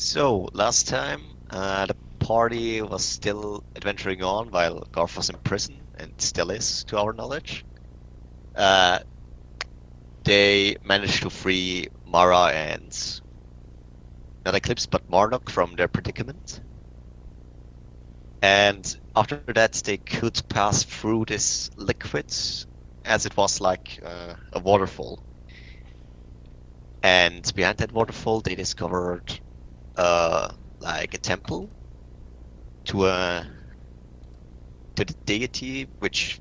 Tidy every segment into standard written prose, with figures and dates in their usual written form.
So, last time, the party was still adventuring on while Garth was in prison, and still is, to our knowledge. Uh, they managed to free Mara and not Eclipse, but Marduk from their predicament. And after that, they could pass through this liquid as it was like a waterfall. And behind that waterfall, they discovered like a temple to the deity which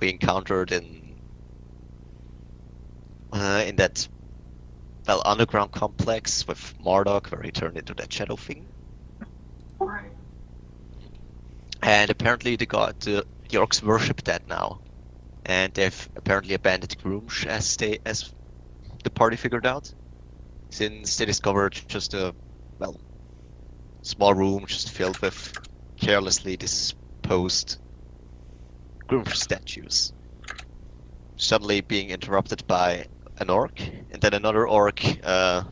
we encountered in that underground complex with Marduk, where he turned into that shadow thing. Right. And apparently the Orcs worship that now, and they've apparently abandoned Grumsh as the party figured out, since they discovered just a small room just filled with carelessly disposed Grumsh statues, suddenly being interrupted by an orc, and then another orc, and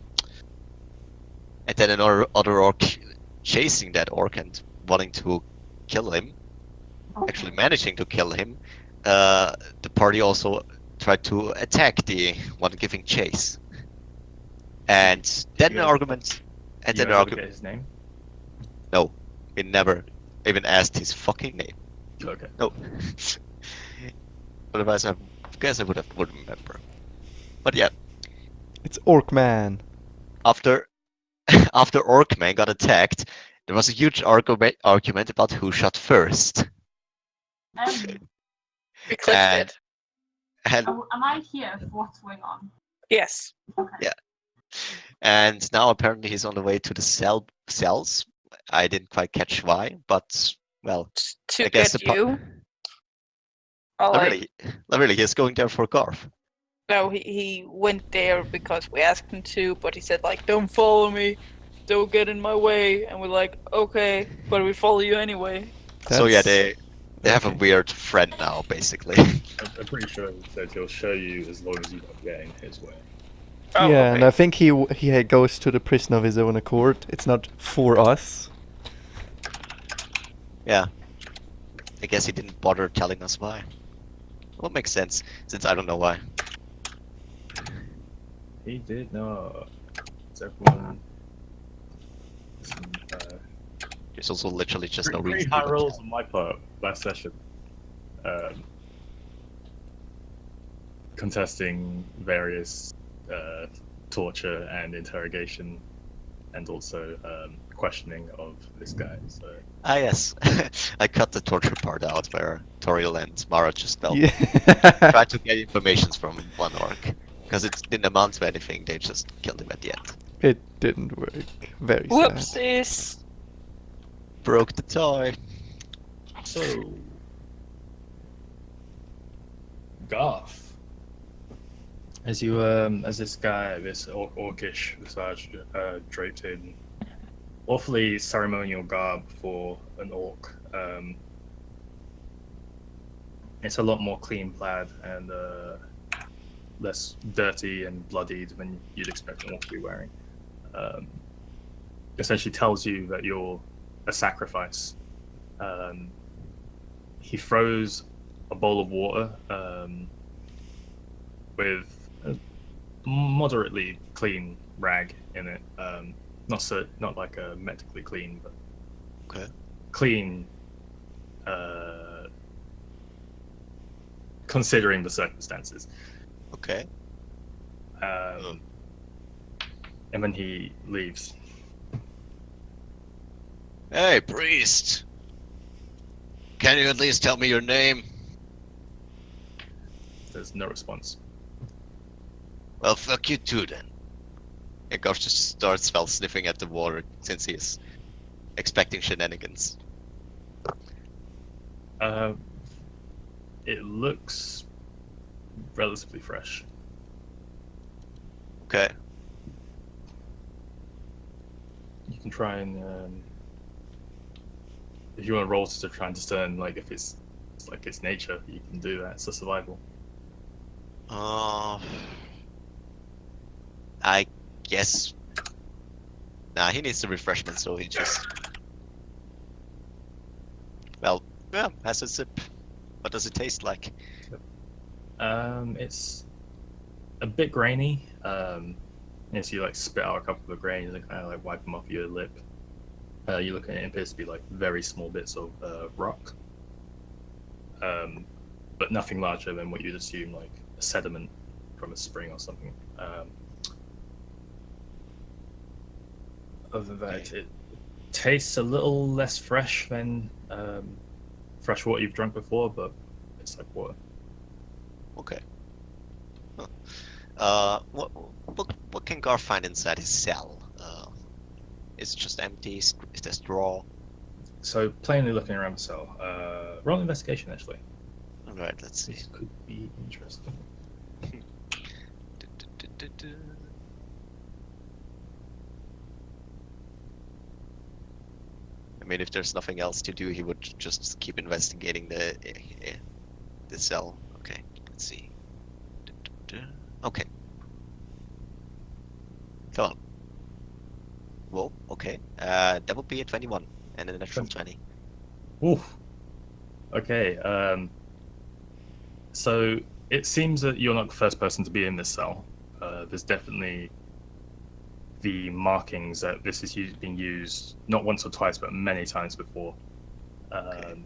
then another orc chasing that orc and wanting to kill him, actually managing to kill him. The party also tried to attack the one giving chase, and then the argument, and then the Get argument. his name. No, we never even asked his fucking name. Okay. No. Otherwise, I guess I would remember. But yeah, It's Orc Man. after after Orc Man got attacked, there was a huge argument about who shot first. We clicked And- it. And am I here for what's going on? Yes. Okay. Yeah. and now apparently he's on the way to the cells. I didn't quite catch why, but well, To I guess get the pa- you. Or Not like, really, not really. He's going there for Garth. no, he went there because we asked him to, but he said like, "Don't follow me, don't get in my way," and we're like, "Okay, but we follow you anyway." So yeah, That's- they have a okay. weird friend now, basically. I'm pretty sure that he'll show you as long as you don't get in his way. Oh, yeah, okay. and I think he goes to the prison of his own accord. It's not for us. Yeah. I guess he didn't bother telling us why. Well, makes sense, since I don't know why. He did know. Is everyone? There's also literally just no Pretty reason. high to rolls on my part last session. Contesting various torture and interrogation, and also questioning of this guy. So Ah, yes. I cut the torture part out where Toriel and Mara just Yeah. tried to get information from one orc. Because it didn't amount to anything, they just killed him at the end. It didn't work. Very sad. Whoopsies. Broke the toy. So, Garth, as you as this guy, this orcish visage, draped in awfully ceremonial garb for an orc. It's a lot more clean clad and less dirty and bloodied than you'd expect an orc to be wearing. Essentially tells you that you're a sacrifice. He throws a bowl of water with a moderately clean rag in it. Not like a medically clean, but Okay. clean. Considering the circumstances. Okay. And then he leaves. Hey, priest! Can you at least tell me your name? There's no response. Well, fuck you too then. And Garth just starts sniffing at the water since he's expecting shenanigans. It looks relatively fresh. Okay. You can try and if you want to roll to try and discern like if it's like its nature, you can do that. It's a survival. I guess Nah, he needs the refreshment, so he just... Well, yeah, has a sip. What does it taste like? It's a bit grainy. As you like spit out a couple of grains and kind of like wipe them off your lip. You look at it, it appears to be like very small bits of rock, but nothing larger than what you'd assume like a sediment from a spring or something. Other than that, it tastes a little less fresh than fresh water you've drunk before, but it's like water. Okay. What can Gar find inside his cell? Is it just empty? Is there straw? So plainly looking around the cell, roll investigation actually. All right, let's see. This could be interesting. I mean, if there's nothing else to do, he would just keep investigating the cell. Okay, let's see. Okay. Come on. Whoa, okay. That would be a 21 and a natural 20. Ooh. Okay. So it seems that you're not the first person to be in this cell. There's definitely the markings that this is being used not once or twice, but many times before. The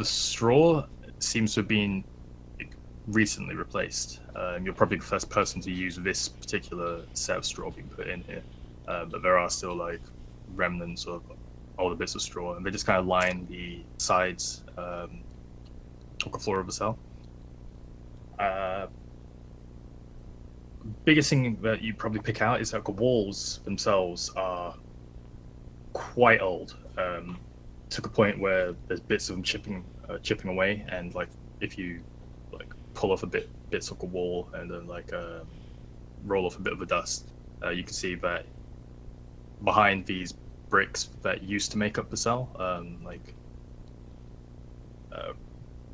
straw seems to have been recently replaced. You're probably the first person to use this particular set of straw being put in here, but there are still like remnants of older bits of straw, and they just kind of line the sides of the floor of the cell. Biggest thing that you probably pick out is that the walls themselves are quite old, to the point where there's bits of them chipping away, and like if you like pull off bits of the wall and then like roll off a bit of the dust, you can see that behind these bricks that used to make up the cell,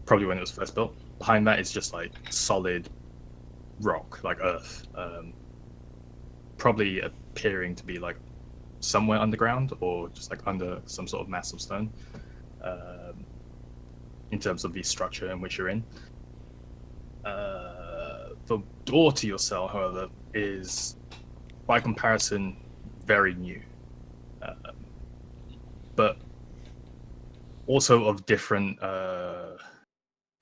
probably when it was first built, behind that is just like solid rock, like earth, probably appearing to be like somewhere underground or just like under some sort of massive stone, in terms of the structure in which you're in. The door to your cell, however, is by comparison very new, but also of different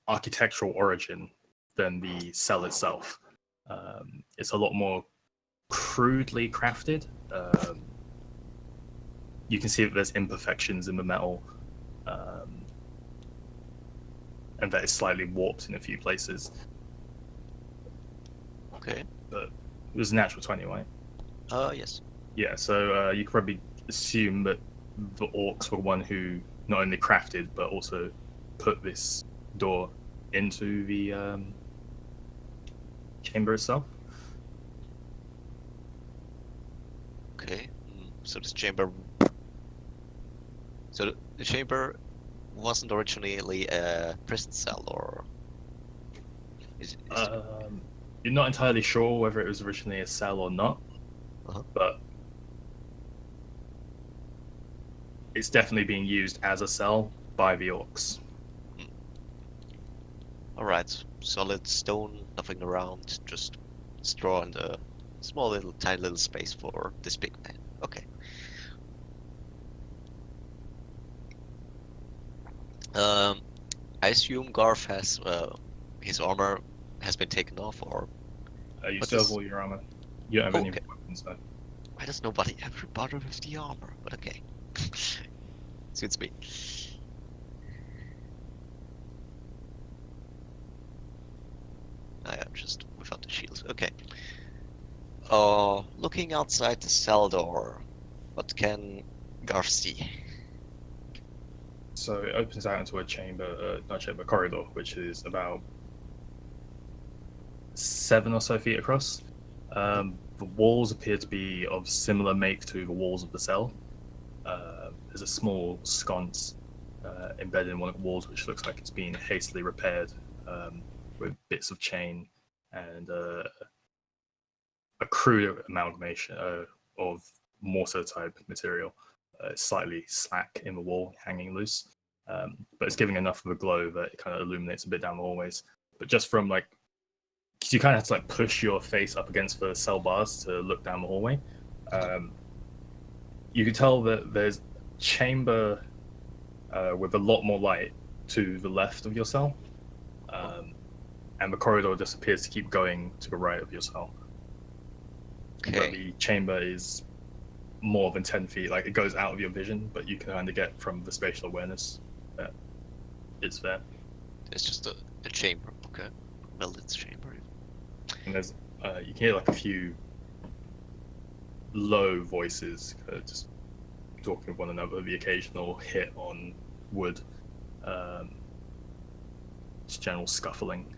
architectural origin than the cell itself. It's a lot more crudely crafted. You can see that there's imperfections in the metal, and that it's slightly warped in a few places. Okay. But it was a natural 20, right? Yes. Yeah, so you could probably assume that the orcs were one who not only crafted but also put this door into the chamber itself. Okay. So this chamber. So the chamber wasn't originally a prison cell, or is You're not entirely sure whether it was originally a cell or not, but it's definitely being used as a cell by the orcs. Alright, solid stone, nothing around, just straw and a small little, tiny little space for this big man. Okay. I assume Garth has, his armor has been taken off, or... You What still have is- all your armor. You don't have any Okay. weapons, though. Why does nobody ever bother with the armor? But okay. Suits me. I am just without the shield. Okay. Looking outside the cell door, what can Garth see? So it opens out into a chamber, not chamber, corridor, which is about 7 or so feet across. The walls appear to be of similar make to the walls of the cell. There's a small sconce embedded in one of the walls, which looks like it's been hastily repaired, with bits of chain and a crude amalgamation of mortar type material. It's slightly slack in the wall, hanging loose, but it's giving enough of a glow that it kind of illuminates a bit down the hallways. But just from like, because you kind of have to like push your face up against the cell bars to look down the hallway. You can tell that there's a chamber with a lot more light to the left of your cell, and the corridor just appears to keep going to the right of your cell. But Okay. the chamber is more than 10 feet. Like, it goes out of your vision, but you can kind of get from the spatial awareness that it's there. It's just a chamber. Okay. Well, it's chamber. And there's you can hear like a few low voices just talking with one another, the occasional hit on wood, just general scuffling.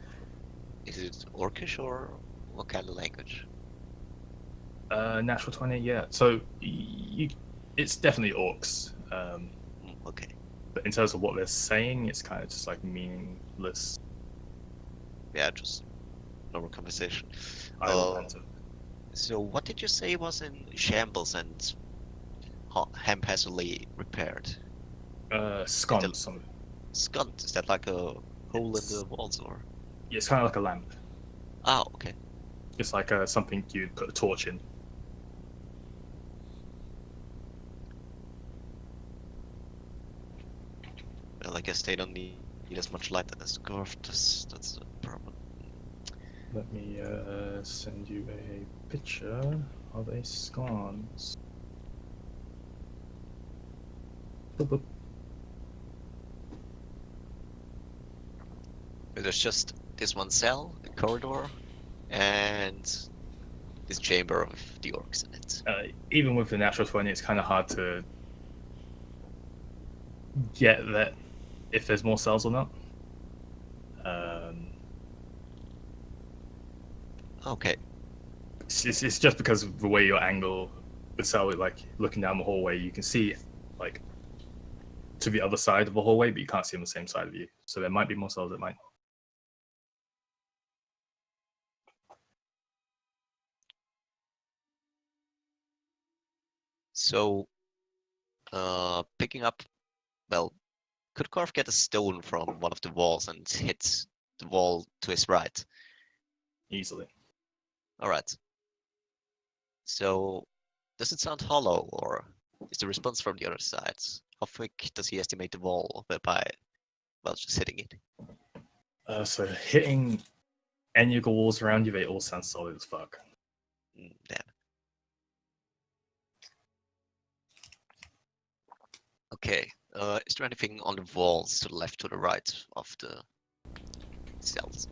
Is it Orcish or what kind of language? Natural 20, yeah. So it's definitely orcs. Okay. But in terms of what they're saying, it's kind of just like meaningless. Yeah, just normal conversation. I will answer. So what did you say was in shambles and haphazardly repaired? Sconce. Some of it. Sconce, is that like a hole in the walls or? Yeah, it's kind of like a lamp. Oh, okay. It's like something you'd put a torch in. Well, I guess they don't need as much light as the curve does. That's the problem. Let me send you a picture of a sconce. Boop, boop. There's just this one cell, a corridor, and this chamber of the orcs in it. Even with the natural 20, it's kind of hard to get that if there's more cells or not. Okay. It's just because of the way your angle, the cell, like looking down the hallway, you can see like to the other side of the hallway, but you can't see on the same side of you. So there might be more cells. It might. So, picking up, well, could Karf get a stone from one of the walls and hit the wall to his right? Easily. All right. So, does it sound hollow, or is the response from the other side? How thick does he estimate the wall by, well, just hitting it? So hitting any of the walls around you, they all sound solid as fuck. Damn. Okay. Is there anything on the walls to the left, to the right of the cells?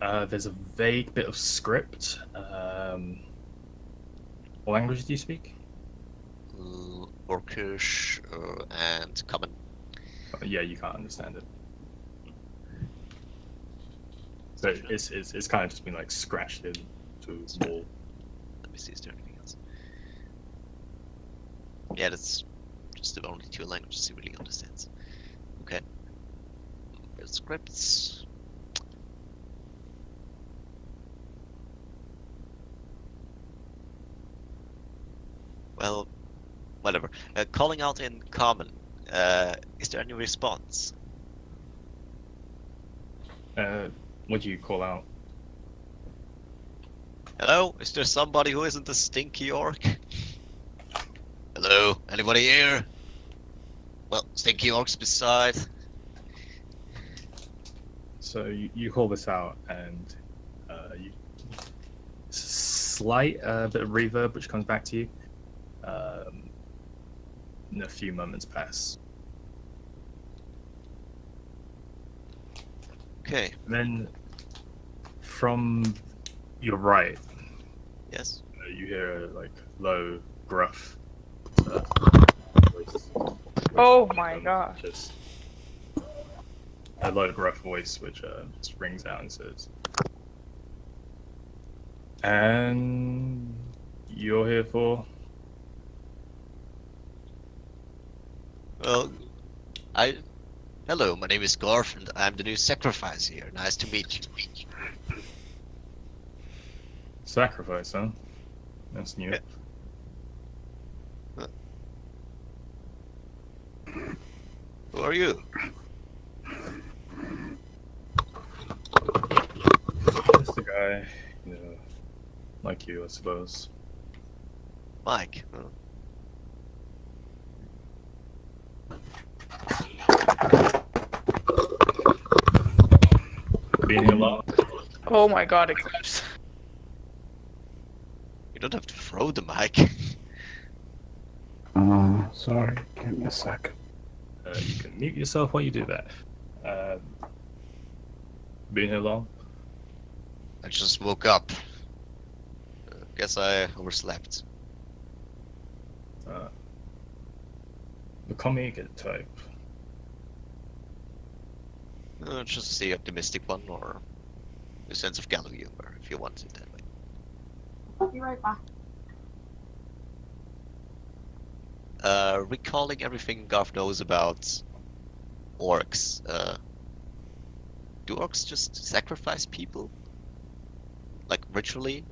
There's a vague bit of script. What language do you speak? Orcish and common. Yeah, you can't understand it. So it's kind of just been like scratched into the wall. Let me see, is there anything else? Yeah, that's just the only two languages he really understands. Okay. Scripts. Well, whatever. Calling out in common. Is there any response? What do you call out? Hello? Is there somebody who isn't a stinky orc? Hello? Anybody here? Well, stinky orcs beside. So you call this out, and you slight bit of reverb which comes back to you. And a few moments pass. Okay. And then from your right, Yes. you hear a like low, gruff voice. Oh my gosh. Just a low, gruff voice which just rings out and says, "And you're here for?" Well, hello, my name is Garf and I'm the new sacrifice here. Nice to meet you. Sacrifice, huh? That's new. Yeah. Who are you? Just a guy, you know, like you, I suppose. Mike. Being here long? Oh my god, Eclipse. You don't have to throw the mic. Sorry, give me a sec. You can mute yourself while you do that. Been here long? I just woke up. Guess I overslept. The comic type. Just the optimistic one, or the sense of gallow humor, if you want it that way. I'll be right back. Recalling everything Garth knows about orcs. Do orcs just sacrifice people? Like ritually?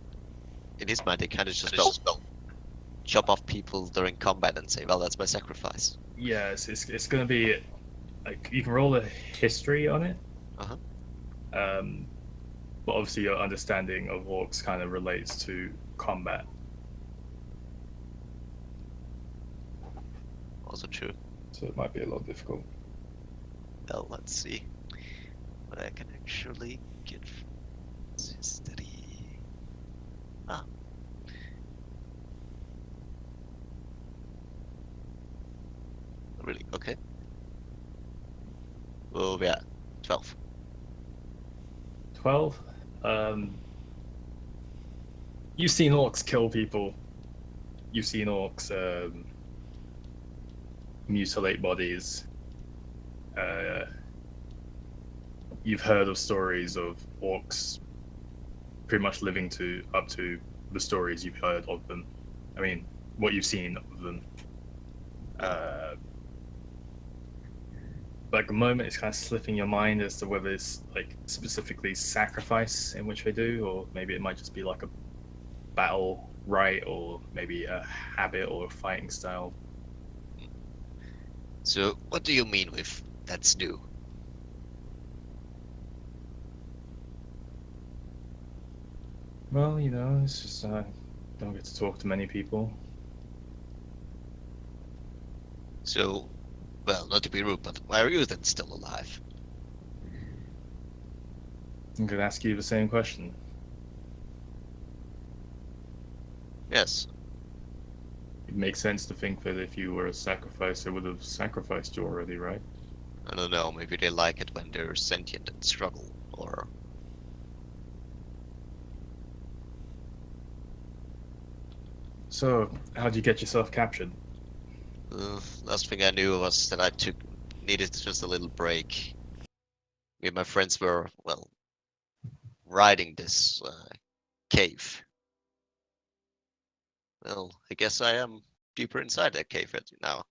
In his mind, they kind of just chop off people during combat and say, "Well, that's my sacrifice." Yes, it's gonna be like you can roll a history on it. Uh-huh. But obviously your understanding of orcs kind of relates to combat. Also true. So it might be a lot difficult. Well, let's see what I can actually get. Steady. Ah. Really? Okay. Oh yeah, 12. 12. You've seen orcs kill people. You've seen orcs mutilate bodies. You've heard of stories of orcs pretty much living up to the stories you've heard of them. I mean, what you've seen of them. Like the moment it's kind of slipping your mind as to whether it's like specifically sacrifice in which they do, or maybe it might just be like a battle rite, or maybe a habit or a fighting style. So, what do you mean with that's new? Well, you know, it's just don't get to talk to many people. So, well, not to be rude, but why are you then still alive? I'm gonna ask you the same question. Yes. It makes sense to think that if you were a sacrifice, they would have sacrificed you already, right? I don't know, maybe they like it when they're sentient and struggle, or... So, how'd you get yourself captured? Last thing I knew was that I needed just a little break. Me and my friends were, well, riding this cave. Well, I guess I am deeper inside that cave now.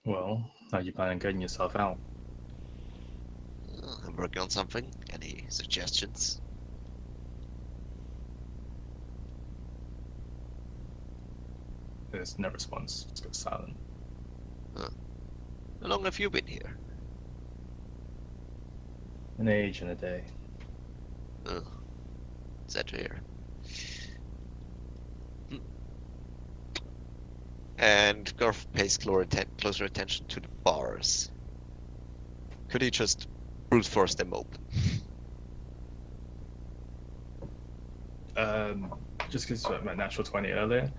Well, how do you plan on getting yourself out? I'm working on something. Any suggestions? There's no response. It's got silent. How long have you been here? An age and a day. Oh, sad to hear. And Garth pays closer attention to the bars. Could he just brute force them open? Just because my natural 20 earlier,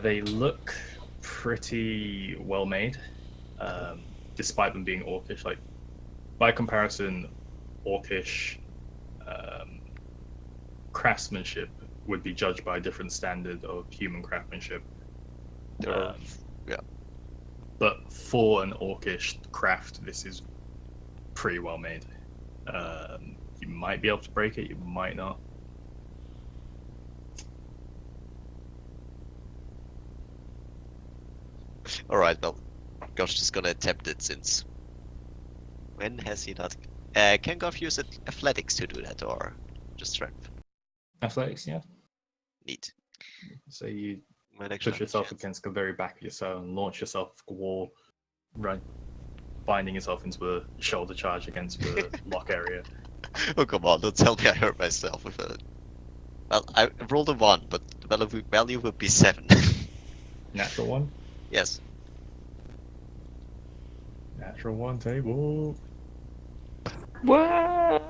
they look pretty well made, despite them being orcish. Like, by comparison, orcish craftsmanship would be judged by a different standard of human craftsmanship. Yeah. But for an orcish craft, this is pretty well made. You might be able to break it, you might not. Alright, well, Gosh is gonna attempt it since... When has he not... can Goff use athletics to do that, or just strength. Athletics, yeah. Neat. So you Might actually push have a yourself chance. against the very back of your cell and launch yourself off the wall, right, binding yourself into a shoulder charge against the lock area. Oh come on! Don't tell me I hurt myself with a. Well, I rolled a 1, but the value would be 7. Natural one. Yes. Natural one table. What?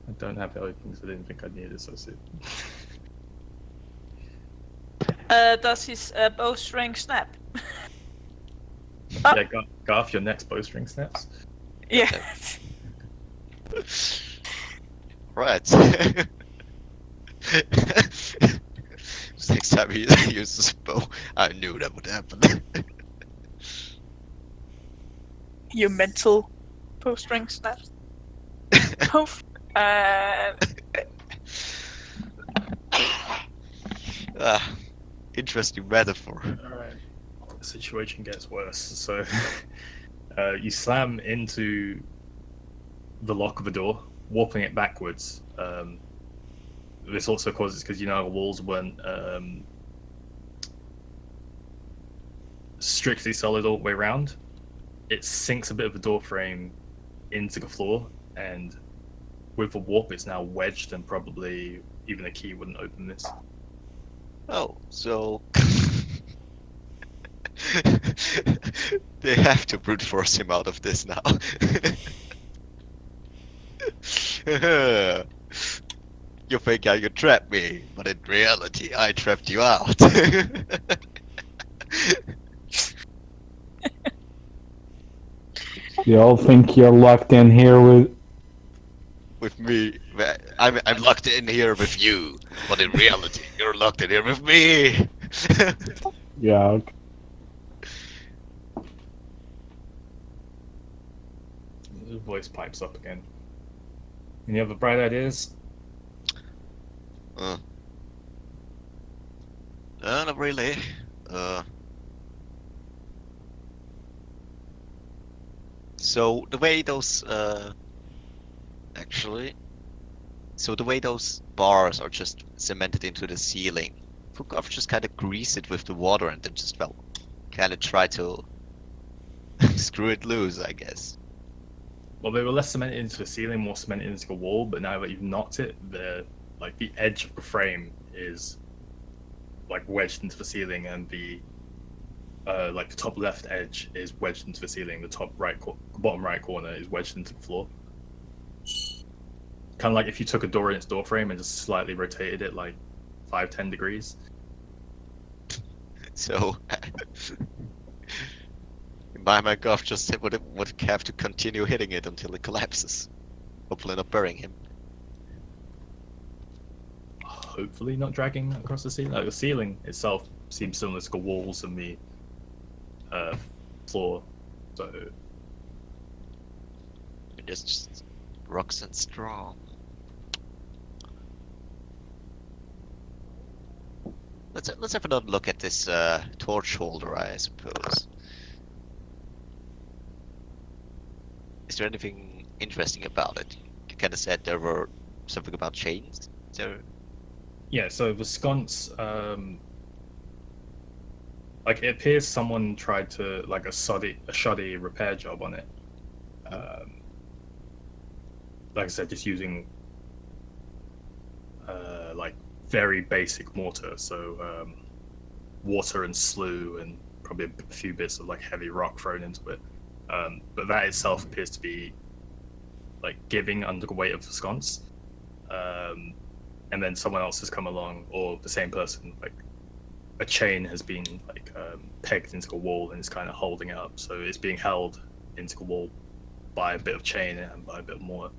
I don't have it open, so I didn't think I'd need it so soon. Does his bowstring snap? Yeah, Garth, your next bowstring snaps. Yeah. Right. Next time he uses a bow, I knew that would happen. Your mental bowstring snaps. Poof. Interesting metaphor. Alright. The situation gets worse. So you slam into the lock of the door, warping it backwards. This also causes, because the walls weren't strictly solid all the way around, it sinks a bit of the door frame into the floor, and with the warp it's now wedged, and probably even a key wouldn't open this. Oh, so they have to brute force him out of this now. You think you trapped me, but in reality, I trapped you out. You all think you're locked in here with... With me, I'm locked in here with you, but in reality, you're locked in here with me. Yeah, okay. The voice pipes up again. Any other bright ideas? Not really. So the way those so the way those bars are just cemented into the ceiling, Fukov just kind of grease it with the water and then just kind of try to screw it loose, I guess. Well, they were less cemented into the ceiling, more cemented into the wall, but now that you've knocked it, the edge of the frame is wedged into the ceiling, and the top left edge is wedged into the ceiling. The bottom right corner is wedged into the floor. Kind of like if you took a door in its door frame and just slightly rotated it 5-10 degrees. So my Goff just would have to continue hitting it until it collapses. Hopefully not burying him. Hopefully not dragging across the ceiling. The ceiling itself seems similar to the walls and the floor. So Just rocks and straw. Let's have another look at this torch holder, I suppose. Is there anything interesting about it? You kind of said there were something about chains. Is there? yeah, so the sconce, it appears someone tried to a shoddy repair job on it. Like I said, just using very basic mortar, so water and slue and probably a few bits of heavy rock thrown into it. But that itself appears to be giving under the weight of the sconce. And then someone else has come along, or the same person, a chain has been pegged into the wall and is kind of holding it up. So it's being held into the wall by a bit of chain and by a bit of mortar.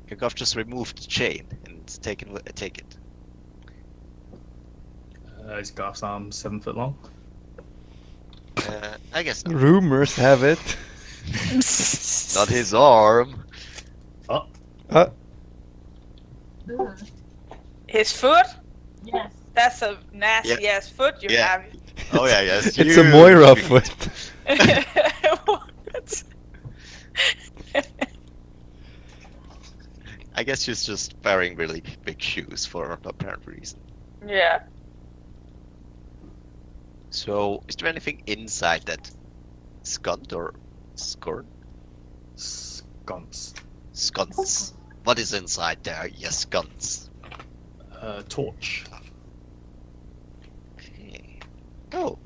Kirchhoff just removed the chain and take it. Is Garth's arm 7 foot long? I guess not. Rumors have it. Not his arm. Oh, His foot? Yes. That's a nasty ass foot you have. Oh yeah, yes. It's a Moira foot. What? I guess she's just wearing really big shoes for no apparent reason. Yeah. So, is there anything inside that scunt or scorn? Sconce. Sconce. What is inside there? Yes, sconce. Torch. Okay. Oh,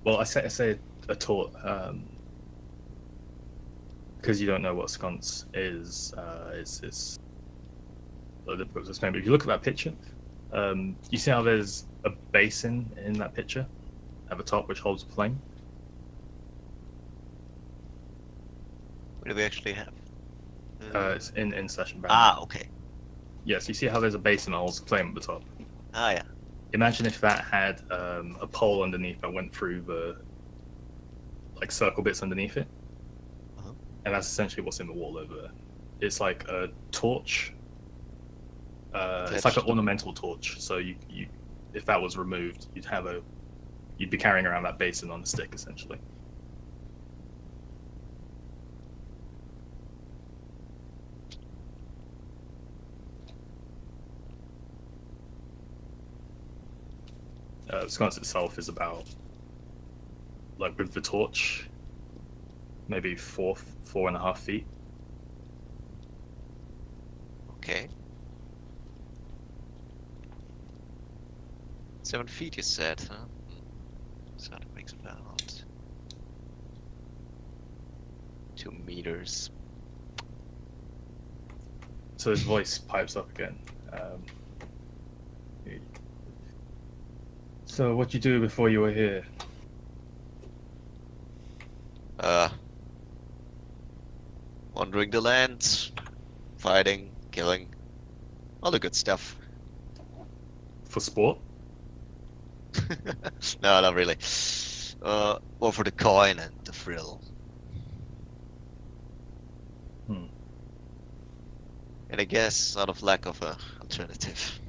Well, I say a torch because you don't know what sconce is. It's a difficult to explain. But if you look at that picture, you see how there's a basin in that picture at the top which holds a flame. what do we actually have? It's in session. Okay. Yes, you see how there's a basin that holds a flame at the top. Yeah. Imagine if that had a pole underneath that went through the circle bits underneath it, Uh-huh. and that's essentially what's in the wall over there. It's like a torch. It's like an ornamental torch. So you if that was removed, you'd be carrying around that basin on a stick essentially. The sconce itself is about, like with the torch, maybe 4.5 feet. Okay. 7 feet, you said, huh? So that makes about 2 meters. So his voice pipes up again. So what'd you do before you were here? Wandering the land, fighting, killing, all the good stuff. For sport? No, not really. More for the coin and the thrill. Hmm. And I guess out of lack of a alternative.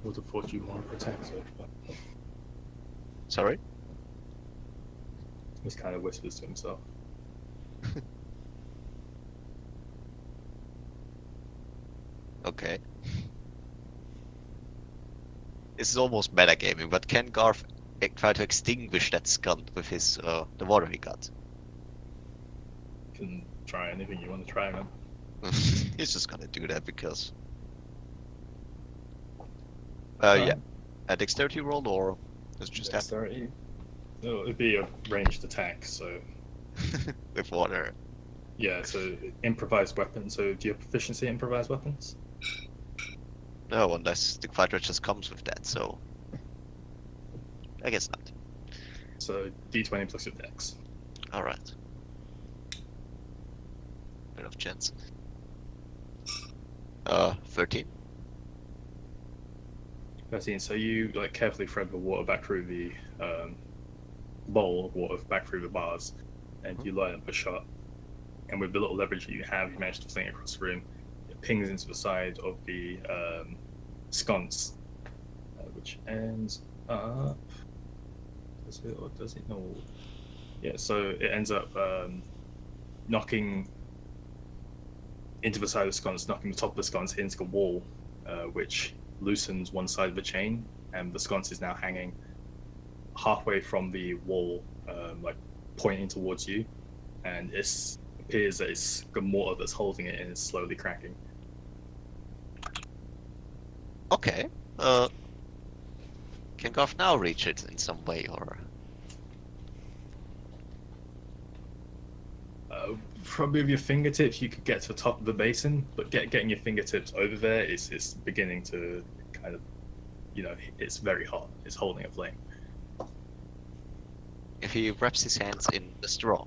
Would have thought you want to protect her, but Sorry? he kind of whispers to himself. Okay. This is almost metagaming, but can Garth try to extinguish that scunt with his the water he got? You can try anything you want to try, man. He's just gonna do that because. Yeah. A dexterity roll or it's just happen Dexterity. No, it'd be a ranged attack, so with water. yeah. So improvised weapon. So do you have proficiency in improvised weapons? No, unless the fighter just comes with that, so I guess not. So D20 plus your dex. Alright. Bit of chance. 13. 13. So you like carefully thread the water back through the bowl of water back through the bars, and you line up a shot. And with the little leverage that you have, you manage to fling it across the room. It pings into the side of the sconce, which ends up. Does it or does it? No. Yeah. So it ends up knocking into the side of the sconce, knocking the top of the sconce into the wall, which loosens one side of the chain, and the sconce is now hanging halfway from the wall, like pointing towards you, and it appears that it's the mortar that's holding it and is slowly cracking. Okay. Can Garth now reach it in some way or Probably with your fingertips, you could get to the top of the basin, but getting your fingertips over there is beginning to kind of, it's very hot. It's holding a flame. if he wraps his hands in the straw?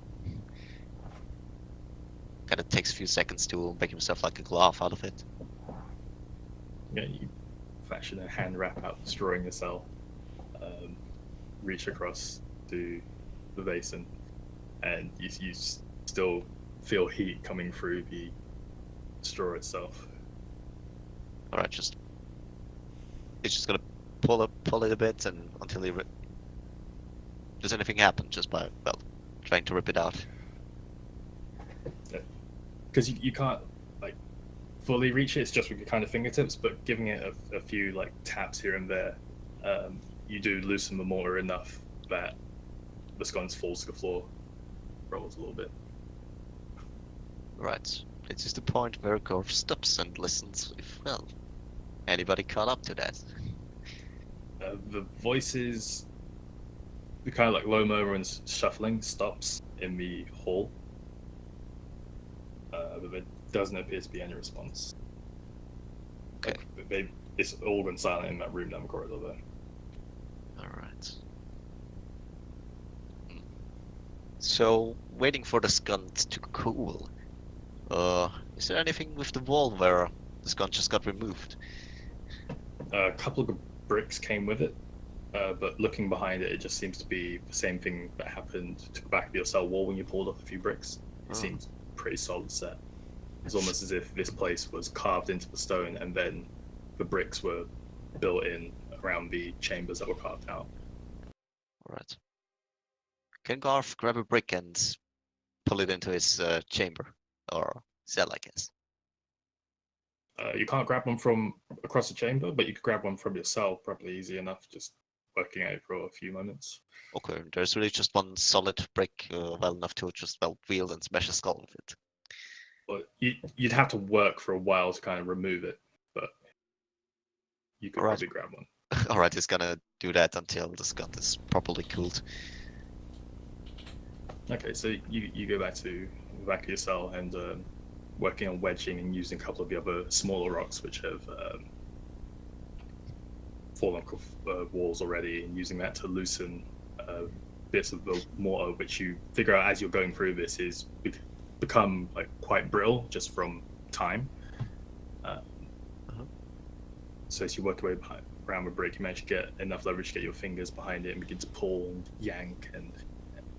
Kinda takes a few seconds to make himself like a glove out of it. Yeah, you fashion a hand wrap out, destroying the cell, reach across to the basin, and you still feel heat coming through the straw itself. Alright, he's just gonna pull it a bit and until he does anything happen just by, well, trying to rip it out? Because you can't like fully reach it. It's just with your kind of fingertips, but giving it a few like taps here and there, you do loosen the mortar enough that the sconce falls to the floor, rolls a little bit. Right. This is the point where Gorf stops and listens if, well, anybody caught up to that. The voices, the kind of like low murmur and shuffling stops in the hall, but there doesn't appear to be any response. Okay. It's all gone silent in that room down the corridor there. Alright. So, waiting for the sconce to cool. Is there anything with the wall where the sconce just got removed? A couple of bricks came with it, but looking behind it, it just seems to be the same thing that happened to the back of your cell wall when you pulled off a few bricks. It seems pretty solid set. It's almost as if this place was carved into the stone and then the bricks were built in around the chambers that were carved out. Alright. Can Garth grab a brick and pull it into his chamber? Or cell, I guess. You can't grab one from across the chamber, but you could grab one from your cell, probably easy enough, just working at it for a few moments. Okay, there's really just one solid brick well enough to just, well, wield and smash a skull with it. But you'd have to work for a while to kind of remove it, but you could Alright. probably grab one. Alright, he's gonna do that until the sconce is properly cooled. Okay, so you go back to the back of your cell and working on wedging and using a couple of the other smaller rocks which have fallen off walls already, and using that to loosen bits of the mortar, which you figure out as you're going through this is become like quite brittle just from time. So as you work your way around the brick, you manage to get enough leverage to get your fingers behind it and begin to pull and yank and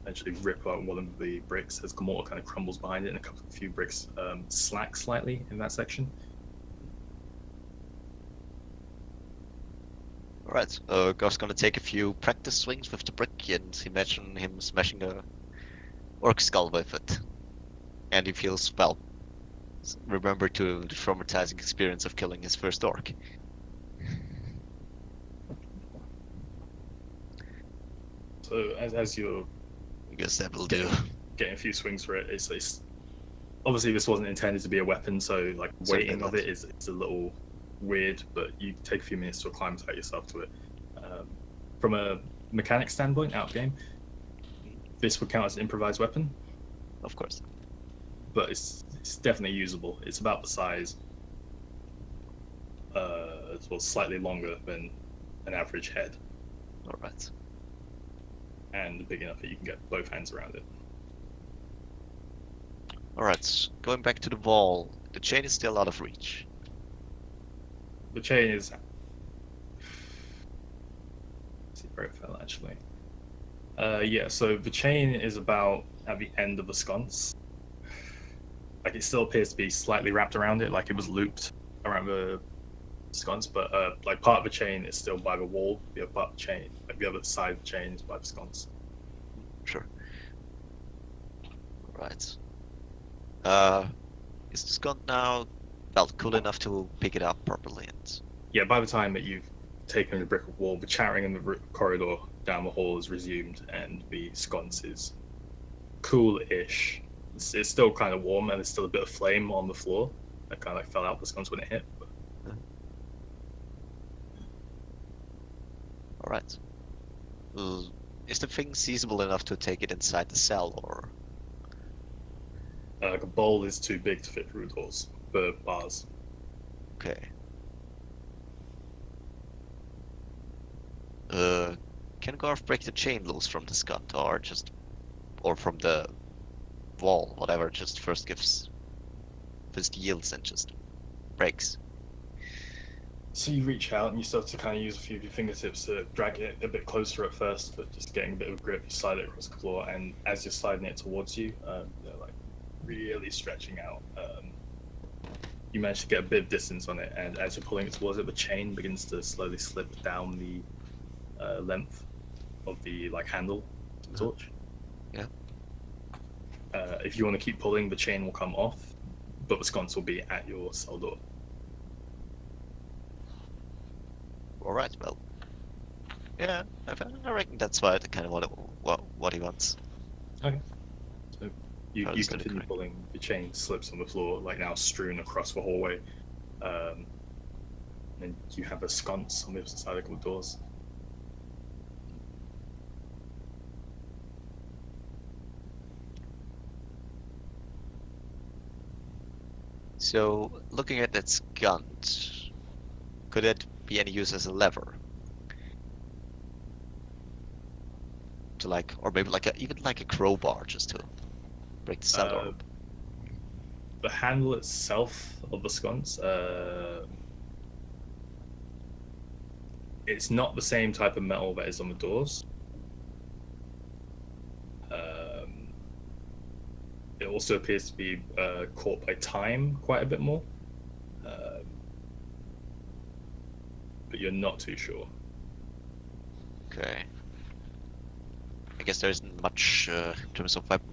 eventually rip out one of the bricks as the mortar kind of crumbles behind it, and a few bricks slack slightly in that section. Alright, Garth's gonna take a few practice swings with the brick and imagine him smashing a orc skull with it. And he feels, well, remember to the traumatizing experience of killing his first orc. So as you're I guess that will do. getting a few swings for it, it's obviously this wasn't intended to be a weapon, so like weighting of it is a little weird, but you take a few minutes to acclimatize yourself to it. From a mechanic standpoint, out game, this would count as an improvised weapon, Of course. but it's definitely usable. It's about the size, well, slightly longer than an average head, Alright. and big enough that you can get both hands around it. Alright, going back to the wall, the chain is still out of reach. The chain is. Let's see where it fell actually. Yeah, so the chain is about at the end of the sconce. Like it still appears to be slightly wrapped around it, like it was looped around the sconce, but like part of the chain is still by the wall. The other part of the chain, like the other side of the chain, is by the sconce. Sure. Right. Is the sconce now, well, cool enough to pick it up properly? And Yeah, by the time that you've taken the brick of wall, the chattering in the corridor down the hall is resumed, and the sconce is cool-ish. It's still kind of warm, and there's still a bit of flame on the floor that kind of like fell out the sconce when it hit. But Alright. Is the thing seizable enough to take it inside the cell, or? the bowl is too big to fit through doors, the bars. Okay. Can Garth break the chain loose from the sconce, or from the wall, whatever, just first yields and just breaks? So you reach out and you start to kind of use a few of your fingertips to drag it a bit closer at first, but just getting a bit of grip, you slide it across the floor, and as you're sliding it towards you, they're like really stretching out. You manage to get a bit of distance on it, and as you're pulling it towards it, the chain begins to slowly slip down the length of the like handle, the torch. Yeah. If you want to keep pulling, the chain will come off, but the sconce will be at your cell door. Alright, well. Yeah, I reckon that's kind of what he wants. Okay. So you Understood continue correct. pulling, the chain slips on the floor, like now strewn across the hallway. And you have a sconce on the other side of the doors. So, looking at that sconce, could it be any use as a lever? To like, or maybe like even like a crowbar just to break the cell door open. The handle itself of the sconce, it's not the same type of metal that is on the doors. It also appears to be caught by time quite a bit more. But you're not too sure. Okay. I guess there isn't much in terms of weapon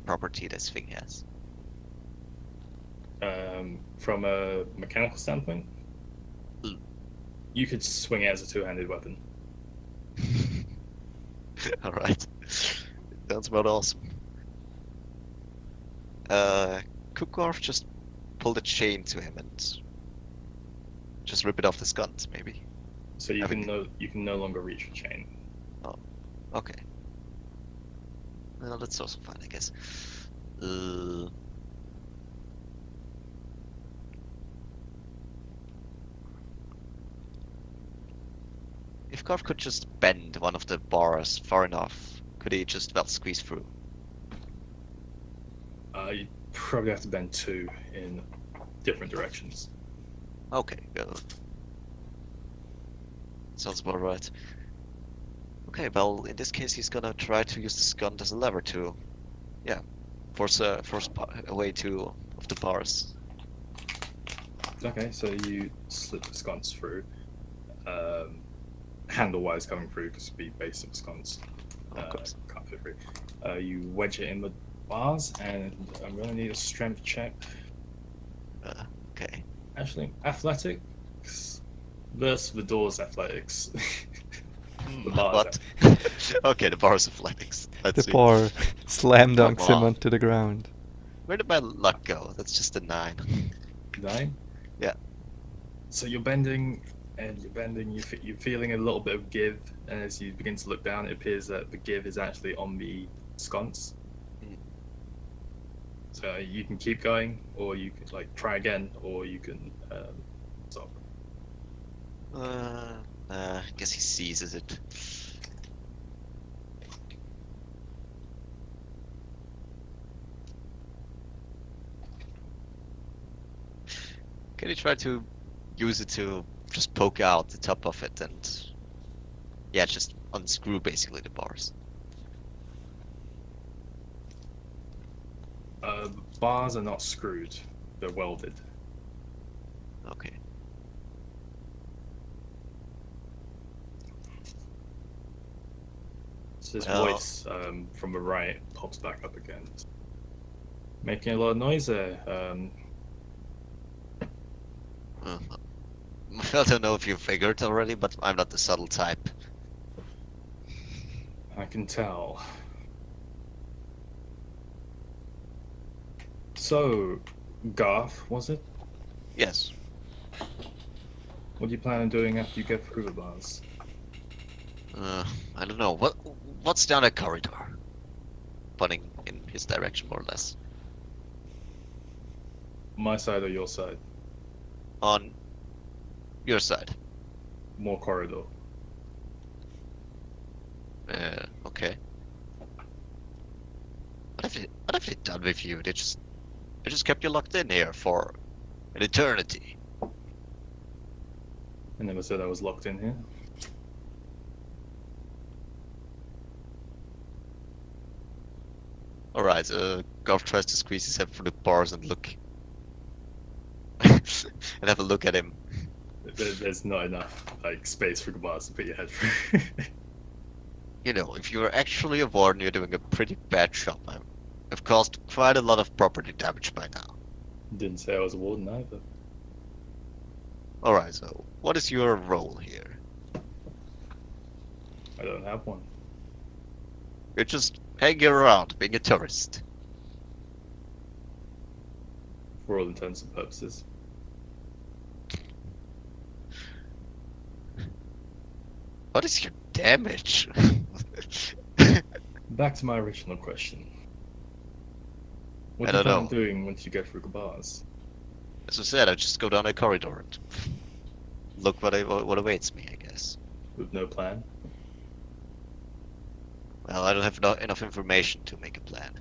property this thing has. From a mechanical standpoint, Mm. you could swing it as a two-handed weapon. Alright. Sounds about awesome. Could Garth just pull the chain to him and just rip it off the sconce, maybe? So you can no longer reach the chain. Okay. Well, that's also fine, I guess. If Garth could just bend one of the bars far enough, could he just, well, squeeze through? You probably have to bend two in different directions. Okay, good. Sounds about right. Okay, well, in this case, he's gonna try to use the sconce as a lever to, yeah, force a way to of the bars. Okay, so you slip the sconce through, handle-wise coming through because it'd be base of the sconce. Of course. Can't fit through. You wedge it in the bars, and I'm gonna need a strength check. Okay. Actually, athletics versus the door's athletics. The bars. What? Okay, the bars athletics. Let's The see. bar slam dunks Come him on. onto the ground. Where did my luck go? That's just a 9. 9? Yeah. So you're bending, and you're bending, you're feeling a little bit of give, and as you begin to look down, it appears that the give is actually on the sconce. Mm. So you can keep going, or you can like try again, or you can stop. I guess he seizes it. Can you try to use it to just poke out the top of it and, yeah, just unscrew basically the bars? The bars are not screwed; they're welded. Okay. So this Well- voice from the right pops back up again, making a lot of noise there. I don't know if you figured already, but I'm not the subtle type. I can tell. So, Garth, was it? Yes. What do you plan on doing after you get through the bars? I don't know. What's down that corridor? Pointing in his direction, more or less. My side or your side? On your side. More corridor. Okay. What have they done with you? They just kept you locked in here for an eternity. I never said I was locked in here. Alright, Garth tries to squeeze his head through the bars and look. And have a look at him. There's not enough like space for the bars to put your head through. you know, if you're actually a warden, you're doing a pretty bad job. I've caused quite a lot of property damage by now. Didn't say I was a warden either. Alright, so what is your role here? I don't have one. You're just hanging around, being a tourist. For all intents and purposes. What is your damage? Back to my original question. What I do you don't plan on know. doing once you get through the bars? As I said, I just go down a corridor and look what awaits me, I guess. With no plan? Well, I don't have enough information to make a plan.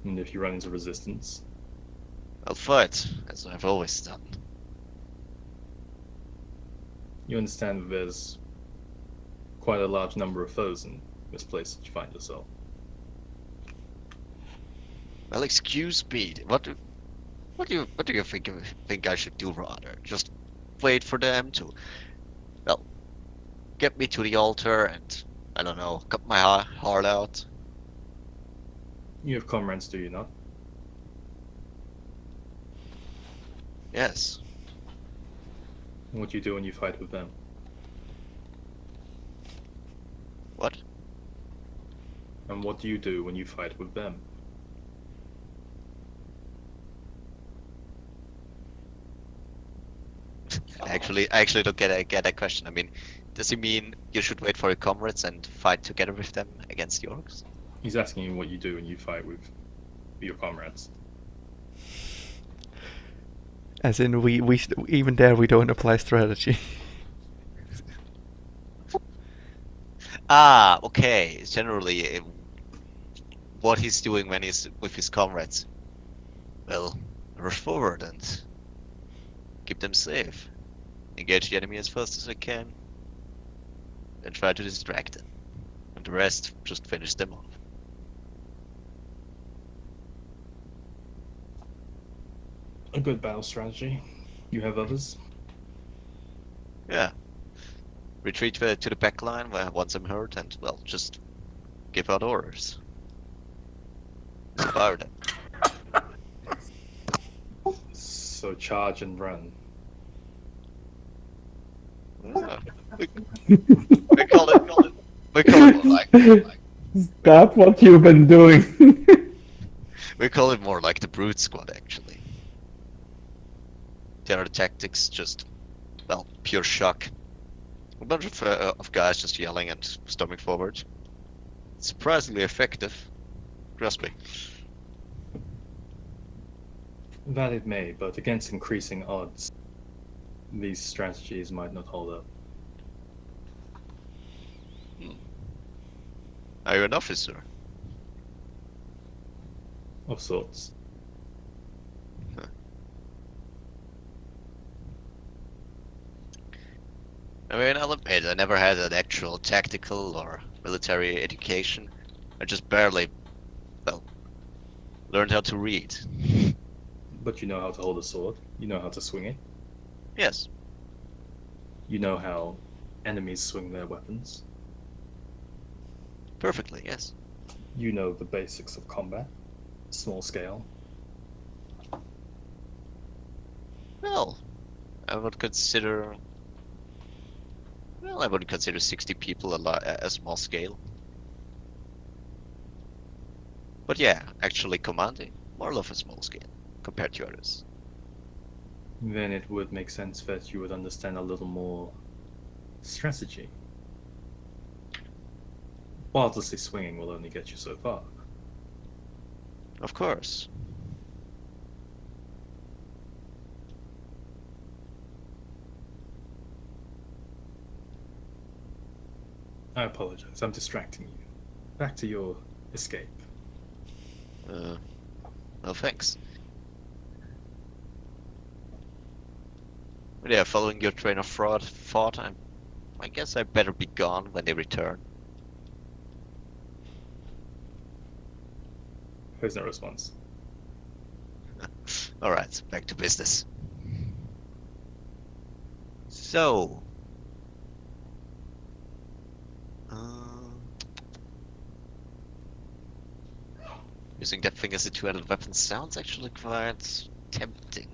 And if you run into resistance? I'll fight, as I've always done. You understand that there's quite a large number of foes in this place that you find yourself. Well, excuse me. What do you think I should do rather? Just wait for them to, well, get me to the altar and, I don't know, cut my heart out? You have comrades, do you not? Yes. And what do you do when you fight with them? What? And what do you do when you fight with them? I actually don't get that question. I mean, does he mean you should wait for your comrades and fight together with them against the orcs? He's asking you what you do when you fight with your comrades. As in, we even there we don't apply strategy. Ah, okay. Generally, what he's doing when he's with his comrades. Well, rush forward and keep them safe. Engage the enemy as fast as I can. And try to distract them. And the rest, just finish them off. A good battle strategy. You have others? Yeah. Retreat to the back line once I'm hurt and, well, just give out orders. Fire them. So charge and run. We call it more like Is that what you've been doing? we call it more like the brute squad actually. The other tactics just, well, pure shock. A bunch of guys just yelling and storming forward. It's surprisingly effective. Trust me. That it may, but against increasing odds, these strategies might not hold up. Are you an officer? Of sorts. I mean, I'll admit, I never had an actual tactical or military education. I just barely, well, learned how to read. But you know how to hold a sword. You know how to swing it. Yes, You know how enemies swing their weapons. perfectly, yes. You know the basics of combat. Small scale. Well, I would consider... Well, I would consider 60 people a small scale. But yeah, actually commanding, more of a small scale, compared to others. Then it would make sense that you would understand a little more strategy. Wildlessly swinging will only get you so far. Of course. I apologize, I'm distracting you. Back to your escape. No thanks. But yeah, following your train of thought, I guess I better be gone when they return. There's no response. Alright, back to business. So, Using that thing as a two-handed weapon sounds actually quite tempting.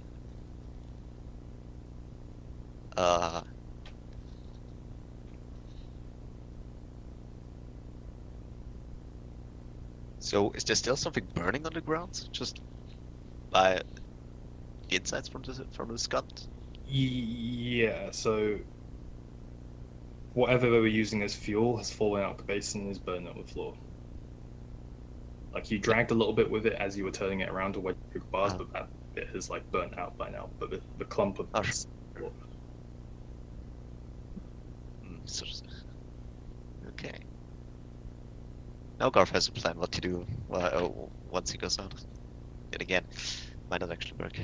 So is there still something burning on the ground? Just by the insides from the sconce? Yeah, so whatever they were using as fuel has fallen out of the basin and is burning on the floor. Like you dragged a little bit with it as you were turning it around to wedge through the bars, but that bit has like burnt out by now. But the clump of Oh, floor. Okay. Now Garth has a plan what to do once he goes out. Yet again, might not actually work.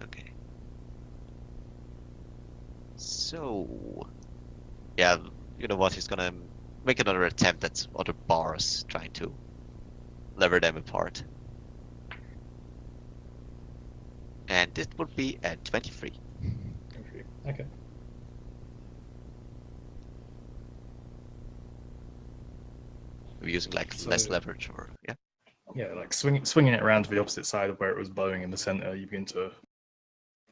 Okay. So, yeah, you know what? He's gonna make another attempt at other bars, trying to lever them apart. And it would be at 23. Okay. We're using like So- less leverage, or yeah. Yeah, like swinging it around to the opposite side of where it was blowing in the center, you begin to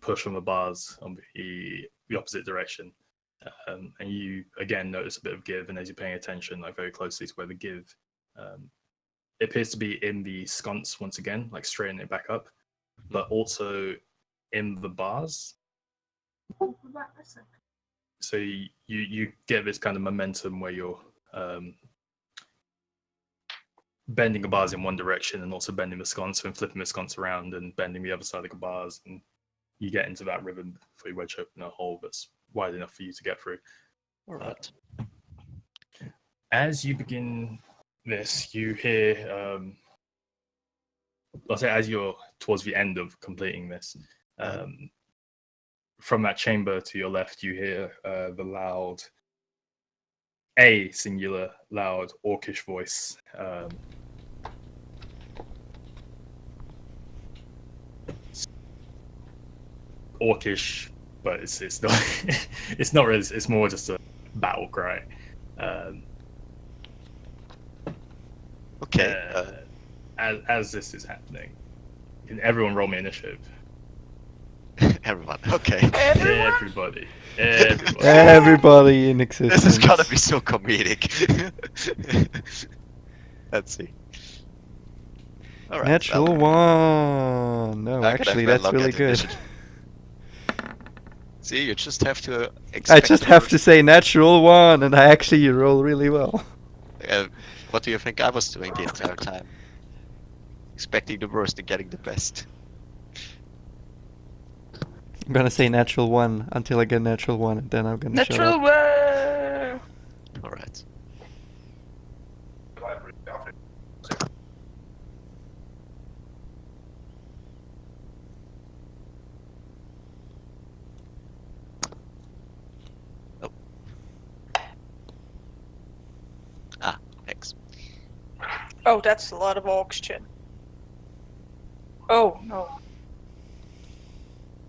push on the bars on the opposite direction. And you again notice a bit of give, and as you're paying attention, like very closely to where the give, it appears to be in the sconce once again, like straightening it back up, but also in the bars. So you get this kind of momentum where you're bending the bars in one direction and also bending the sconce and flipping the sconce around and bending the other side of the bars, and you get into that rhythm before you wedge open a hole that's wide enough for you to get through. All right. As you begin this, you hear, let's say as you're towards the end of completing this, from that chamber to your left, you hear the loud, a singular, loud, orcish voice. Orcish, but it's not it's not really. It's more just a battle cry. Okay. As this is happening, can everyone roll me initiative? Everyone. Okay. Everybody. Everybody in existence. This is gonna be so comedic. Let's see. All right. Natural one. No, I could actually, have that's well really at good. initiative. See, you just have to I expect just the have to worst. say natural one, and I actually roll really well. What do you think I was doing the entire time? Expecting the worst and getting the best. I'm gonna say natural one until I get natural one, and then I'm gonna shut Natural up. way. All right. Oh. Ah, thanks. Oh, that's a lot of oxygen. Oh no.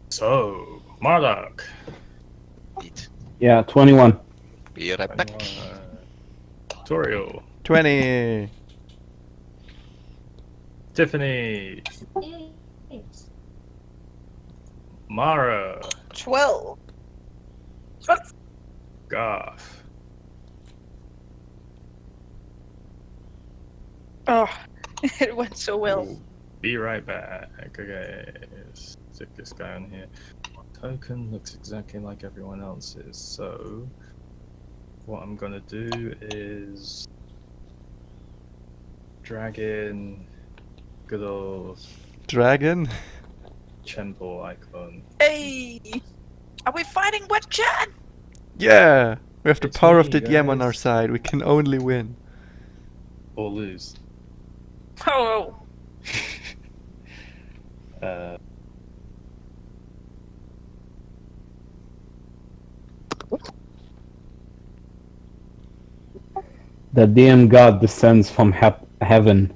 So, Marduk. Eat. Yeah, 21. Be right back. Torio. 20. Tiffany. Mara. 12. Garth. Oh, it went so well. We'll be right back. Okay, stick this guy on here. Token looks exactly like everyone else's, so what I'm gonna do is drag in good old Dragon? Chemple icon. Hey! Are we fighting Wet Chat? Yeah! We have the It's power of me, the DM on our guys. side. We can only win. Or lose. Oh, uh, The DM god descends from heaven.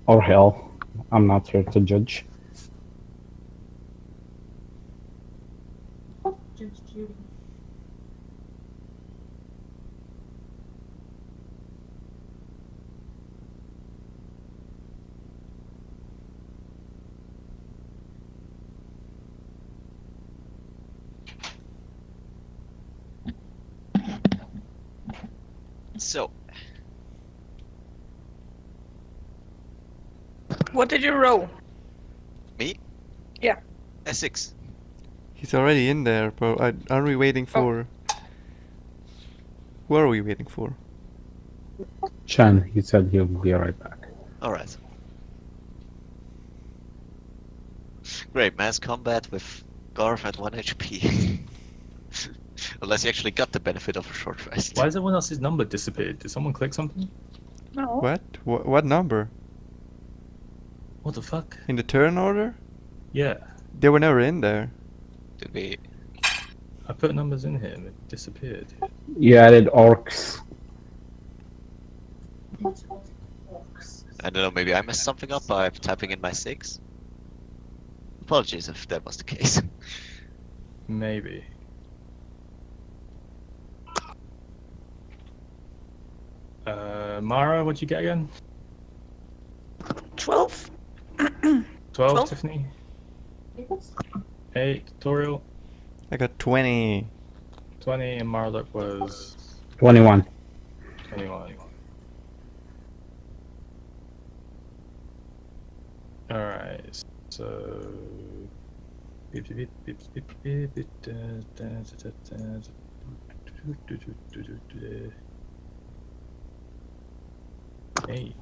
Or hell. I'm not here to judge. Judge Judy. So, What did you roll? me? Yeah. A 6. He's already in there, bro. Are we waiting for... Who are we waiting for? Chen, he said he'll be right back. Alright. Great, mass combat with Garth at 1 HP. Unless you actually got the benefit of a short rest. Why has everyone else's number disappeared? Did someone click something? No. What? What number? What the fuck? In the turn order? Yeah, They were never in there. Did we... I put numbers in here and it disappeared. You added orcs. I don't know, maybe I messed something up by typing in my 6? Apologies if that was the case. Maybe. Mara, what'd you get again? 12? 12, 12? Tiffany? 8, Toriel? I got 20. 20, and Marlock was 21. 21. Alright, so... Beep, beep, beep, beep, beep, beep, da, da, da, da, da, do, do, do, do, do. Hey.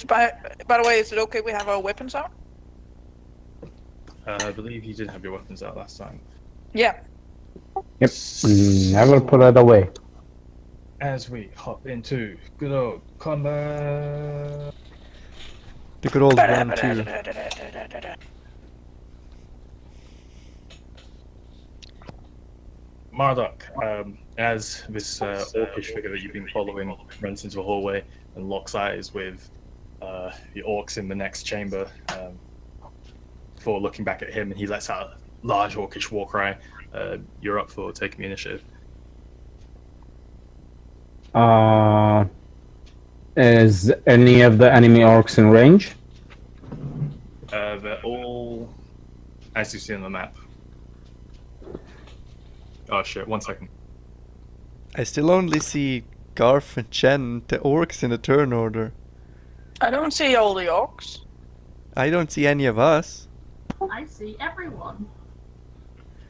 By the way, is it okay we have our weapons out? I believe you did have your weapons out last time. Yeah. Yep. Never put it away. As we hop into good old combat. The good old 1-2. Marduk, as this orcish figure that you've been following runs into a hallway and locks eyes with the orcs in the next chamber, before looking back at him, and he lets out a large orcish war cry. You're up for taking the initiative. Is any of the enemy orcs in range? They're all, as you see on the map. Oh shit, 1 second. I still only see Garth and Chen, the orcs in the turn order. I don't see all the orcs. I don't see any of us. I see everyone.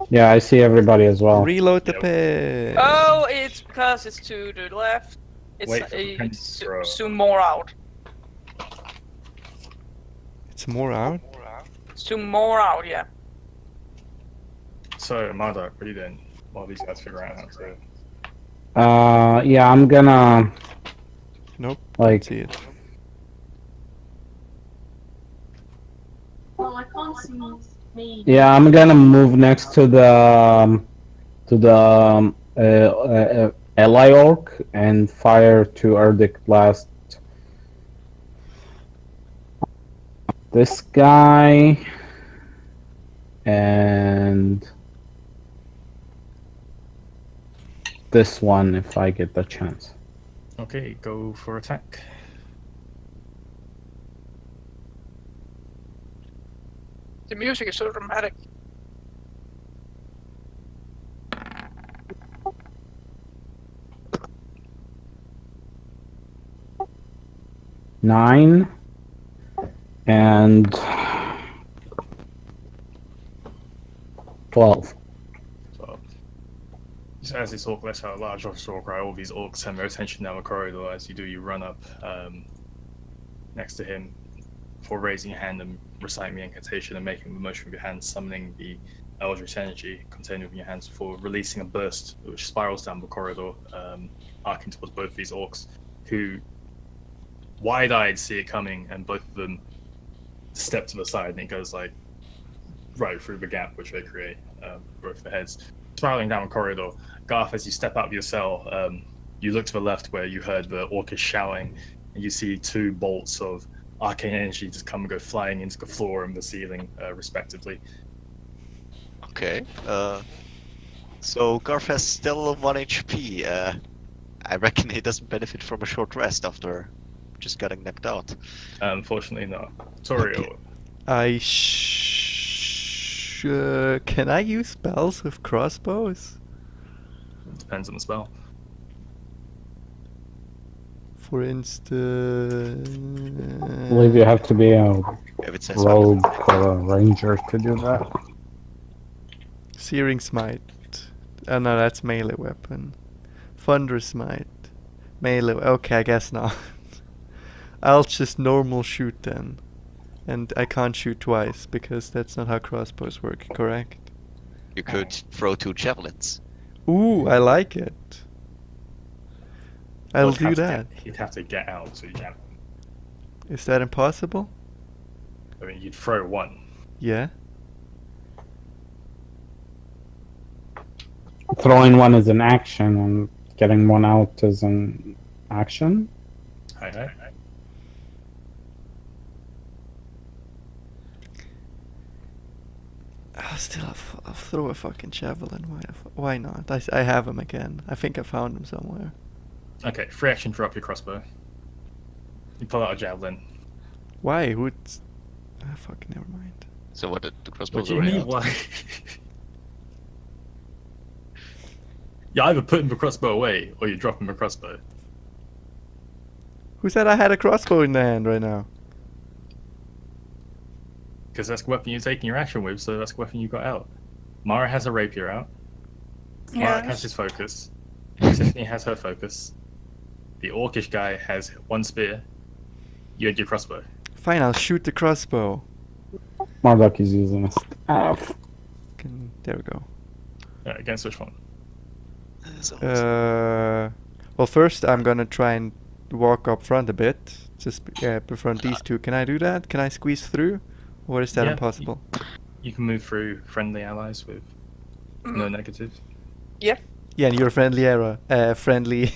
Yeah, I see everybody as well. Reload the Yep. pit. Oh, it's because it's to the left. It's, Wait for the pen it's to throw. soon more out. It's more out. Soon more out, yeah. So, Marduk, what are you doing while these guys figure out how to... Yeah, I'm gonna Nope. like See it. Well, I can't see me. yeah, I'm gonna move next to the ally orc and fire to Erdic blast this guy and this one if I get the chance. Okay, go for attack. The music is so dramatic. Nine and 12. So, just as this orc lets out a large orc cry, all these orcs turn their attention down the corridor. As you do, you run up next to him before raising your hand and reciting the incantation and making the motion with your hands, summoning the eldritch energy contained within your hands before releasing a burst which spirals down the corridor, arcing towards both these orcs, who wide-eyed see it coming, and both of them step to the side, and it goes like right through the gap which they create, both their heads. Spiraling down the corridor, Garth, as you step out of your cell, you look to the left where you heard the orcish shouting, and you see two bolts of arcane energy just come and go flying into the floor and the ceiling, respectively. Okay. So Garth has still 1 HP. I reckon he doesn't benefit from a short rest after just getting knocked out. Unfortunately, no. Toriel, Can I use spells with crossbows? depends on the spell. For instance, I believe you have to be a If it says rogue or a ranger to do that. Searing Smite. Oh no, that's melee weapon. Thunderous Smite. Melee. Okay, I guess not. I'll just normal shoot then. And I can't shoot twice because that's not how crossbows work, correct? you could throw 2 javelins. Ooh, I like it. I'll Well, do that. You'd have to get out to jam. Is that impossible? I mean, you'd throw one. Yeah. Throwing one is an action, and getting one out is an action. Hi. I'll throw a fucking javelin. Why not? I have him again. I think I found him somewhere. Okay, free action, drop your crossbow. You pull out a javelin. Why? Who's... Ah, fuck, never mind. So what, the crossbow What do you already mean, out? why? You either put the crossbow away, or you drop him a crossbow. Who said I had a crossbow in the hand right now? Because that's the weapon you're taking your action with, so that's the weapon you got out. Mara has a rapier out. Mark has his focus. Tiffany has her focus. The orcish guy has one spear. You had your crossbow. Fine, I'll shoot the crossbow. Marduk is using a staff. There we go. Against which one? Well, first I'm gonna try and walk up front a bit. Just befront these two. Can I do that? Can I squeeze through? Or is that Yeah, impossible? You can move through friendly allies with no negative. Yeah, and you're a friendly friendly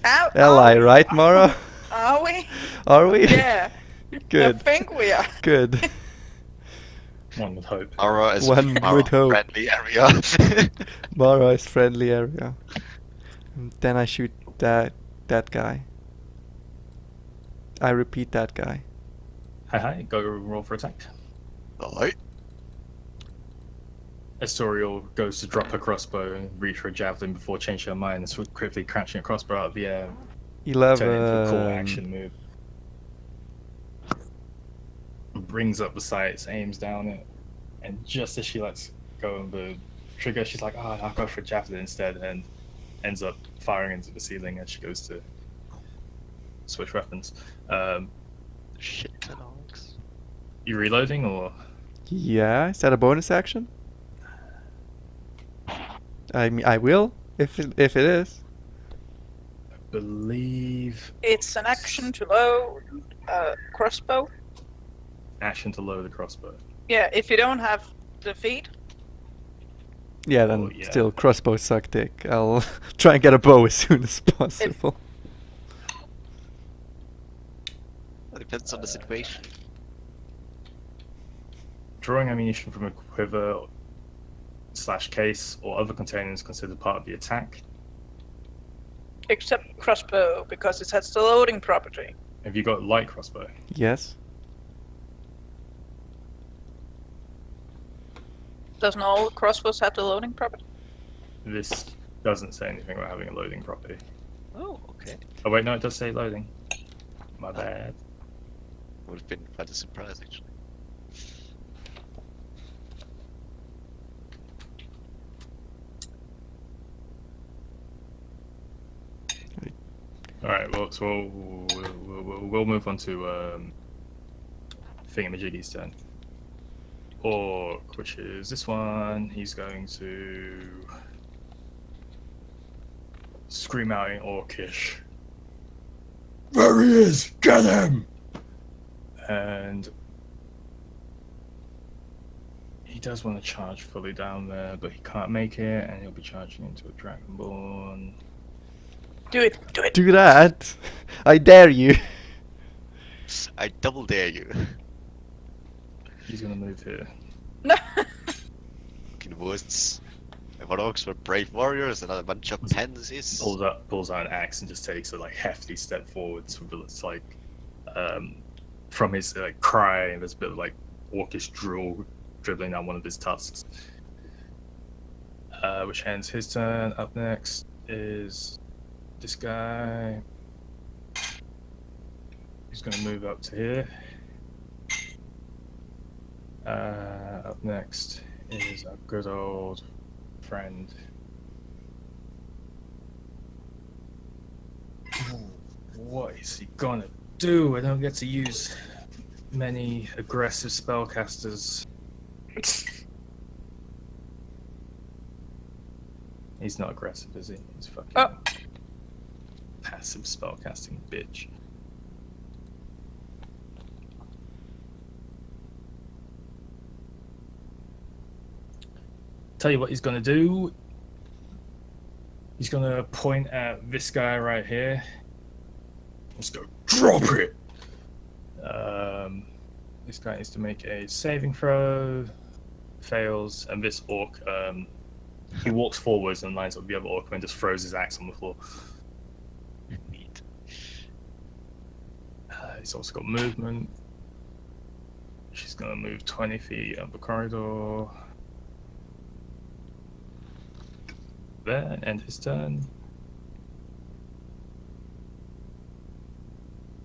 Ow, ally, right, Mara? Are we? Are we? Yeah. Good. I think we are. Good. One would hope. Mara is One Mara would hope. friendly area. Mara is friendly area. And then I shoot that guy. I repeat, that guy. Hi, go roll for attack. Alright. Astorial goes to drop her crossbow and reach for a javelin before changing her mind and quickly crunching a crossbow out of the air. Turn it into a cool 11. action move. Brings up the sights, aims down it, and just as she lets go of the trigger, she's like, "Oh, I'll go for a javelin instead," and ends up firing into the ceiling as she goes to switch weapons. Shit, ton of orcs. You reloading or? Yeah, is that a bonus action? I mean, I will if it is. I believe It's an action to load crossbow. action to load the crossbow. Yeah, if you don't have the feet. Yeah, Oh, then yeah. still crossbows suck dick. I'll try and get a bow as soon as possible. It depends on the situation. Drawing ammunition from a quiver / case or other containers considered part of the attack. Except crossbow, because it has the loading property. Have you got light crossbow? Yes. Doesn't all crossbows have the loading property? This doesn't say anything about having a loading property. Oh, okay. Oh wait, no, it does say loading. My bad. Would have been quite a surprise, actually. All right, well, so we'll move on to Thingamajiggy's turn. Orc, which is this one. He's going to scream out in Orcish. There he is! Get him! And he does want to charge fully down there, but he can't make it, and he'll be charging into a Dragonborn. Do it, do it. Do that! I dare you! I double dare you. He's gonna move here. No. Fucking woods. I thought orcs were brave warriors and not a bunch of pansies. Pulls out an axe and just takes a hefty step forwards with it's from his cry, and there's a bit of orcish drool dribbling down one of his tusks. Which ends his turn. Up next is this guy. He's going to move up to here. Up next is our good old friend. What is he gonna do? I don't get to use many aggressive spellcasters. He's not aggressive, is he? He's fucking passive spellcasting bitch. Tell you what he's gonna do. He's gonna point at this guy right here. Let's go. Drop it. This guy needs to make a saving throw. Fails, and this orc, he walks forwards and lines up with the other orc and just throws his axe on the floor. Neat. He's also got movement. She's gonna move 20 feet up the corridor. There, and end his turn.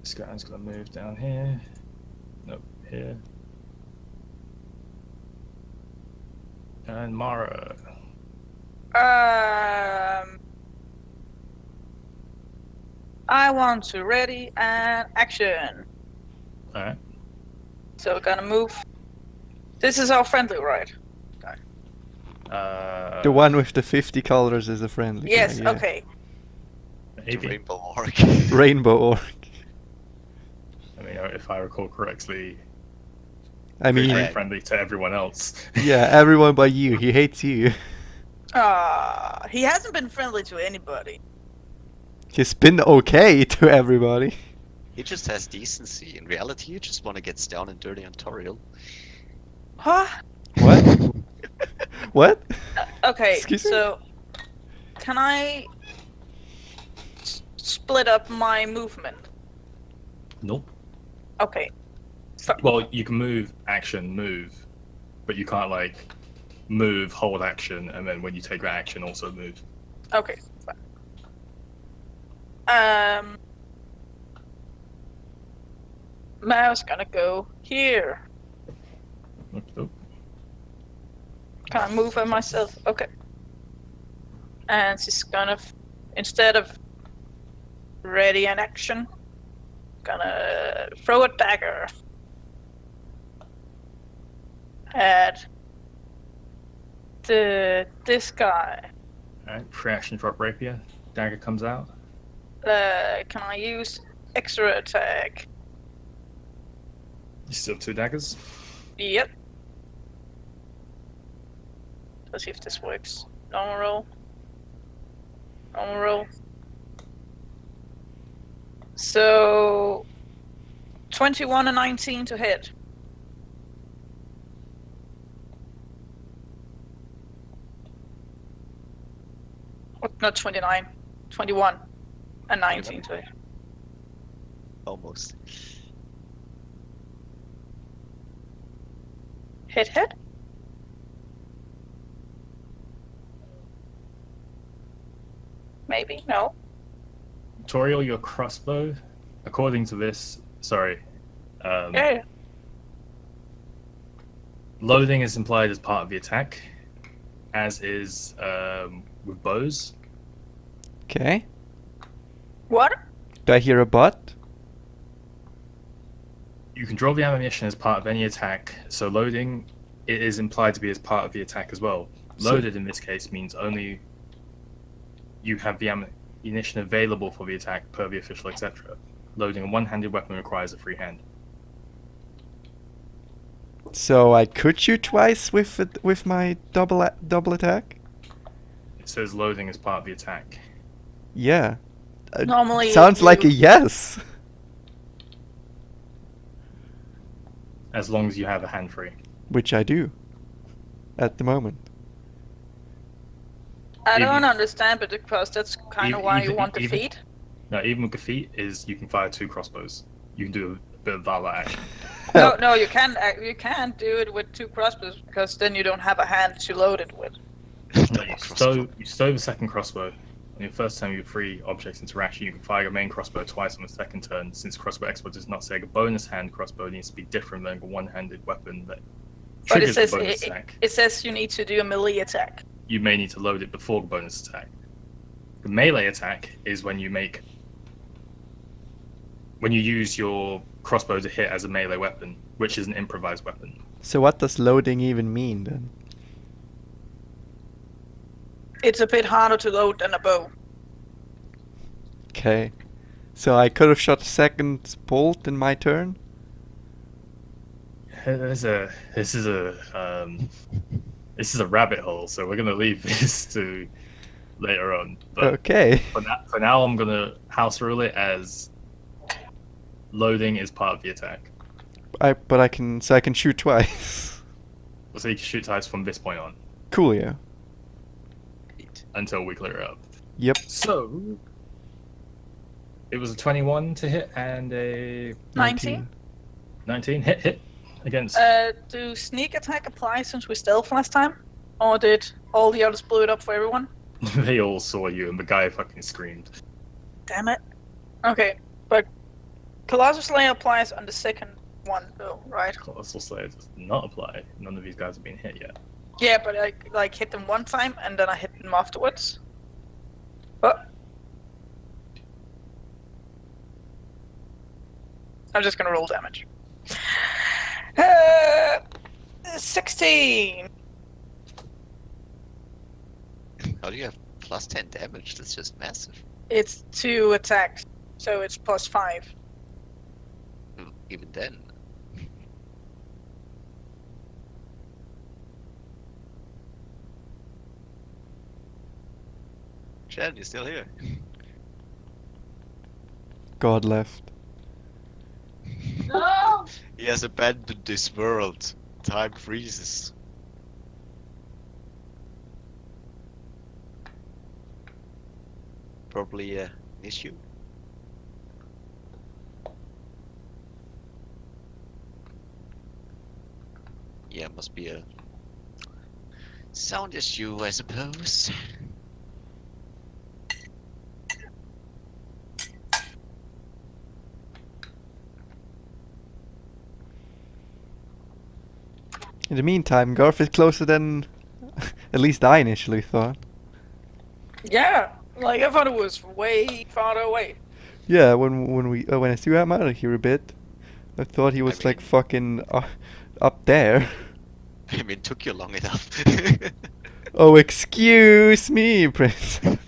This guy's gonna move down here. Nope, here. And Mara. I want to ready and action. Alright. So we're gonna move. This is our friendly, right? The one with the 50 colors is a friendly. Yes. guy, yeah. Okay. The Maybe. rainbow orc. Rainbow orc. I mean, if I recall correctly, I mean, very Yeah. friendly to everyone else. yeah, everyone but you. He hates you. He hasn't been friendly to anybody. He's been okay to everybody. He just has decency. In reality, he just want to get down and dirty on Toriel. Huh? What? What? Okay. Excuse me? So, can I split up my movement? Nope. Okay. Well, you can move, action, move, but you can't like move, hold action, and then when you take that action, also move. Okay. Fine. Mao's gonna go here. Nope. Can I move her myself? Okay. And she's gonna, instead of ready and action, gonna throw a dagger at this guy. Alright, free action, drop rapier. Dagger comes out. Can I use extra attack? You still have 2 daggers. Yep. Let's see if this works. Normal roll. Normal roll. So 21 and 19 to hit. Oh, not 29. 21 and 19 to hit. Almost. Hit. Maybe, no. Toriel, your crossbow, according to this, sorry. Yeah. Loading is implied as part of the attack, as is with bows. Okay. What? Do I hear a butt? You can draw the ammunition as part of any attack, so loading it is implied to be as part of the attack as well. So- Loaded in this case means only you have the ammunition available for the attack per the official, etc. Loading a one-handed weapon requires a free hand. So I could shoot twice with my double attack? It says loading is part of the attack. Yeah. Normally Sounds like a you- yes. As long as you have a hand free. Which I do. At the moment. I Even- don't understand, but because that's kind of why you want the even- feet. No, even with the feat is you can fire 2 crossbows. You can do a bit of valor action. No, you can't. You can't do it with 2 crossbows because then you don't have a hand to load it with. No, you stow the second crossbow On your first turn, your free objects interaction, you can fire your main crossbow twice on the second turn. Since crossbow expert does not say a bonus hand crossbow needs to be different than a one-handed weapon that But it triggers says the bonus attack. it says you need to do a melee attack. You may need to load it before the bonus attack. The melee attack is when you use your crossbow to hit as a melee weapon, which is an improvised weapon. So what does loading even mean then? It's a bit harder to load than a bow. Okay. So I could have shot a second bolt in my turn? This is a rabbit hole, so we're gonna leave this to later on. But Okay. for now, I'm gonna house rule it as loading is part of the attack. I can shoot twice. So you can shoot twice from this point on Cool, yeah. until we clear it up. Yep. So it was a 21 to hit and a 19. 19 hit against. Do sneak attack apply since we stealth last time? Or did all the others blow it up for everyone? They all saw you, and the guy fucking screamed. Damn it. Okay, but Colossal Slayer applies on the second one though, right? Colossal Slayer does not apply. None of these guys have been hit yet. Yeah, but I like hit them one time and then I hit them afterwards. But I'm just gonna roll damage. 16. How do you have plus 10 damage? That's just massive. It's 2 attacks, so it's plus 5. Even then. Chad, you're still here. God left. No! He has abandoned this world. Time freezes. Probably an issue. Yeah, must be a sound issue, I suppose. In the meantime, Garth is closer than at least I initially thought. Yeah, like I thought it was way farther away. Yeah, when I threw him out of here a bit, I thought he was like mean- fucking up there. I mean, it took you long enough. Oh, excuse me, Prince. Not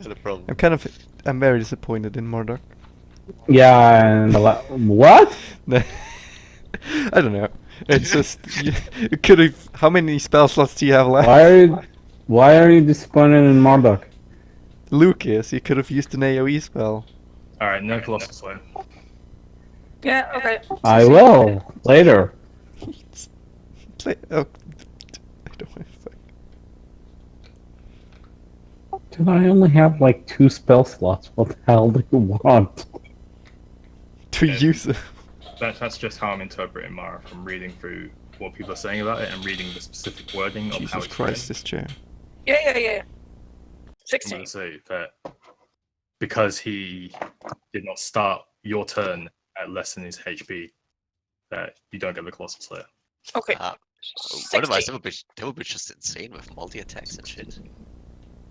a problem. I'm very disappointed in Murdoch. Yeah, and what? I don't know. It's just you could have. How many spell slots do you have left? Why are you disappointed in Marduk? Lucas, you could have used an AoE spell. Alright, no Colossal Slayer. Yeah, okay. I will later. Oh, I don't want to fuck. Dude, I only have like 2 spell slots. What the hell do you want? To Yeah. use it. That's just how I'm interpreting Mara from reading through what people are saying about it and reading the specific wording of how Jesus it's Christ, written. this chair. Yeah. I'm 16. going to say that because he did not start your turn at less than his HP, that you don't get the Colossal Slayer. Okay. Otherwise, 16. that would be just insane with multi-attacks and shit.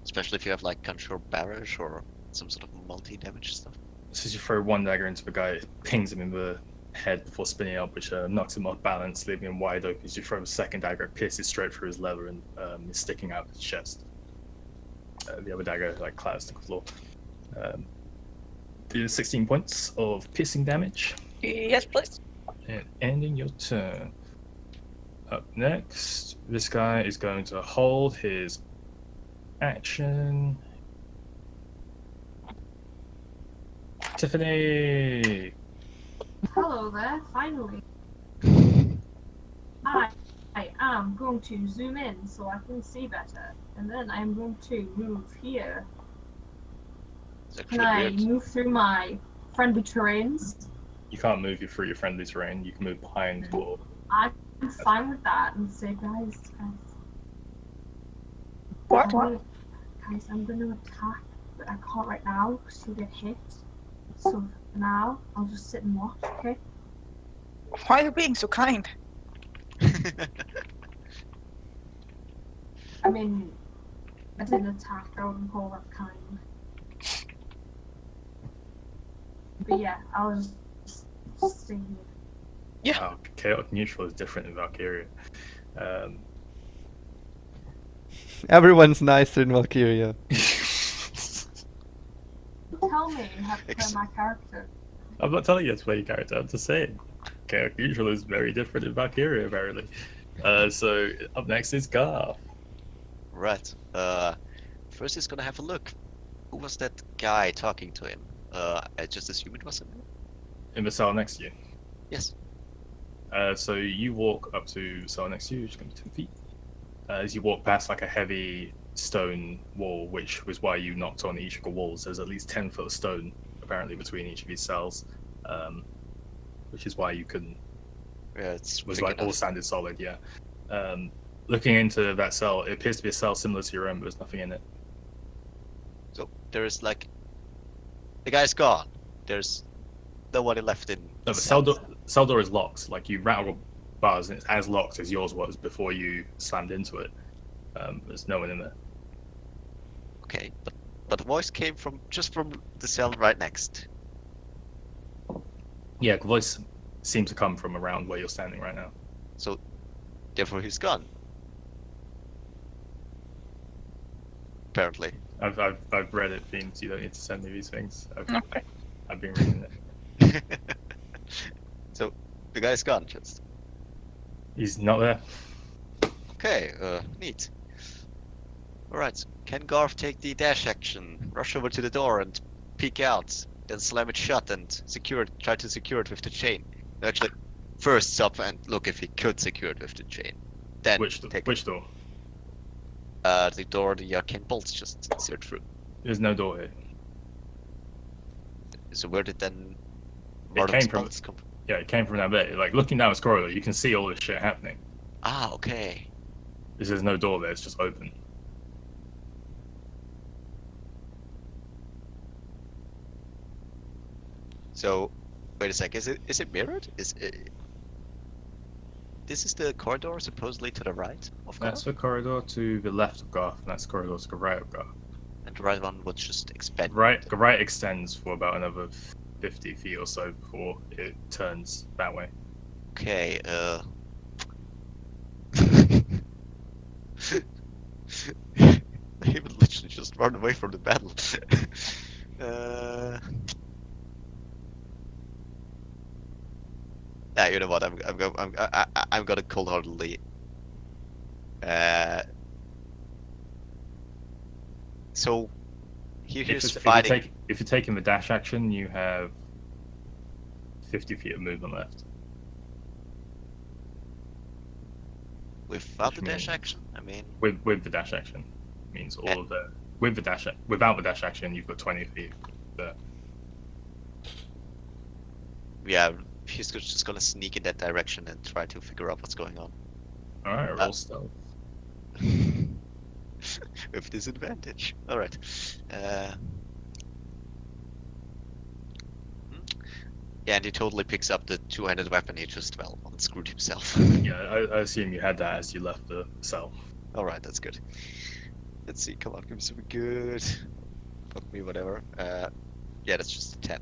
Especially if you have like Conjure Barrage or some sort of multi-damage stuff. So you throw one dagger into the guy, it pings him in the head before spinning up, which knocks him off balance, leaving him wide open. As you throw the second dagger, it pierces straight through his leather and is sticking out of his chest. The other dagger clatters to the floor. Do 16 points of piercing damage. Yes, please. And ending your turn. Up next, this guy is going to hold his action. Tiffany! Hello there, finally. I am going to zoom in so I can see better. And then I'm going to move here. It's Can actually I weird. move through my friendly terrains? You can't move you through your friendly terrain. You can move behind or I'm fine with that. And say, guys. What? Guys, I'm gonna attack, but I can't right now because you'll get hit. So for now, I'll just sit and watch, okay? Why are you being so kind? I mean, I didn't attack, I wouldn't call that kind. But yeah, I'll just stay here. Yeah. Oh, chaotic neutral is different in Valkyria. Everyone's nicer in Valkyria. Tell me how to play my character. I'm not telling you to play your character, I'm just saying. Chaotic neutral is very different in Valkyria, apparently. So, up next is Garth. Right. First he's gonna have a look. Who was that guy talking to him? I just assume it was him. In the cell next to you. Yes. So you walk up to the cell next to you, which is going to be 10 feet. As you walk past like a heavy stone wall, which was why you knocked on each of the walls. There's at least 10 foot of stone apparently between each of these cells, which is why you couldn't. Yeah, it's Was big like all enough. standard solid, yeah. Looking into that cell, it appears to be a cell similar to your own, but there's nothing in it. So there is like the guy's gone. There's nobody left in. No, the cell door is locked. Like you rattle bars, and it's as locked as yours was before you slammed into it. There's no one in there. Okay, but the voice came from just from the cell right next. Yeah, the voice seems to come from around where you're standing right now. So therefore he's gone. Apparently. I've read it, Fiends. You don't need to send me these things. Okay. I've been reading it. So the guy's gone just. He's not there. Okay, neat. Alright, can Garth take the dash action, rush over to the door and peek out, then slam it shut and secure it, try to secure it with the chain? Actually, first stop and look if he could secure it with the chain. Then Which take door? the door the arcane bolts just insert through. There's no door here. So where did then It came from. bolts come from? Yeah, it came from that bit. Like looking down this corridor, you can see all this shit happening. Ah, okay. There's no door there. It's just open. So, wait a sec. Is it mirrored? This is the corridor supposedly to the right of That's Garth, the corridor to the left of Garth, and that's the corridor to the right of Garth. and the right one would just expand. The right extends for about another 50 feet or so before it turns that way. Okay, he would literally just run away from the battle. You know what? I'm gonna cold-heartedly. So here's fighting. If you're taking the dash action, you have 50 feet of movement left. Without the which dash means- action, I mean, With the dash action, means all of the without the dash action, you've got 20 feet there. yeah, he's just gonna sneak in that direction and try to figure out what's going on. All right, roll stealth. With disadvantage. Alright. Yeah, and he totally picks up the two-handed weapon. He just, well, unscrewed himself. Yeah, I assume you had that as you left the cell. Alright, that's good. Let's see, come on, give me something good. Fuck me, whatever. Yeah, that's just a 10.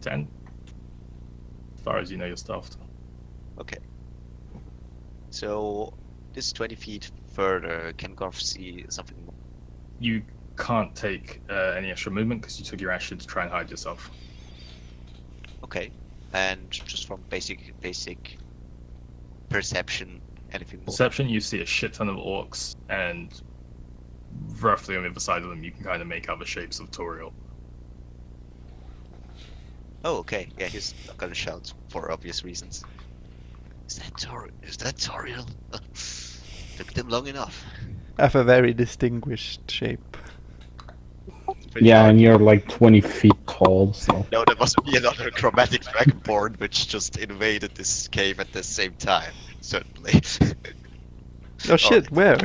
10. As far as you know, you're stealthed. Okay. So, this is 20 feet further. Can Garth see something more? You can't take any extra movement because you took your action to try and hide yourself. Okay. And just from basic perception, anything more? Perception, you see a shit ton of orcs, and roughly on the other side of them, you can kind of make out the shapes of Toriel. Oh, okay. Yeah, he's not gonna shout for obvious reasons. Is that Toriel? Took them long enough. Have a very distinguished shape. Pretty Yeah, hard. and you're like 20 feet tall, so. No, there must be another chromatic dragonborn which just invaded this cave at the same time. Certainly. Oh shit, where?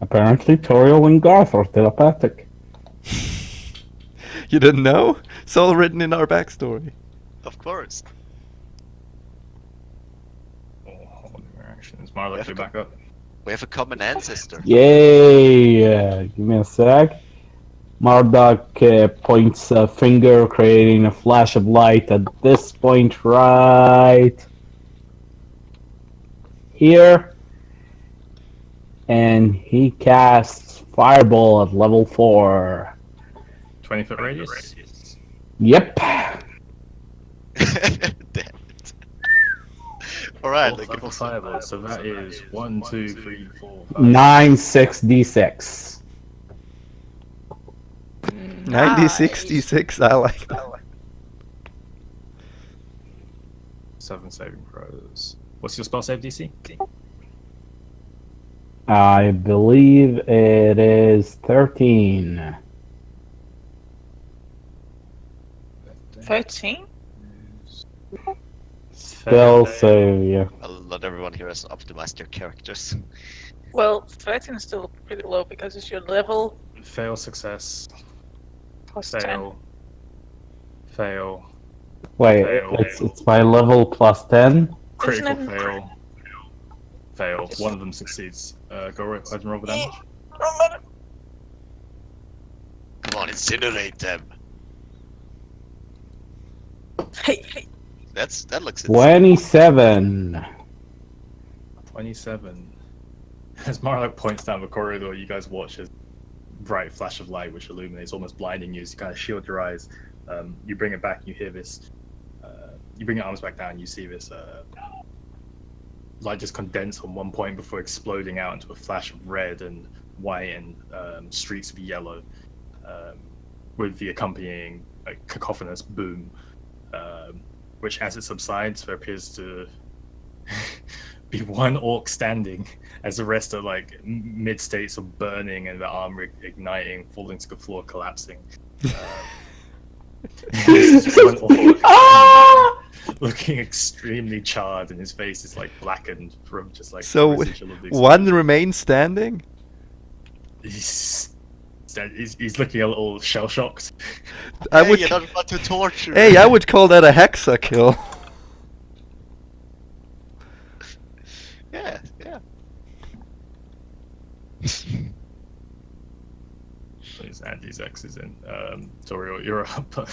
Apparently, Toriel and Garth are telepathic. You didn't know? It's all written in our backstory. Of course. Oh, hold on, reactions. Marla, you back up. We have a common ancestor. Yay! Give me a sec. Marduk points a finger, creating a flash of light at this point right here. And he casts Fireball at level 4. 20-foot radius. Yep. Damn it. Alright, Fourth like level fireball. So that is 1, 2, 3, 4, 5. 9, 6, d6. 9066, I like that. 7 saving throws. What's your spell save DC? I believe it is 13. 13? Spell save, yeah. not everyone here has optimized their characters. Well, 13 is still pretty low because it's your level Fail, success. plus 10. Fail. Fail. Wait, Fail. it's my level plus 10? Critical Isn't it- fail. Fail. One of them succeeds. Go ahead and roll the damage. Come on, incinerate them. Hey, That looks insane. 27. 27. As Marlock points down the corridor, you guys watch a bright flash of light which illuminates, almost blinding you as you kind of shield your eyes. You bring it back, you hear this. You bring your arms back down, you see this light just condense on one point before exploding out into a flash of red and white and streaks of yellow, with the accompanying cacophonous boom, which as it subsides, there appears to be one orc standing as the rest are like mid states of burning and the armor igniting, falling to the floor, collapsing. There's just one orc looking extremely charred, and his face is like blackened from just like So, the residual of the one explosion. remains standing? He's looking a little shell shocked. I Hey, would. you're not about to torture Hey, me. I would call that a hexa kill. Yeah, yeah. His Andy's X is in. Toriel, you're up.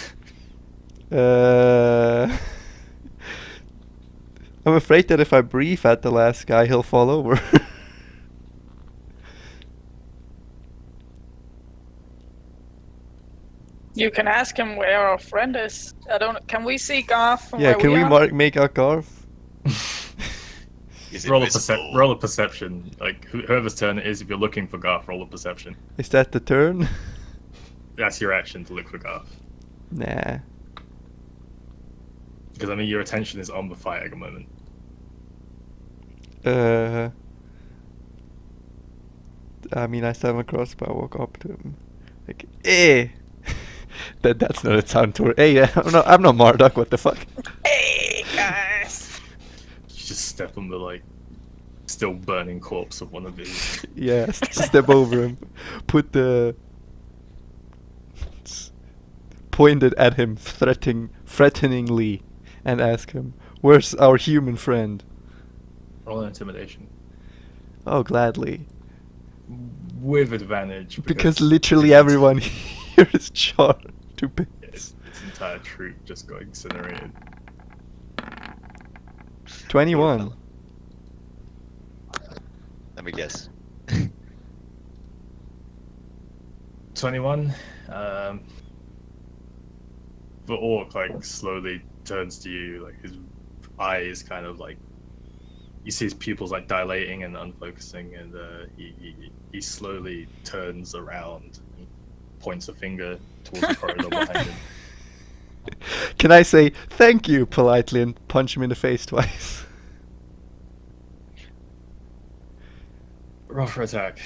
I'm afraid that if I breathe at the last guy, he'll fall over. you can ask him where our friend is. I don't. Can we see Garth from Yeah, where can we are? make a Garth? He's roll invisible. roll a perception. Like whoever's turn it is, if you're looking for Garth, roll a perception. Is that the turn? That's your action to look for Garth. Nah. Because I mean, your attention is on the fight at the moment. I mean, I stand across, but I walk up to him. Like, eh! That's not a sound to hey, I'm not Marduk, what the fuck? Hey guys. You just step on the like still burning corpse of one of these. Yeah, step over him. Put the... Pointed at him threateningly and ask him, where's our human friend? Roll an intimidation Oh, gladly. with advantage Because literally everyone here is charred to bits. Its entire troop just got incinerated. 21. Let me guess. 21. The orc like slowly turns to you, like his eyes kind of like you see his pupils like dilating and unfocusing, and he slowly turns around, and points a finger towards the corridor behind him. Can I say thank you politely and punch him in the face twice? Roll for attack.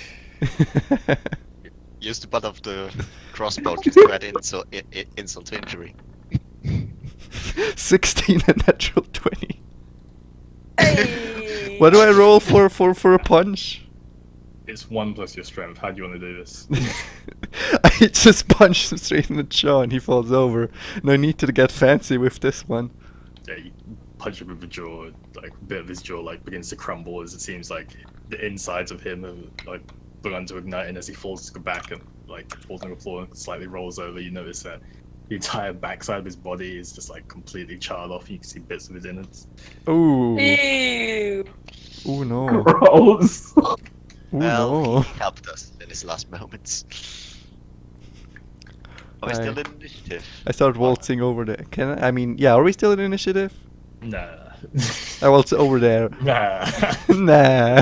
Use the butt of the crossbow just to add insult to injury. 16 and natural 20. Hey! What do I roll for a punch? It's 1 plus your strength. How do you want to do this? I just punch him straight in the jaw and he falls over. No need to get fancy with this one. Yeah, you punch him with the jaw, like a bit of his jaw like begins to crumble as it seems like the insides of him have like begun to ignite, and as he falls back and like falls on the floor and slightly rolls over, you notice that the entire backside of his body is just like completely charred off. You can see bits of his innards. Ooh. Ew. Ooh no. Gross. Ooh Well, no. he helped us in his last moments. Are we still in initiative? I start waltzing over there. Can I mean, yeah, are we still in initiative? Nah. I waltz over there. Nah. Nah.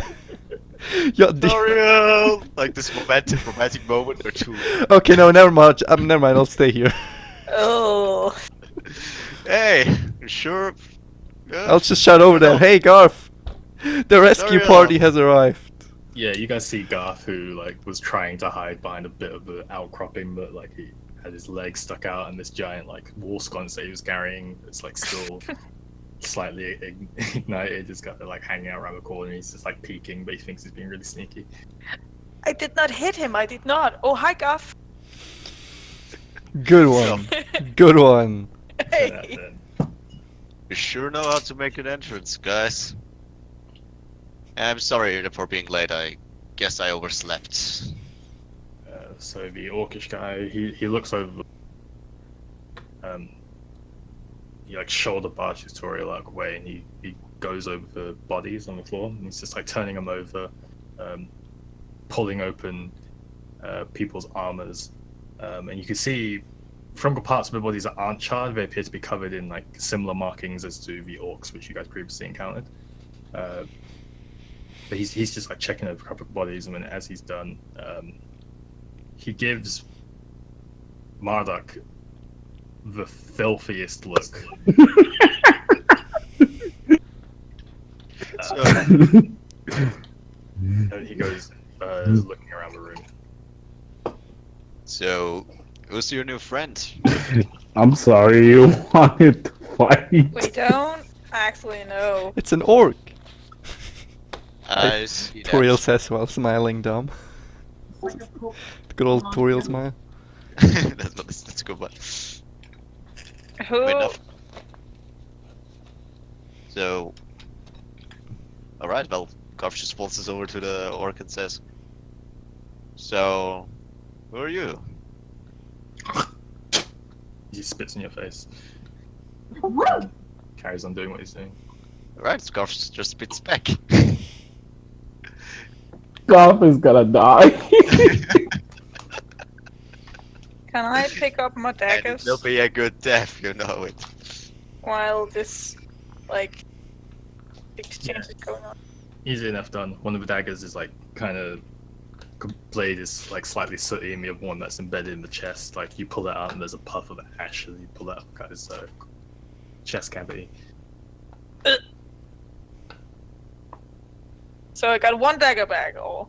Yeah, Tutorial! Like this romantic moment or two. okay, no, never mind. Never mind. I'll stay here. Oh. Hey, you sure? Yeah. I'll just shout over there. Hey, Garth! The rescue Tutorial. party has arrived. Yeah, you guys see Garth, who like was trying to hide behind a bit of an outcropping, but like he had his legs stuck out, and this giant like wall sconce that he was carrying, it's like still slightly ignited. It's got like hanging out around the corner. He's just like peeking, but he thinks he's being really sneaky. I did not hit him. I did not. Oh, hi, Goff. Good one. Good one. So that, Hey. You sure know how to make an entrance, guys. I'm sorry for being late. I guess I overslept. So the orcish guy, he looks over. He like shoulder barges Toriel like away, and he goes over the bodies on the floor, and he's just like turning them over, pulling open people's armors, and you can see from the parts of the bodies that aren't charred, they appear to be covered in like similar markings as to the orcs, which you guys previously encountered. But he's just like checking over a couple of bodies, and then as he's done, he gives Marduk the filthiest look. So, And he goes looking around the room. so, who's your new friend? I'm sorry, you wanted to fight. We don't actually know. It's an orc. I see that. Toriel says while smiling dumb. It's like a poke. The good old Toriel smile. that's a good one. Who? Wait, no. So, alright, well, Garf just waltzes over to the orc and says, so, who are you? He spits in your face. Woo! Carries on doing what he's doing. Alright, Garf just spits back. Golf is gonna die. Can I pick up my And daggers it'll be a good death, you know it. while this, like, exchange is going on? Easy enough done. One of the daggers is like kind of blade is like slightly sooty, and the other one that's embedded in the chest. Like you pull it out, and there's a puff of ash as you pull it out of his chest cavity. So I got one dagger back, or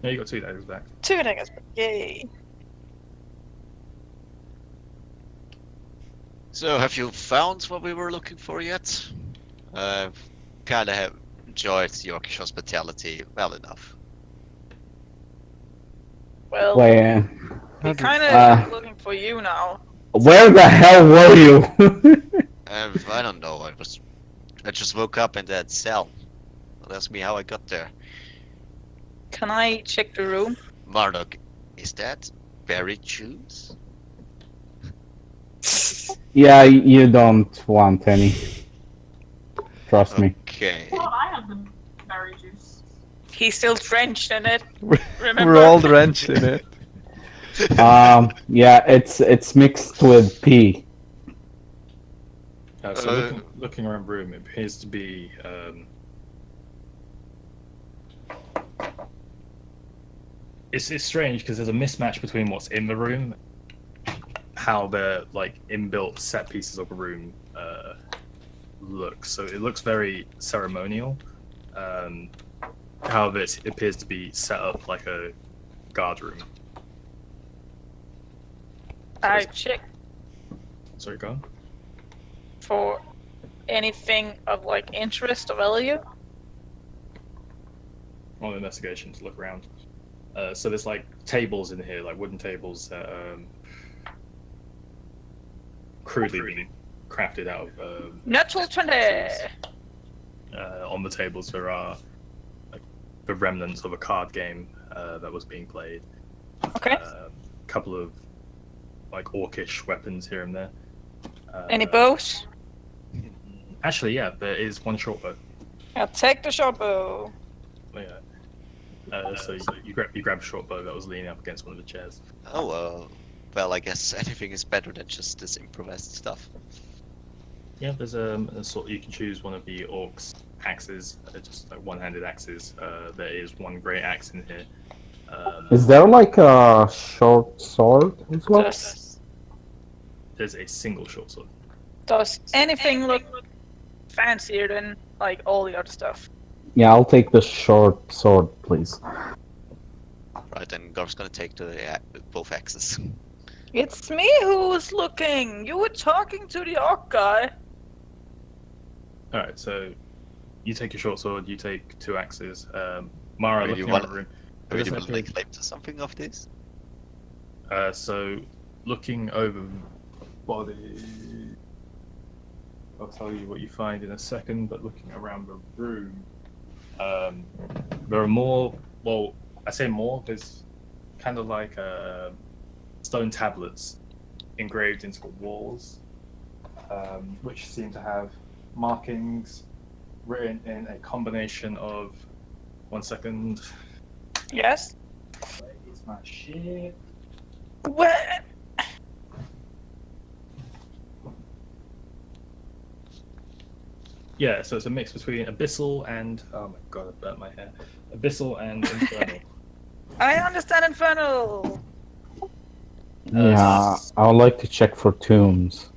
Yeah, you got 2 daggers back. 2 daggers back. Yay. So, have you found what we were looking for yet? Kinda have enjoyed Yorkish hospitality well enough. Well, Wait, we're kind of Uh, looking for you now. where the hell were you? I don't know, I just woke up in that cell. That's me how I got there. Can I check the room? Marduk, is that berry juice? Yeah, you don't want any. Trust me. Okay. Well, I have the berry juice. He's still drenched in it. We're Remember? all drenched in it. Yeah, it's mixed with pee. So Uh, looking around the room, it appears to be it's strange because there's a mismatch between what's in the room, how the like inbuilt set pieces of the room look. So it looks very ceremonial. However, it appears to be set up like a guard room. I check Sorry, go on. for anything of like interest or value? On investigation to look around. So there's like tables in here, like wooden tables that crudely been crafted out of. Natural 20! On the tables there are like, the remnants of a card game that was being played. Okay. A couple of like orcish weapons here and there. Any bows? Actually, yeah, there is one short bow. I'll take the short bow. Yeah. So you grab a short bow that was leaning up against one of the chairs. Oh, well, I guess anything is better than just this improvised stuff. Yeah, there's a sort. You can choose one of the orcs' axes, just like one-handed axes. There is one great axe in here. Is there like a short sword as well? There's a single short sword. Does anything look fancier than like all the other stuff? Yeah, I'll take the short sword, please. Right, then Garf's gonna take both axes. It's me who's looking! You were talking to the orc guy! Alright, so you take a short sword, you take two axes. Mara, Really looking wanna- around the room. I really Doesn't want to appear- lay claim to something of this. So, looking over body, I'll tell you what you find in a second. But looking around the room, there are more. Well, I say more. There's kind of like stone tablets engraved into the walls, which seem to have markings written in a combination of. 1 second. Yes? It's my shit. What? Yeah, so it's a mix between abyssal and oh my god, I burnt my hair. Abyssal and infernal. I understand Infernal! Yeah, I would like to check for tombs.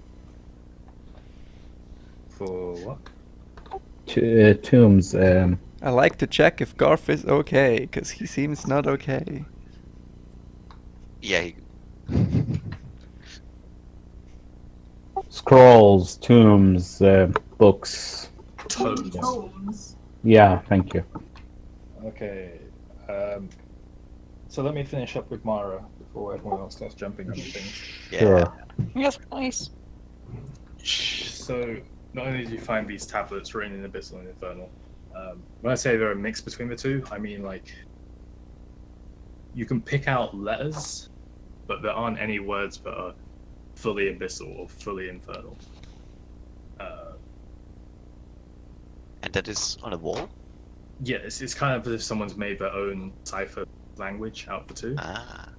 For what? Tombs. I like to check if Garf is okay, because he seems not okay. Yeah, Scrolls, tombs, books. Toads. Tomes. Yeah, thank you. Okay. So let me finish up with Mara before everyone else starts jumping on things. yeah. Sure. Yes, please. So not only do you find these tablets written in abyssal and infernal, when I say they're a mix between the two, I mean like you can pick out letters, but there aren't any words that are fully abyssal or fully infernal. And that is on a wall? Yeah, it's kind of as if someone's made their own cipher language out of the two. Ah.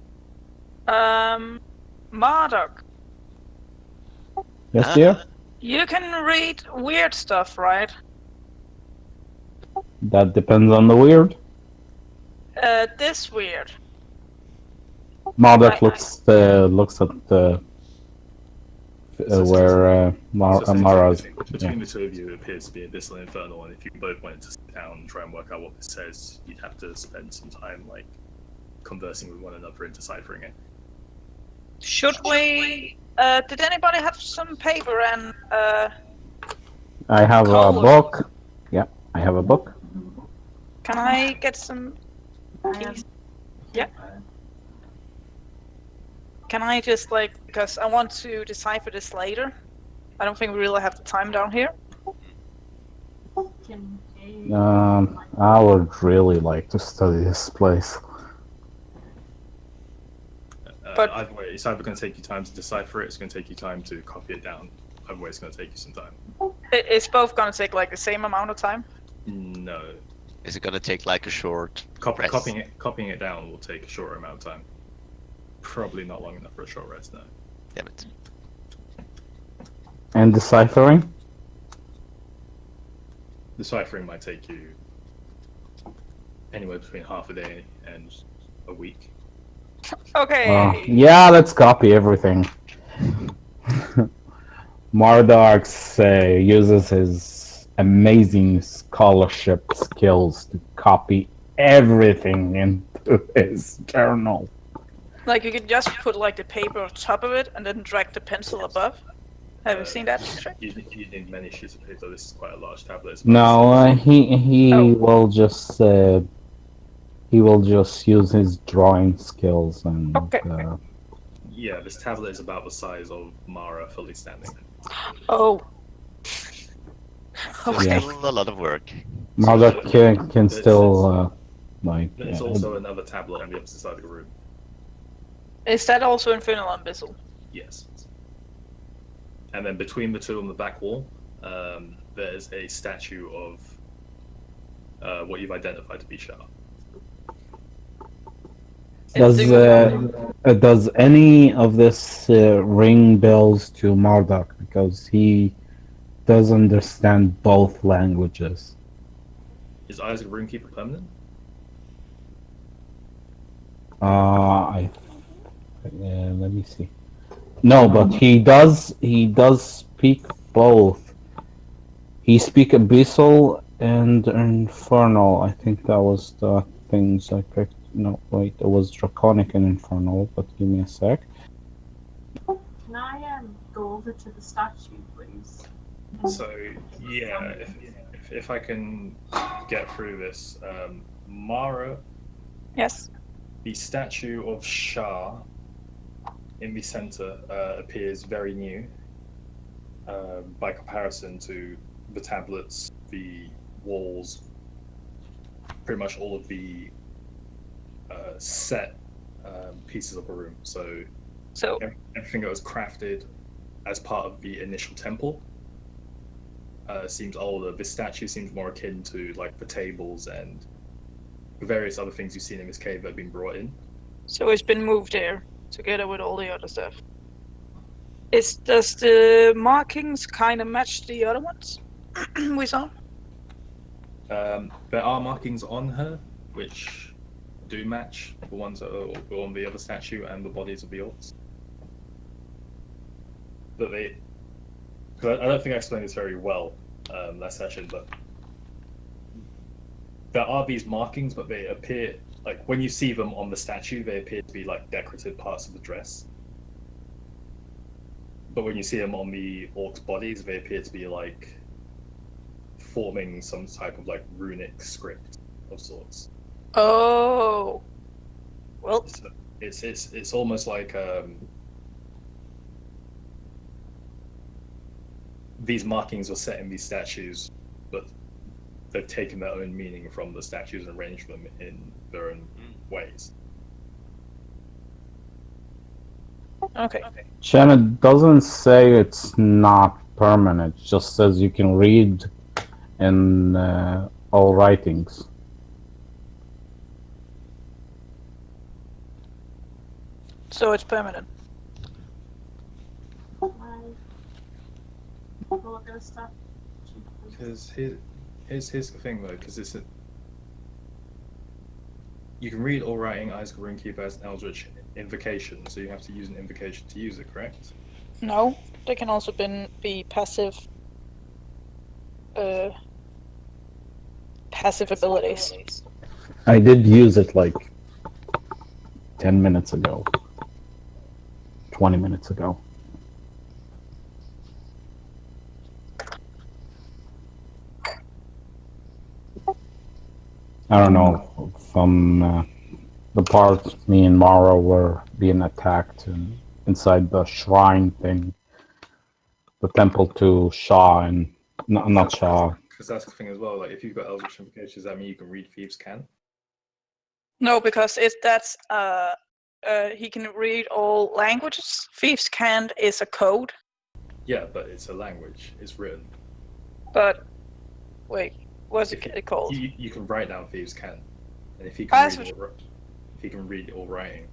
Marduk, Yes, dear? you can read weird stuff, right? That depends on the weird. This weird. Marduk looks at the where So Mara's. between the two of you, it appears to be abyssal and infernal, and if you both wanted to sit down and try and work out what this says, you'd have to spend some time like conversing with one another and deciphering it. Should we... did anybody have some paper and... I have a Colors. book. Yeah, I have a book. Can I get some... I am- Yeah. Can I just like... Because I want to decipher this later. I don't think we really have the time down here. Can I would really like to study this place. But- Either way, it's either going to take you time to decipher it, it's going to take you time to copy it down. Either way, it's going to take you some time. It's both gonna take like the same amount of time. No. Is it gonna take like a short rest? Copying it down will take a shorter amount of time. Probably not long enough for a short rest, no. Damn it. And deciphering? Deciphering might take you anywhere between half a day and a week. Okay. Yeah, let's copy everything. Marduk uses his amazing scholarship skills to copy everything into his journal. Like you could just put like the paper on top of it and then drag the pencil above. Have you seen that picture? You need many sheets of paper. This is quite a large tablet. It's about No, the size- he Oh. will just use his drawing skills and Okay. Yeah, this tablet is about the size of Mara fully standing. Oh. So Okay. still a lot of work. Marduk can There's- still like. There's also another tablet on the opposite side of the room. Is that also Infernal Abyssal? Yes. And then between the two on the back wall, there's a statue of what you've identified to be Shah. Does any of this ring bells to Marduk, because he does understand both languages? Is Isaac Runekeeper permanent? Let me see. No, but he does speak both. He speak Abyssal and Infernal. I think that was the things I picked. No, wait, it was Draconic and Infernal, but give me a sec. Can I go over to the statue, please? So yeah, if I can get through this, Mara, Yes. the statue of Shah in the center appears very new by comparison to the tablets, the walls, pretty much all of the set pieces of the room. So everything that was crafted as part of the initial temple seems older. This statue seems more akin to like the tables and the various other things you've seen in this cave that have been brought in. So it's been moved here together with all the other stuff. Does the markings kind of match the other ones we saw? There are markings on her which do match the ones that are on the other statue and the bodies of the orcs. But I don't think I explained this very well last session, but there are these markings, but they appear like when you see them on the statue, they appear to be like decorative parts of the dress. But when you see them on the orcs' bodies, they appear to be like forming some type of like runic script of sorts. Oh. Well, So it's almost like these markings were set in these statues, but they've taken their own meaning from the statues and arranged them in their own ways. okay. Shannon doesn't say it's not permanent, just says you can read in all writings. So it's permanent. Can I go look at the statue, please? Because here's the thing though, because you can read all writing Isaac Runekeeper as an Eldritch invocation, so you have to use an invocation to use it, correct? No, they can also be passive. Passive abilities. I did use it like 10 minutes ago. 20 minutes ago. I don't know, from the part me and Mara were being attacked inside the shrine thing, the temple to Shah and not Shah. Because that's the thing as well. Like, if you've got Eldritch invocation, does that mean you can read Thieves' Cant? No, because that's he can read all languages. Thieves' Cant is a code, Yeah, but it's a language. It's written. but wait, what's it called? You can write down Thieves' Cant, and if he can read all writing.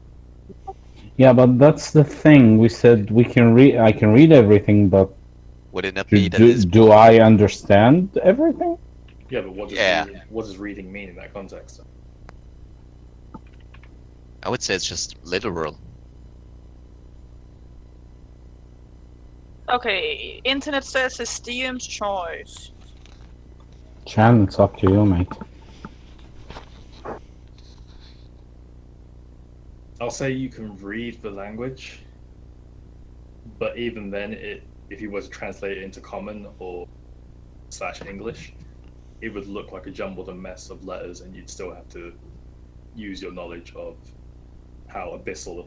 Yeah, but that's the thing. We said we can read. I can read everything, but Would it not be that it is do I understand everything? Yeah, but what does reading mean in that context? I would say it's just literal. Okay, internet says it's DM's choice. Chan, it's up to you, mate. I'll say you can read the language, but even then, if you were to translate it into Common or / English, it would look like a jumbled mess of letters, and you'd still have to use your knowledge of how abyssal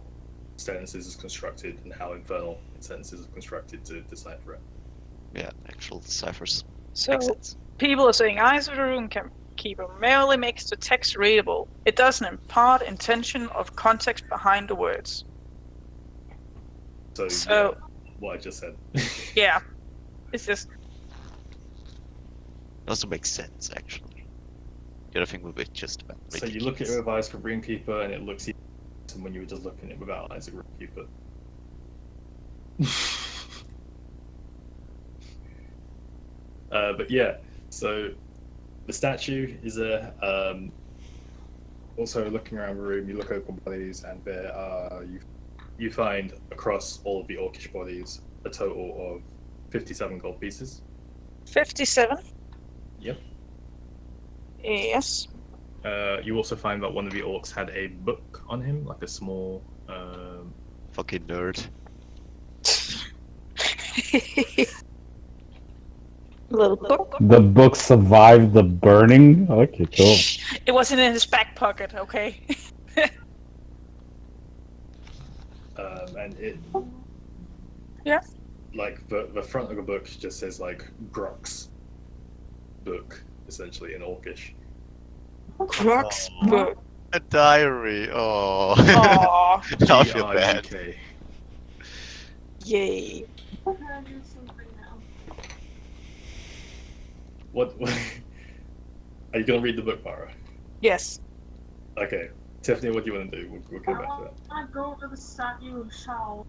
sentences is constructed and how infernal sentences are constructed to decipher it. Yeah, actual ciphers. So Makes sense. people are saying Eyes of the Rune Keeper merely makes the text readable. It doesn't impart intention of context behind the words. So, So- yeah, what I just said. Yeah. It's just It also makes sense, actually. The other thing would be just about So you look at it with Eyes of Rune Keeper, and it looks easy when you were just looking at it without Eyes of Rune Keeper. But yeah, so the statue is also looking around the room. You look over bodies, and there are you find across all of the orcish bodies a total of 57 gold pieces. 57. Yep. Yes. You also find that one of the orcs had a book on him, like a small. Fucking nerd. Little book. The book survived the burning. Okay, cool. It wasn't in his back pocket, okay? And it. Yeah. Like the front of the book just says like Grok's book, essentially in Orcish. Crux Aw. book. A diary. Oh. Aww. Now I feel bad. GRUK. Yay. I'm gonna do something now. What? Are you gonna read the book, Mara? Yes. Okay, Tiffany, what do you want to do? We'll come back to that. I go to the statue of Shao.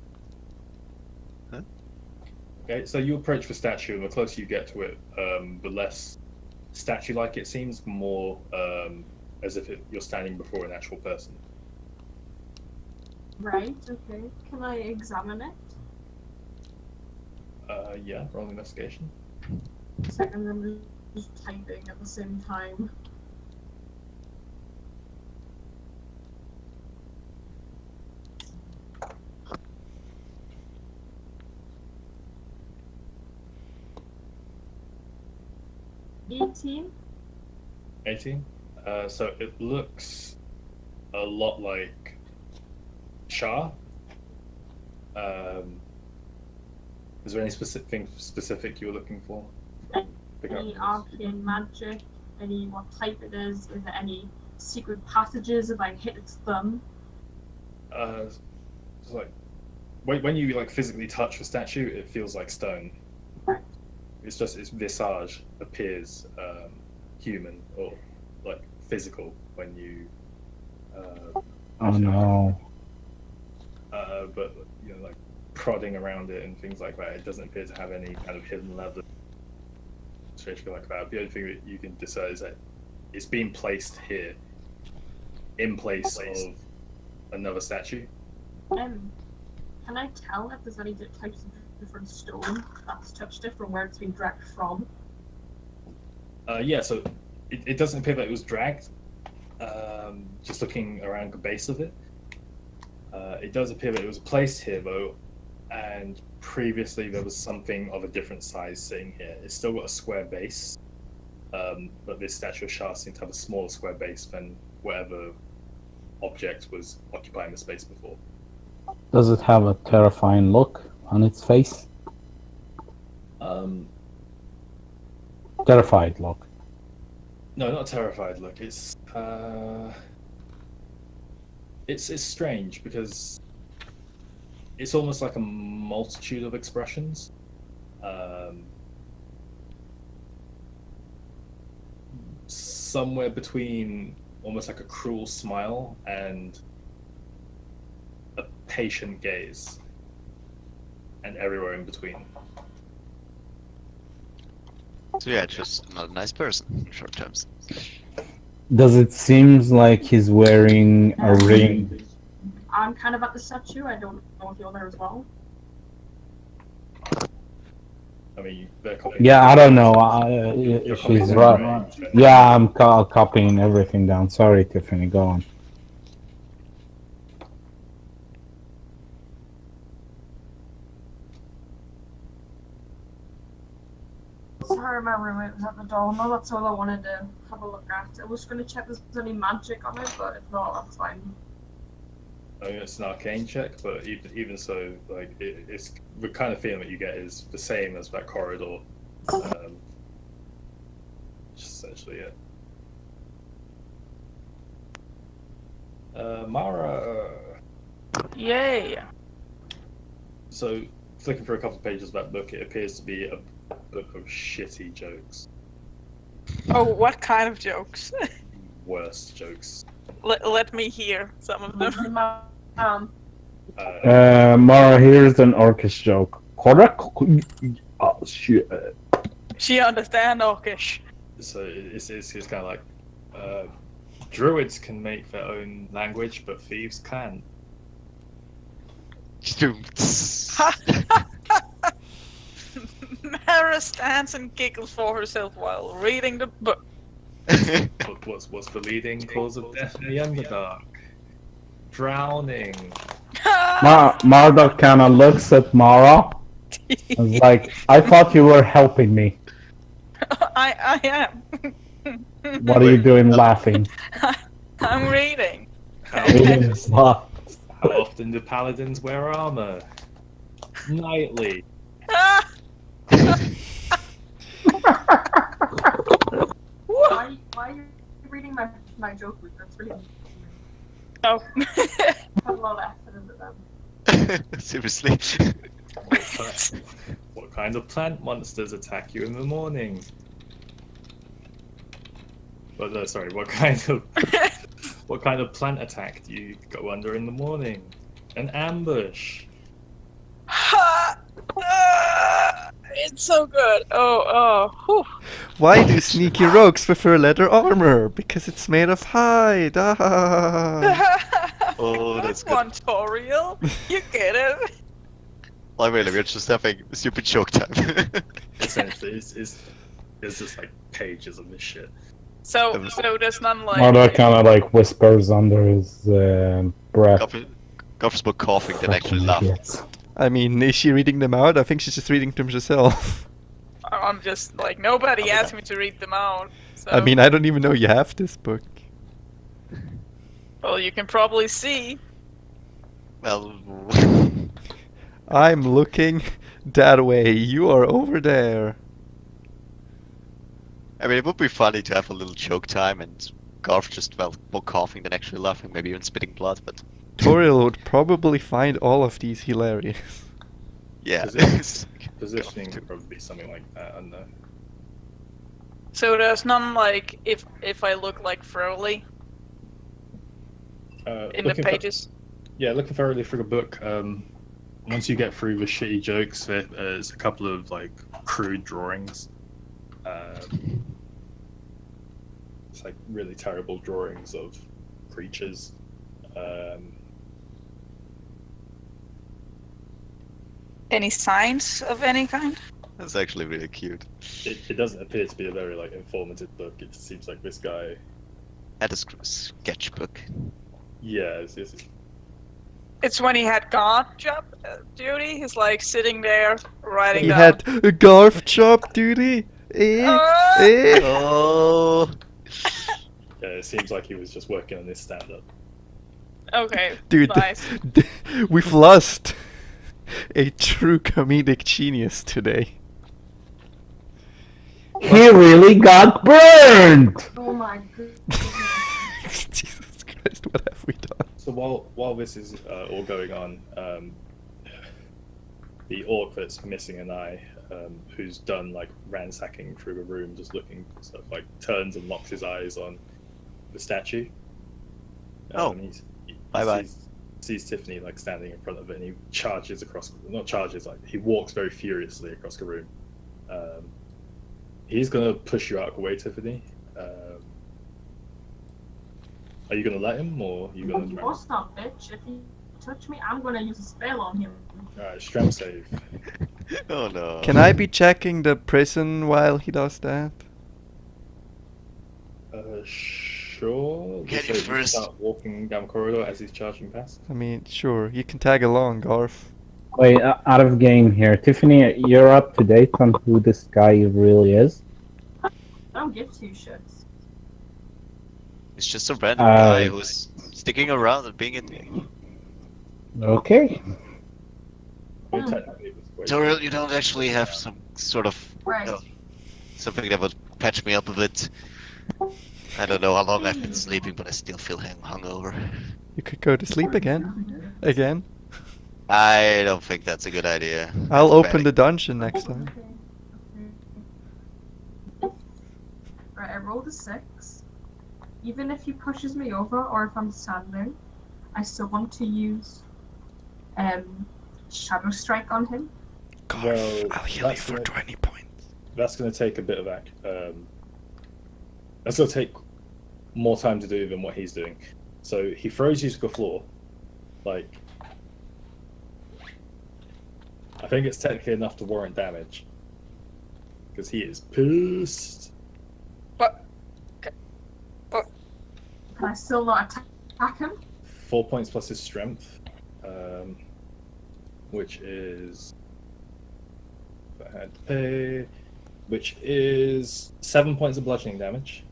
Okay, so you approach the statue, and the closer you get to it, the less statue-like it seems, more as if you're standing before an actual person. Right, okay. Can I examine it? Yeah, roll an investigation. Second, I'm just typing at the same time. $18. 18. So it looks a lot like Shah. Is there any specific you were looking for? Pick up Any this. arcane magic? Any what type it is? Is there any secret passages if I hit its thumb? It's like when you like physically touch the statue, it feels like stone. Right. It's just its visage appears human or like physical when you. Oh no. But you know, like prodding around it and things like that, it doesn't appear to have any kind of hidden level. Strangely like that. The only thing that you can discern is that it's being placed here, in place of another statue. Can I tell if there's any types of different stone that's touched it from where it's been dragged from? Yeah, so it doesn't appear that it was dragged. Just looking around the base of it, it does appear that it was placed here though, and previously there was something of a different size sitting here. It's still got a square base, but this statue of Shah seems to have a smaller square base than whatever object was occupying the space before. Does it have a terrifying look on its face? Terrified look. No, not terrified look. It's strange because it's almost like a multitude of expressions. Somewhere between almost like a cruel smile and a patient gaze, and everywhere in between. So yeah, just not a nice person in short terms. Does it seems like he's wearing a ring? I'm kind of at the statue. I don't know if you're there as well. I mean, they're copying. Yeah, I don't know. You're copying She's them, right. Yeah, I'm copying everything down. Sorry, Tiffany. Go on. sure my roommate was at the dormer. That's all I wanted to have a look at. I was going to check if there's any magic on it, but if not, that's fine. I mean, it's an arcane check, but even so, like it's the kind of feeling that you get is the same as that corridor. Just essentially it. Mara. Yay! So, flicking through a couple of pages of that book, it appears to be a book of shitty jokes. Oh, what kind of jokes? Worst jokes. Let me hear some of them. Mara, here's an Orcish joke. Correct? Oh, shit. She understand Orcish. So it's kind of like druids can make their own language, but thieves can't. Mara stands and giggles for herself while reading the book. What's the leading cause of death in the Underdark? Drowning. Marduk kind of looks at Mara and is like, I thought you were helping me. I am. What are you doing laughing? I'm reading. How How often do paladins wear armor? Nightly. Why are you reading my joke book? That's really Oh. have a lot of effort into them. Seriously. What kind of plant monsters attack you in the morning? Well, no, sorry. What kind of plant attack do you go under in the morning? An ambush. It's so good. Whew. Why do sneaky rogues prefer leather armor? Because it's made of hide. Ah. Oh, that's good. one, Toriel. You get it. Like, really, we're just having stupid joke time. Essentially, it's just like pages of this shit. So there's none like. Marduk kind of like whispers under his breath. Goff's more coughing than actually Fucking laughing. idiots. I mean, is she reading them out? I think she's just reading them herself. I'm just like nobody asked me to read them out. So. I mean, I don't even know you have this book. Well, you can probably see. Well, I'm looking that way. You are over there. I mean, it would be funny to have a little joke time and Garth just, well, more coughing than actually laughing, maybe even spitting blood, but Toriel would probably find all of these hilarious. yeah. Positioning could probably be something like that, I don't know. So there's none like if I look like Froley in the Looking pages. looking thoroughly through the book. Once you get through the shitty jokes, there's a couple of like crude drawings. It's like really terrible drawings of creatures. Any signs of any kind? That's actually really cute. It doesn't appear to be a very like informative book. It just seems like this guy. At a sketchbook. Yeah, It's when he had guard job duty. He's like sitting there writing He down. had a Garth job duty. Eh? Oh. yeah, it seems like he was just working on this stand-up. Okay, Dude, nice. we've lost a true comedic genius today. He really got burned! Oh my goodness. Jesus Christ, what have we done? So while this is all going on, the orc that's missing an eye, who's done like ransacking through the room, just looking for stuff, like turns and locks his eyes on the statue. Oh. And he Bye-bye. sees Tiffany like standing in front of it, and he charges across. Not charges, like he walks very furiously across the room. He's gonna push you out of the way, Tiffany. Are you gonna let him, or are you gonna? You must not, bitch. If you touch me, I'm gonna use a spell on him. Alright, strength save. Oh no. Can I be checking the prison while he does that? Sure. Can So you first- start walking down the corridor as he's charging past. I mean, sure, you can tag along, Garth. Wait, out of game here. Tiffany, you're up to date on who this guy really is? don't give two shits. It's just a random guy Uh, who's sticking around and being a dick. Okay. I mean, technically, this way- Toriel, you don't actually have some sort of Right. something that would patch me up a bit. I don't know how long I've been sleeping, but I still feel hungover. You could go to sleep again. Again. I don't think that's a good idea. I'll That's open bad. the dungeon next time. Right, I rolled a 6. Even if he pushes me over or if I'm standing, I still want to use Shadow Strike on him. Garf, Well, I'll heal you that's for not- 20 points. That's going to take a bit of act. That's going to take more time to do than what he's doing. So he throws you to the floor. Like, I think it's technically enough to warrant damage. Because he is pissed. What? Can I still not attack him? 4 points plus his strength. Which is... I had to pay... Which is 7 points of bludgeoning damage.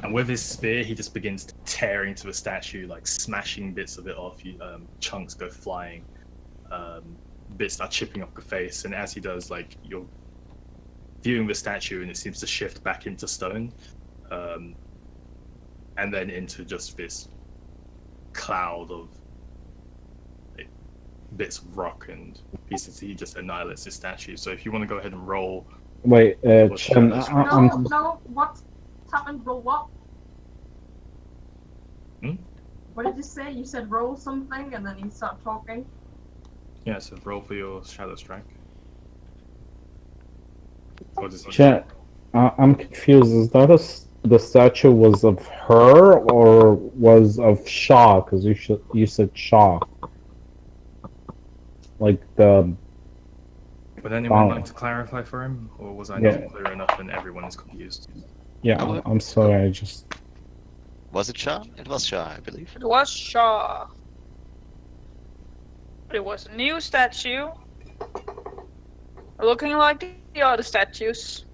And with his spear, he just begins tearing to the statue, like smashing bits of it off. Chunks go flying. Bits start chipping off the face. And as he does, like, you're viewing the statue and it seems to shift back into stone. And then into just this cloud of like, bits of rock and pieces. He just annihilates the statue. So if you want to go ahead and roll... Wait, What's Chen, that? No, what happened? Roll what? What did you say? You said roll something and then you start talking? Yeah, so roll for your Shadow Strike. What is it? Chen, I'm confused. Is that the statue was of her or was of Shaw? Because you said Shaw. Like the... Would anyone Wow. like to clarify for him? Or was I Yeah. not clear enough and everyone is confused? Yeah, I'm sorry. I just... Was it Shah? It was Shah, I believe. It was Shaw. But it was a new statue. Looking like the other statues.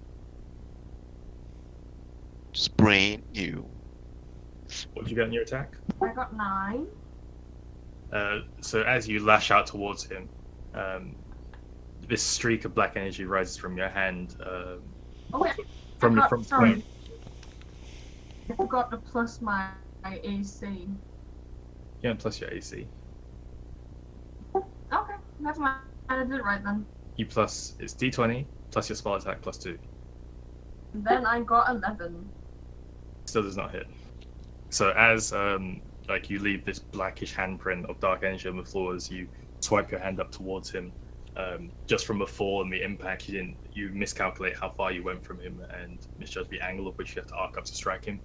Just brand new. What did you get in your attack? I got 9. So as you lash out towards him, this streak of black energy rises from your hand. Oh wait, From your forgot, sorry. I forgot to plus my AC. Yeah, plus your AC. Okay, never mind. I did it right then. It's D20 plus your spell attack plus 2. And then I got 11. Still does not hit. So as like you leave this blackish handprint of dark energy on the floor as you swipe your hand up towards him, just from the fall and the impact, you miscalculate how far you went from him and misjudge the angle of which you have to arc up to strike him,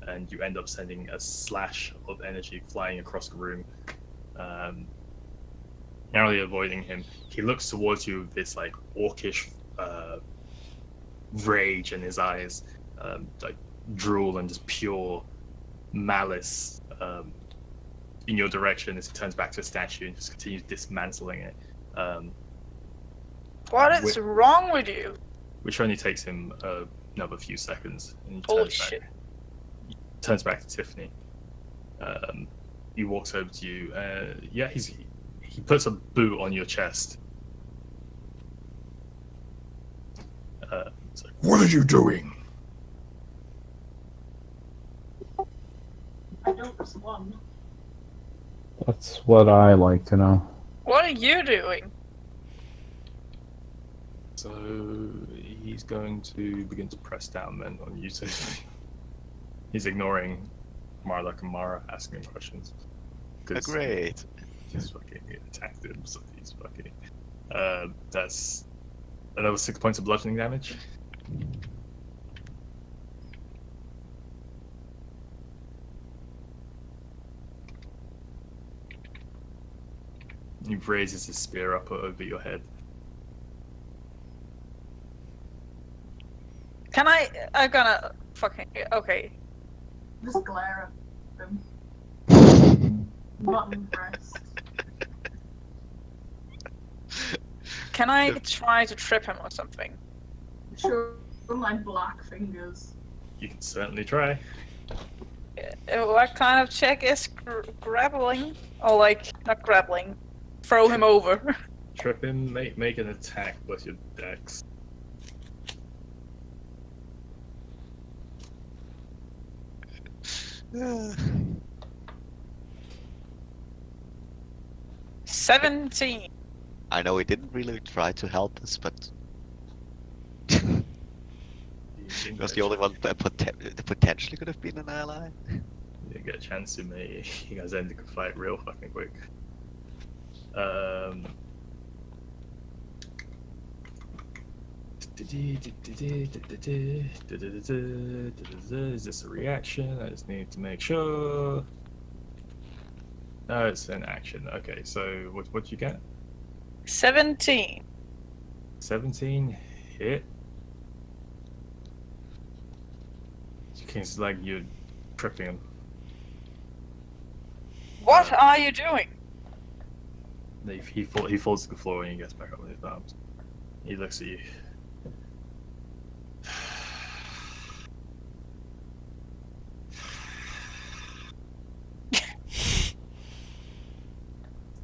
and you end up sending a slash of energy flying across the room, narrowly avoiding him. He looks towards you with this like orcish rage in his eyes, like drool and just pure malice in your direction as he turns back to a statue and just continues dismantling it. What is wrong with you? Which only takes him another few seconds. And he Holy turns back, shit. turns back to Tiffany. He walks over to you. Yeah, he puts a boot on your chest. It's like, what are you doing? I don't respond. That's what I like to know. What are you doing? So he's going to begin to press down then on you, Tiffany. He's ignoring Marla and Mara asking him questions. Oh, great. He's fucking attacked him, so he's fucking... that's another 6 points of bludgeoning damage. He raises his spear up over your head. Can I'm gonna fucking... Okay. Just glare at him. Not impressed. Can I try to trip him or something? Show my black fingers. You can certainly try. What kind of check is grappling? Or like, not grappling. Throw him over. Trip him, make an attack with your dex. Uh, 17. I know he didn't really try to help us, but You he was the only one that potentially could have been an ally. You get a chance to make you guys end the fight real fucking quick. Is this a reaction? I just need to make sure. No, it's an action. Okay, so what you get? 17. 17 hit. It's like you're tripping him. What are you doing? He falls to the floor and he gets back up with his arms. He looks at you.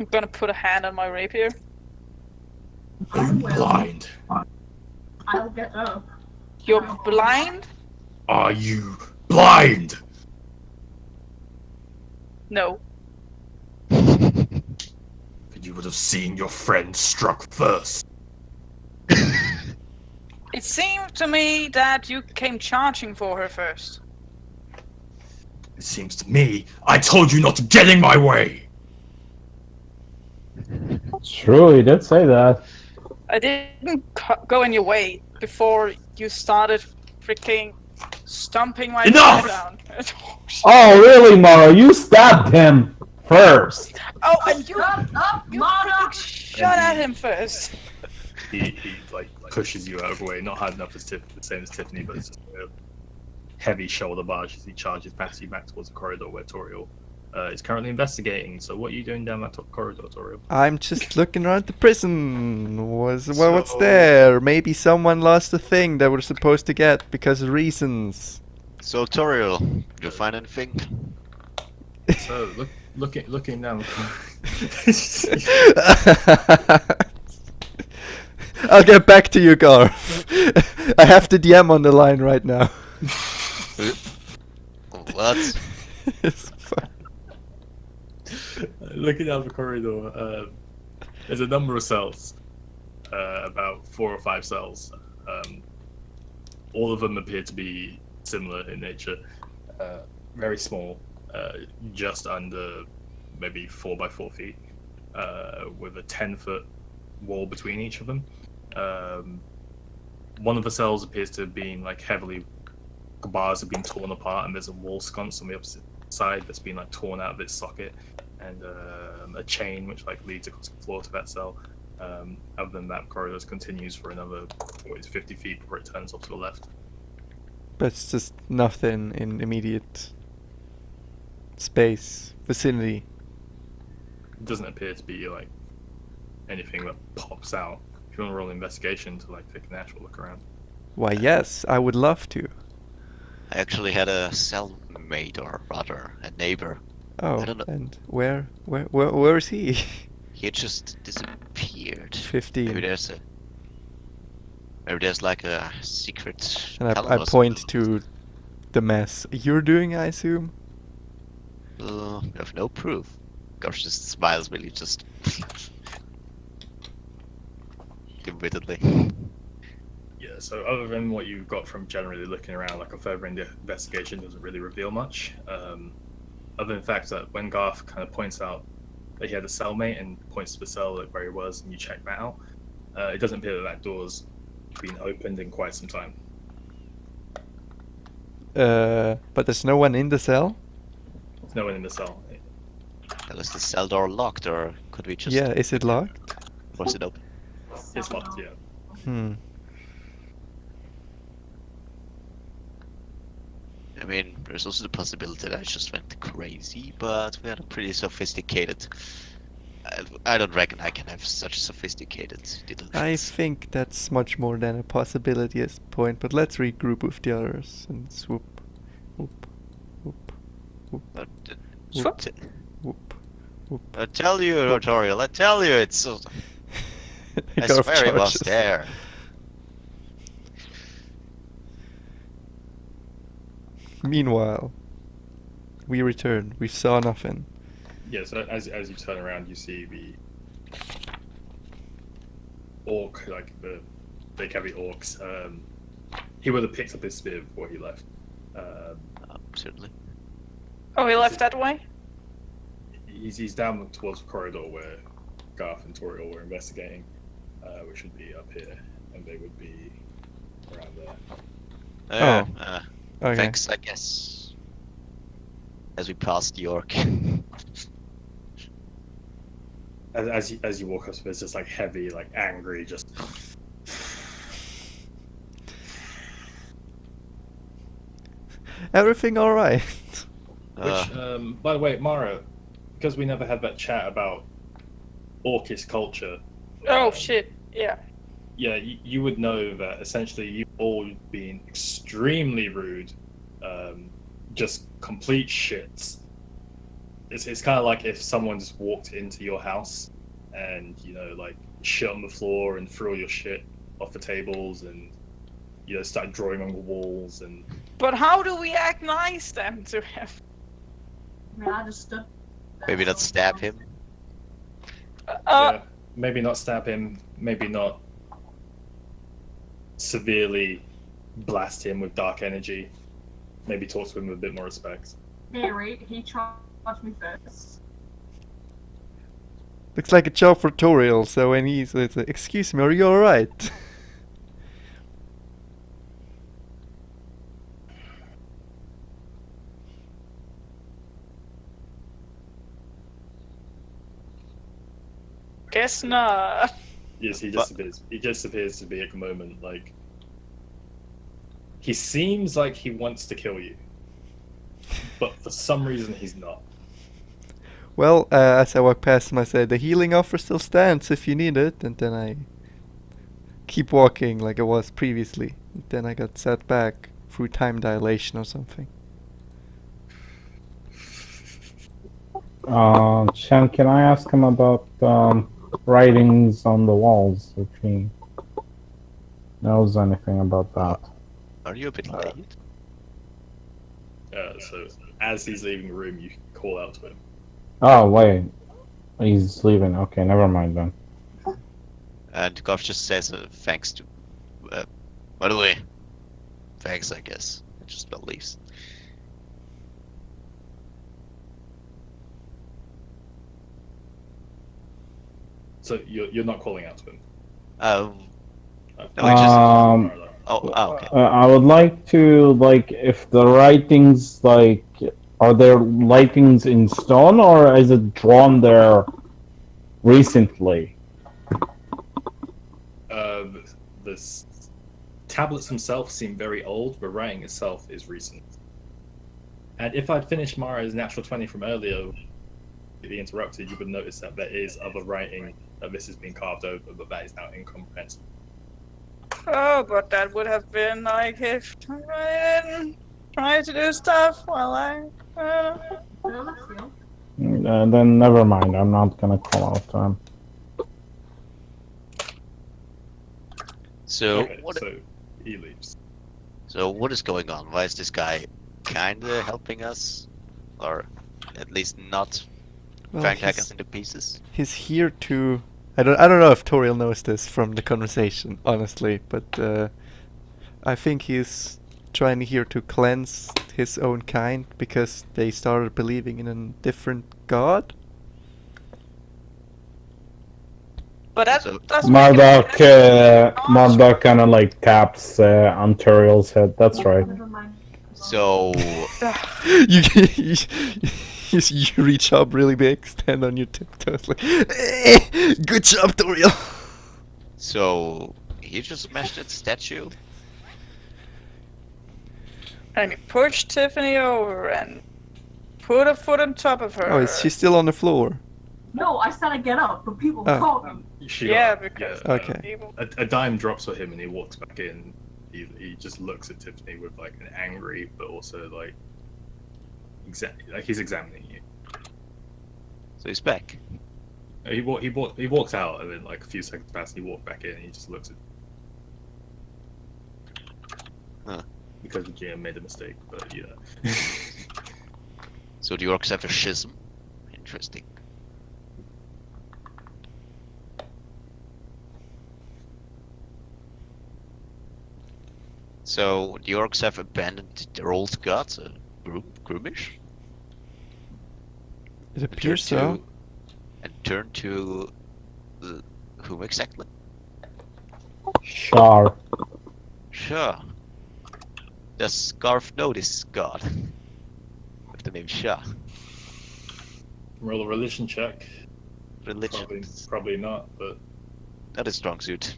I'm gonna put a hand on my rapier. I'm will. blind. I'll get up. You're blind? Are you blind? No. Then you would have seen your friend struck first. It seemed to me that you came charging for her first. It seems to me I told you not to get in my way. It's true, he did say that. I didn't go in your way before you started freaking stomping my Enough! foot down. Oh, really, Mara? You stabbed him first. Oh, and you Up, freaking Mara! shot at him first. He like pushes you out of the way, not hard enough as the same as Tiffany, but it's just a heavy shoulder barge as he charges past you back towards the corridor where Toriel is currently investigating. So what are you doing down that top corridor, Toriel? I'm just looking around the prison. What's So- there? Maybe someone lost a thing that we're supposed to get because of reasons. So Toriel, you find anything? So looking down. I'll get back to you, Garth. I have the DM on the line right now. What? It's fine. Looking down the corridor, there's a number of cells, about 4 or 5 cells. All of them appear to be similar in nature, very small, just under maybe 4 by 4 feet, with a 10-foot wall between each of them. One of the cells appears to have been like heavily, bars have been torn apart, and there's a wall sconce on the opposite side that's been like torn out of its socket, and a chain which like leads across the floor to that cell. Other than that, corridor continues for another 50 feet before it turns off to the left. But it's just nothing in immediate space, vicinity. It doesn't appear to be like anything that pops out. If you want to roll investigation to like take an actual look around. Why, yes, I would love to. I actually had a cellmate, or rather, a neighbor. Oh, I don't know. and where is he? He just disappeared. 15. Maybe there's like a secret. And tunnel I or point something. to the mess you're doing, I assume? We have no proof. Gosh, just smiles really just admittedly. Yeah, so other than what you got from generally looking around, like a further investigation doesn't really reveal much. Other than the fact that when Garth kind of points out that he had a cellmate and points to the cell like where he was, and you check that out, it doesn't appear that that door's been opened in quite some time. But there's no one in the cell? There's no one in the cell. Was the cell door locked, or could we just? Yeah, is it locked? Was it open? It's locked, yeah. I mean, there's also the possibility that I just went crazy, but we had a pretty sophisticated I don't reckon I can have such sophisticated delusions. I think that's much more than a possibility at this point, but let's regroup with the others and swoop. Whoop. Whoop. Whoop. But, Swoop. Whoop. Whoop. I tell you, Notorial, I tell you, it's. I Got off swear he was charges. there. Meanwhile, we return. We saw nothing. Yeah, so as you turn around, you see the orc, like the big heavy orcs. He would have picked up his spear before he left. Certainly. Oh, he left that way? He's down towards the corridor where Garth and Toriel were investigating, which would be up here, and they would be around there. Okay. Thanks, I guess. As we pass the orc. As you walk up, it's just like heavy, like angry, just. Everything alright? Which, by the way, Mara, because we never had that chat about Orcish culture. Oh, shit. Yeah. Yeah, you would know that essentially you've all been extremely rude, just complete shits. It's kind of like if someone just walked into your house and, you know, like shit on the floor and threw all your shit off the tables and, you know, started drawing on the walls and... But how do we act nice then to him? I mean, I just stood there, Maybe not so- stab him. Yeah, maybe not stab him, maybe not severely blast him with dark energy. Maybe talk to him with a bit more respect. Hey, right, he charged me first. Looks like a job for Toriel, so when he's like, excuse me, are you alright? Guess not. Yes, he just appears. He just appears to be at the moment like he seems like he wants to kill you, but for some reason he's not. Well, as I walk past him, I say, the healing offer still stands if you need it, and then I keep walking like I was previously. And then I got set back through time dilation or something. Shan, can I ask him about writings on the walls, if he knows anything about that? Are you a bit late? So as he's leaving the room, you call out to him. Oh, wait. He's leaving. Okay, never mind then. And Goff just says thanks to. By the way, thanks, I guess. And just about leaves. So you're not calling out to him. No, Okay. he just. Um, Okay. I would like to, like, if the writings, like, are there writings in stone or is it drawn there recently? The tablets themselves seem very old. The writing itself is recent. And if I'd finished Mara's natural 20 from earlier, be interrupted, you would notice that there is other writing that this has been carved over, but that is now incomprehensible. Oh, but that would have been like if I didn't try to do stuff while I... No, that's real. Then never mind. I'm not gonna call out to him. So Okay, what? so he leaves. So what is going on? Why is this guy kinda helping us, or at least not Well, trying to hack us into pieces? he's here to... I don't know if Toriel knows this from the conversation, honestly, but I think he's trying here to cleanse his own kind because they started believing in a different god. But that So- doesn't make Marduk, Marduk kind of like taps on Toriel's head. That's right. Never mind. So you, you reach up really big, stand on your tiptoes like, good job, Toriel. so he just smashed that statue. And he pushed Tiffany over and put a foot on top of her. Oh, is she still on the floor? No, I said I get up, but people Oh. call me. She Yeah, got- because Okay. people- A dime drops for him, and he walks back in. He just looks at Tiffany with like an angry, but also like he's examining you. So he's back. He walks out, and then like a few seconds pass, and he walks back in, and he just looks at. Huh. Because the GM made a mistake, but you know. So the orcs have a schism. Interesting. So the orcs have abandoned their old god, Groomish, It appears so. and turned to whom exactly? Char. Sure. Does Scarf know this god? With the name Shah. Roll a religion check. Religion. Probably not, but That is strong suit.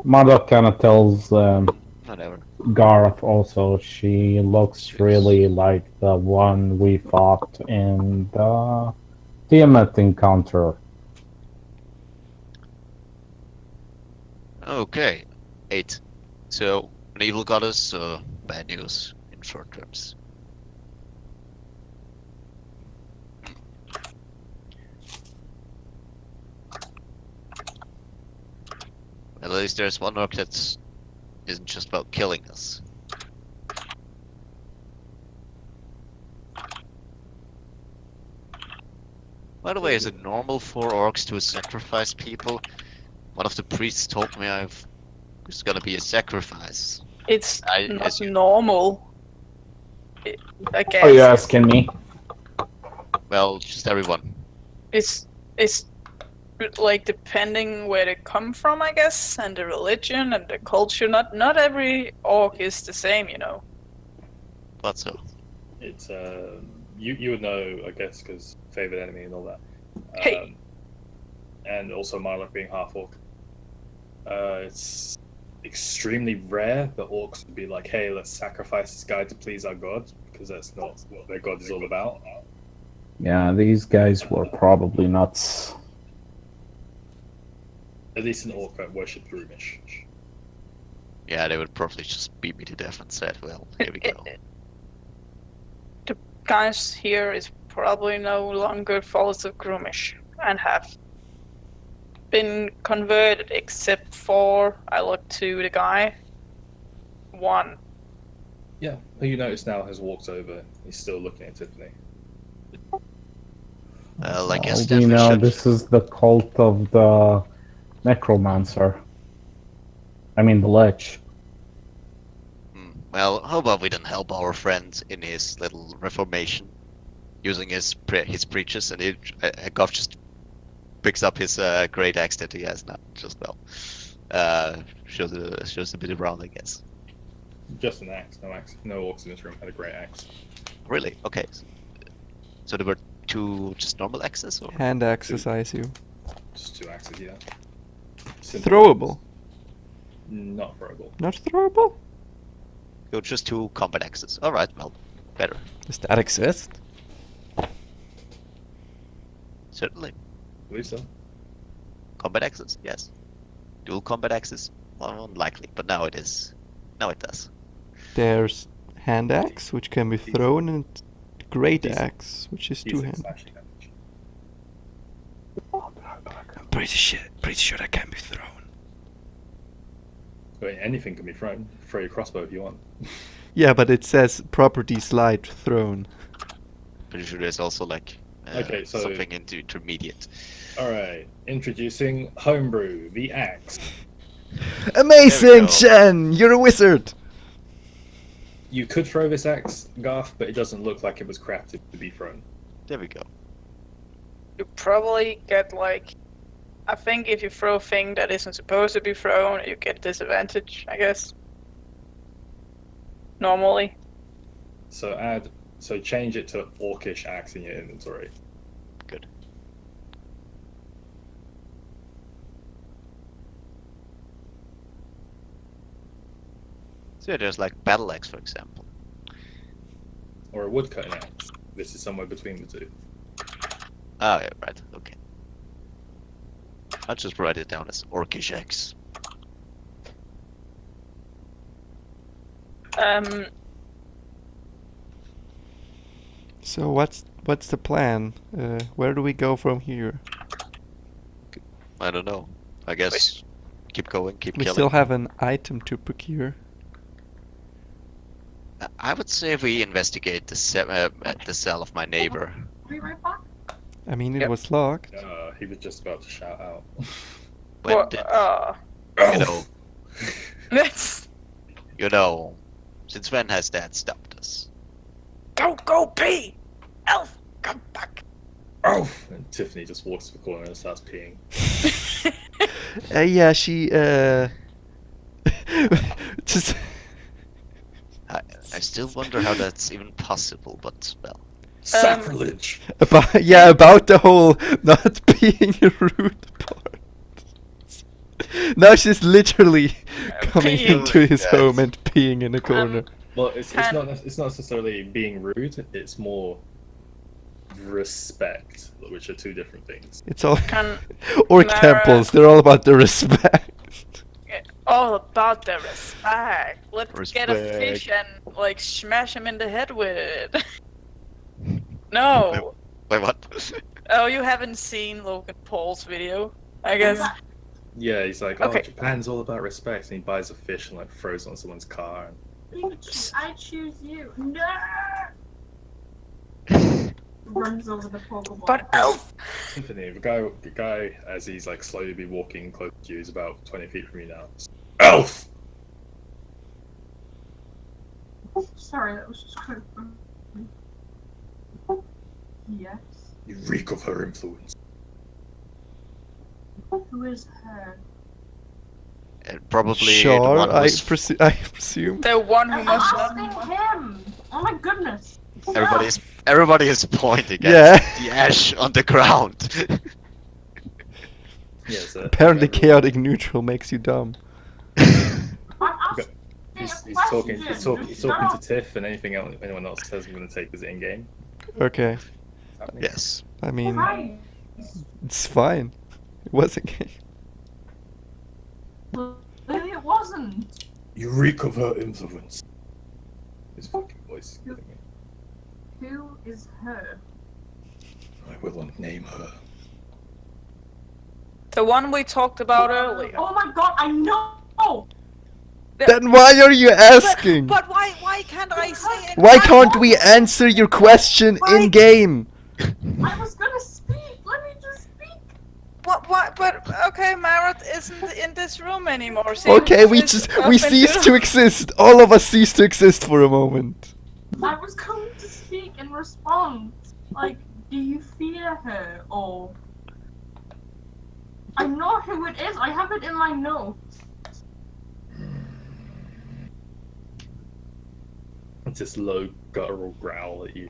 Mother kind of tells Whatever. Garth also she looks really like the one we fought in the Tiamat encounter. Okay. 8. So, an evil goddess, bad news in short terms. At least there's one orc that isn't just about killing us. By the way, is it normal for orcs to sacrifice people? One of the priests told me there's gonna be a sacrifice. It's I not assume- normal. I guess. Are you asking me? Well, just everyone. It's like depending where they come from, I guess, and the religion and the culture. Not every orc is the same, you know. But so. it's you would know, I guess, because favorite enemy and all that. Hey. And also Marlock being half orc. It's extremely rare that orcs would be like, "Hey, let's sacrifice this guy to please our god," because that's not what their god is all about. Yeah, these guys were probably nuts. At least an orc that worshipped Groomish. Yeah, they would probably just beat me to death and said, well, here we go. The guys here is probably no longer followers of Groomish and have been converted, except for I look to the guy. One. Yeah, who you notice now has walked over. He's still looking at Tiffany. Well, I guess Well, then we we know should... this is the cult of the necromancer. I mean the lich. Well, how about we then help our friend in his little reformation, using his preachers, and Goff just picks up his great axe that he has now, just well. Shows a bit around, I guess. Just an axe, no axe. No orcs in this room had a great axe. Really? Okay. So there were 2 just normal axes, or? Hand axes, I assume. Just 2 axes, yeah. Simple. Throwable. Not throwable. Not throwable? Yo, just 2 combat axes. Alright, well, better. Does that exist? Certainly. I believe so. Combat axes, yes. Dual combat axes? Well, unlikely, but now it is. Now it does. There's hand axe, which can be thrown, and great Decent. axe, which is D6 two-handed. slashing damage. I'm pretty sure that can be thrown. I mean, anything can be thrown. Throw your crossbow if you want. Yeah, but it says properties light thrown. Pretty sure there's also like Okay, so- something into intermediate. Alright, introducing Homebrew, the axe. Amazing, go. Chen! You're a wizard! You could throw this axe, Garth, but it doesn't look like it was crafted to be thrown. There we go. You probably get like, I think if you throw a thing that isn't supposed to be thrown, you get disadvantage, I guess. Normally. So change it to orcish axe in your inventory. Good. So yeah, there's like battle axe, for example. Or a woodcutting axe. This is somewhere between the two. Oh, yeah, right. Okay. I'll just write it down as Orcish X. So what's the plan? Where do we go from here? I don't know. I guess keep going, keep We killing. still have an item to procure. I would say we investigate the cell of my neighbor. Be right back. I mean, it Yep. was locked. He was just about to shout out. When Well, did, you know, Let's since when has that stopped us? go pee! Elf, come back! Oh! And Tiffany just walks to the corner and starts peeing. Yeah, she just I still wonder how that's even possible, but well. Sacrilege! about the whole not being a rude part. Now she's literally coming Peeing. into his Yes. home and peeing in a corner. Well, it's Can- not necessarily being rude. It's more respect, which are two different things. It's all Can orc Mara- temples. They're all about the respect. all about the respect. Let's get a Respect. fish and like smash him in the head with it. No. Wait, what? Oh, you haven't seen Logan Paul's video, I guess. Yeah, he's like, Okay. Japan's all about respect, and he buys a fish and like throws it on someone's car. Pikachu, I choose you. No! Runs over the Pokeball. But Elf! Tiffany, the guy, as he's like slowly be walking close to you, is about 20 feet from you now. Elf! Sorry, that was just kind of funny. Yes. You reek of her influence. Who is her? And probably the Sure, one I who's presume. The one who I'm must asking not. him! Oh my goodness! everybody is pointing Yeah. at the ash on the ground. Yes. Apparently, chaotic neutral makes you dumb. I'm asking He's a talking. question. He's talking Shut to up. Tiff, and anyone else says I'm going to take is in game. Okay, Yes. I mean, Right. it's fine. It was a game. Maybe it wasn't. You reek of her influence. His fucking voice is killing me. Who is her? I will name her. The one we talked about earlier. Oh my god, I know! Then why are you asking? But why can't I say it? Why can't we answer your question in game? I was gonna speak! Let me just speak! What? But okay, Marat isn't in this room anymore. See, Okay, we she's just up we into cease the- to exist. All of us cease to exist for a moment. I was going to speak in response. Like, do you fear her, or... I know who it is, I have it in my notes. It's this low guttural growl at you.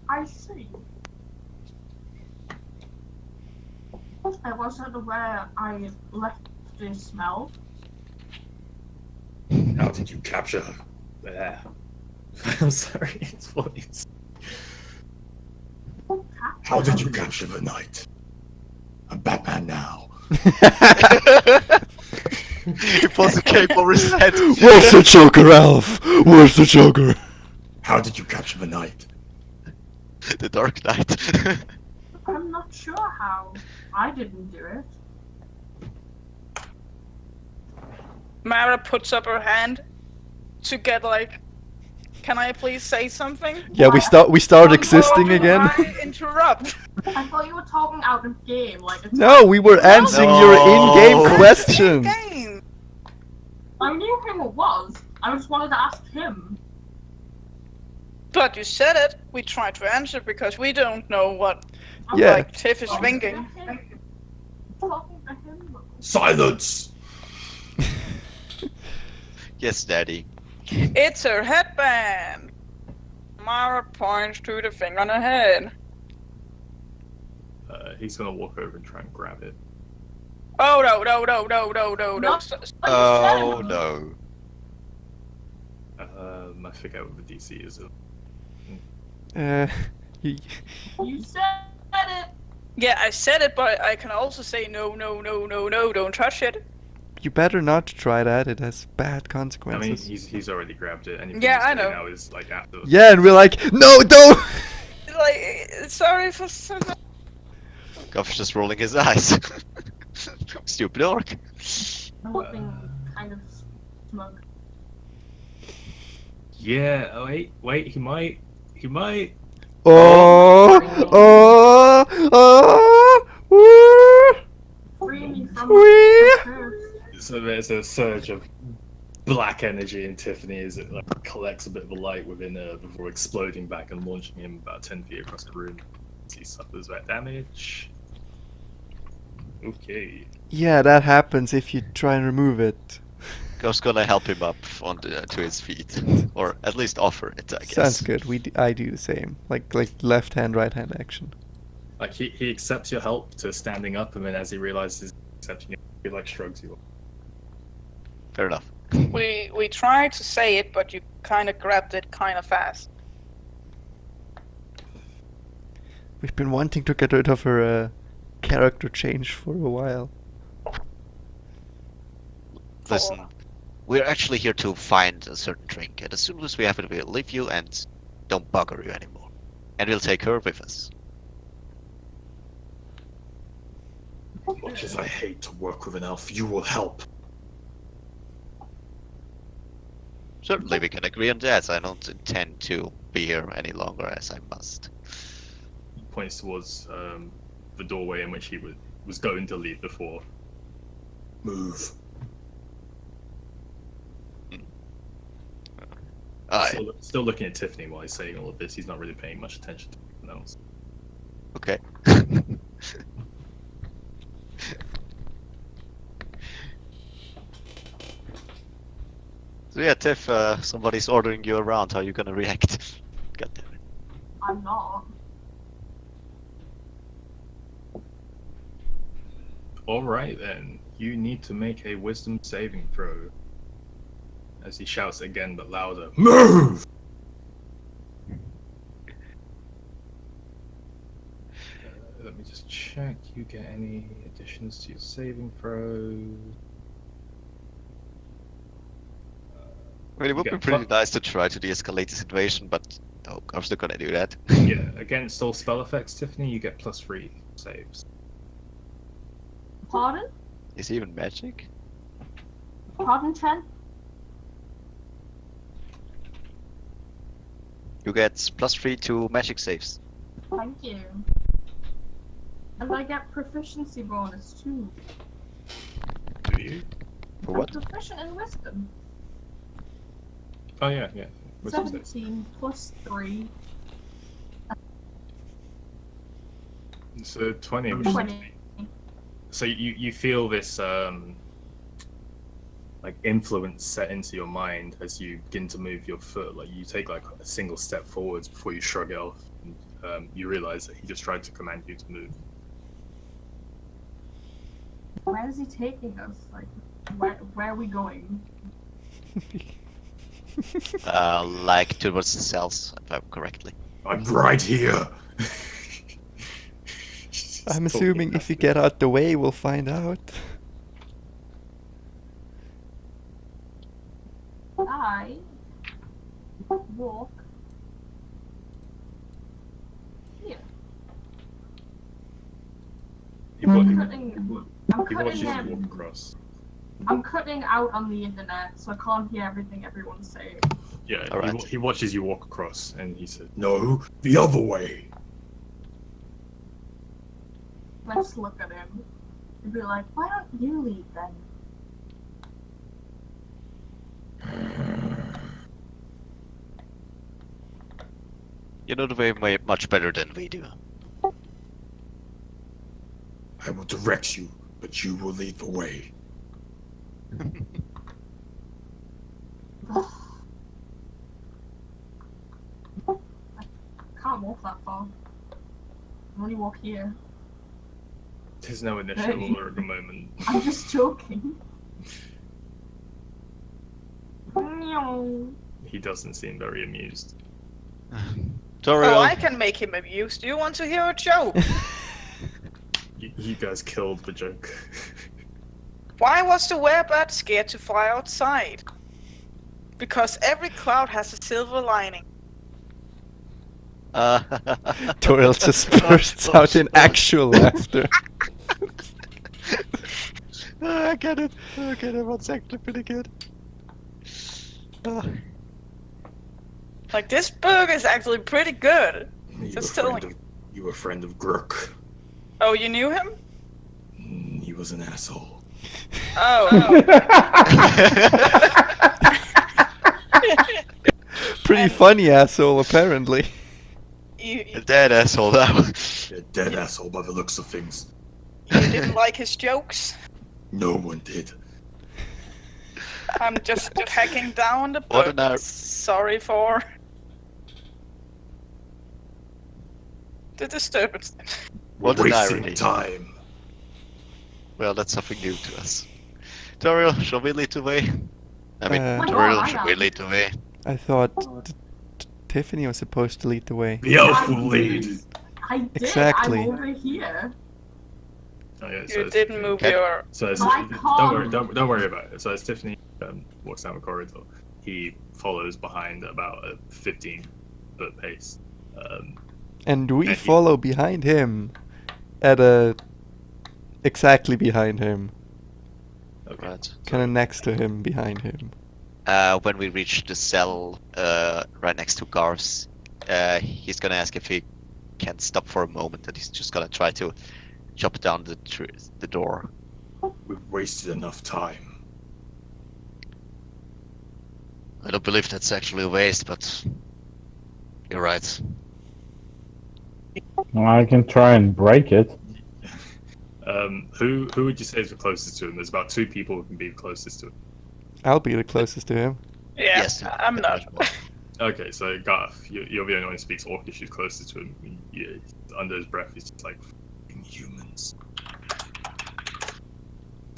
I see. I wasn't aware I left the smell. How did you capture her? Yeah. I'm sorry, his voice. How did you capture the night? I'm Batman now. He pulls the cape over his head. Where's the Joker, Alf? Where's the Joker? How did you capture the night? The Dark Knight. I'm not sure how. I didn't do it. Mara puts up her hand to get like, can I please say something? Yeah, we start existing Or do again. I interrupt? I thought you were talking out of game, like it's No, we were answering your in-game No. question. Game. I knew who it was. I just wanted to ask him. But you said it. We tried to answer because we don't know what Yeah. like Tiff is thinking. Talking to him. Silence! Yes, Daddy. It's her headband. Mara points to the thing on her head. He's gonna walk over and try and grab it. Oh no. No. Oh no. I forget what the DC is. You, You said it. Yeah, I said it, but I can also say no, don't touch it. you better not try that. It has bad I mean, consequences. he's already grabbed it. Anything Yeah, you I say know. now is like after. Yeah, and we're like, no, don't. Like, sorry for. Goff's just rolling his eyes. Stupid orc. I'm looking kind of smug. Yeah. Oh, wait. He might. Oh, woo, Free me from wee. the curse. So there's a surge of black energy in Tiffany as it like collects a bit of a light within her before exploding back and launching him about 10 feet across the room. He suffers that damage. Okay. Yeah, that happens if you try and remove it. Goff's gonna help him up to his feet, or at least offer it, I guess. Sounds good. I do the same. Like left hand, right hand action. Like he accepts your help to standing up, and then as he realizes he's accepting it, he like shrugs you off. Fair enough. We tried to say it, but you kind of grabbed it kind of fast. We've been wanting to get rid of her character change for a while. Listen, we're actually here to find a certain trinket. As soon as we have it, we'll leave you and don't bugger you anymore. And we'll take her with us. Much as I hate to work with an elf, you will help. Certainly we can agree on that. I don't intend to be here any longer as I must. He points towards the doorway in which he was going to leave before. Move. Aye. Still looking at Tiffany while he's saying all of this. He's not really paying much attention to anything else. Okay. So yeah, Tiff, somebody's ordering you around. How are you gonna react? God damn it. I'm not. Alright then, you need to make a wisdom saving throw. As he shouts again but louder, MOVE! Let me just check. You get any additions to your saving throw? I mean, it would Yeah, be pretty but- nice to try to de-escalate the situation, but no, I'm not gonna do that. Yeah, against all spell effects, Tiffany, you get +3 saves. Pardon? Is he even magic? Pardon, Chen? You get +3 to magic saves. Thank you. And I get proficiency bonus too. Do you? For what? I'm proficient in wisdom. Oh yeah. Wisdom save. 17 plus 3. So 20, which is 20. so you feel this like influence set into your mind as you begin to move your foot. Like you take like a single step forwards before you shrug it off, and you realize that he just tried to command you to move. Where is he taking us? Like, where are we going? Like towards the cells, if I'm correctly. I'm right here. I'm assuming if you get out the way, we'll find out. I walk here. I'm cutting walk across. I'm cutting out on the internet, so I can't hear everything everyone's saying. Yeah, Alright. he watches you walk across, and he said, "No, the other way." Let's look at him and be like, why don't you lead then? You know the way much better than we do. I will direct you, but you will lead the way. I can't walk that far. I only walk here. There's no initiative Hey. order at the moment. I'm just joking. Meow. He doesn't seem very amused. Toriel, Oh, I can make him amused. Do you want to hear a joke? You guys killed the joke. Why was the werebat scared to fly outside? Because every cloud has a silver lining. Toriel just bursts out in actual laughter. I get it. Okay, that one's actually pretty good. Like, this burger is actually pretty good. Just telling. You were a friend of Gruk. Oh, you knew him? He was an asshole. Oh. Pretty And- funny asshole, apparently. you Dead asshole now. A dead asshole by the looks of things. didn't like his jokes? No one did. I'm just packing down the What an book. hour. Sorry for the disturbance. What an Wasting irony. time. Well, that's something new to us. Toriel, shall we lead the way? I mean, Uh, Toriel, I shall we am. lead the way? I thought Tiffany was supposed to lead the way. The elf will lead. I did. Exactly. I'm over here. Oh, yeah, You didn't move Okay. your. So it's, I don't worry about it. So as Tiffany walks down the corridor, he follows behind at about a 15-foot pace. And we And he- follow behind him at a exactly behind him, Okay. Right. kind of next to him, behind him. When we reach the cell right next to Garth's, he's gonna ask if he can stop for a moment, and he's just gonna try to chop down the door. We've wasted enough time. I don't believe that's actually a waste, but you're right. I can try and break it. Who would you say is the closest to him? There's about 2 people who can be closest to him. I'll be the closest to him. Yeah, Yes, I'm not. Okay, so Garth, you're the only one who speaks Orcish who's closest to him. Under his breath, he's just like, F***ing humans.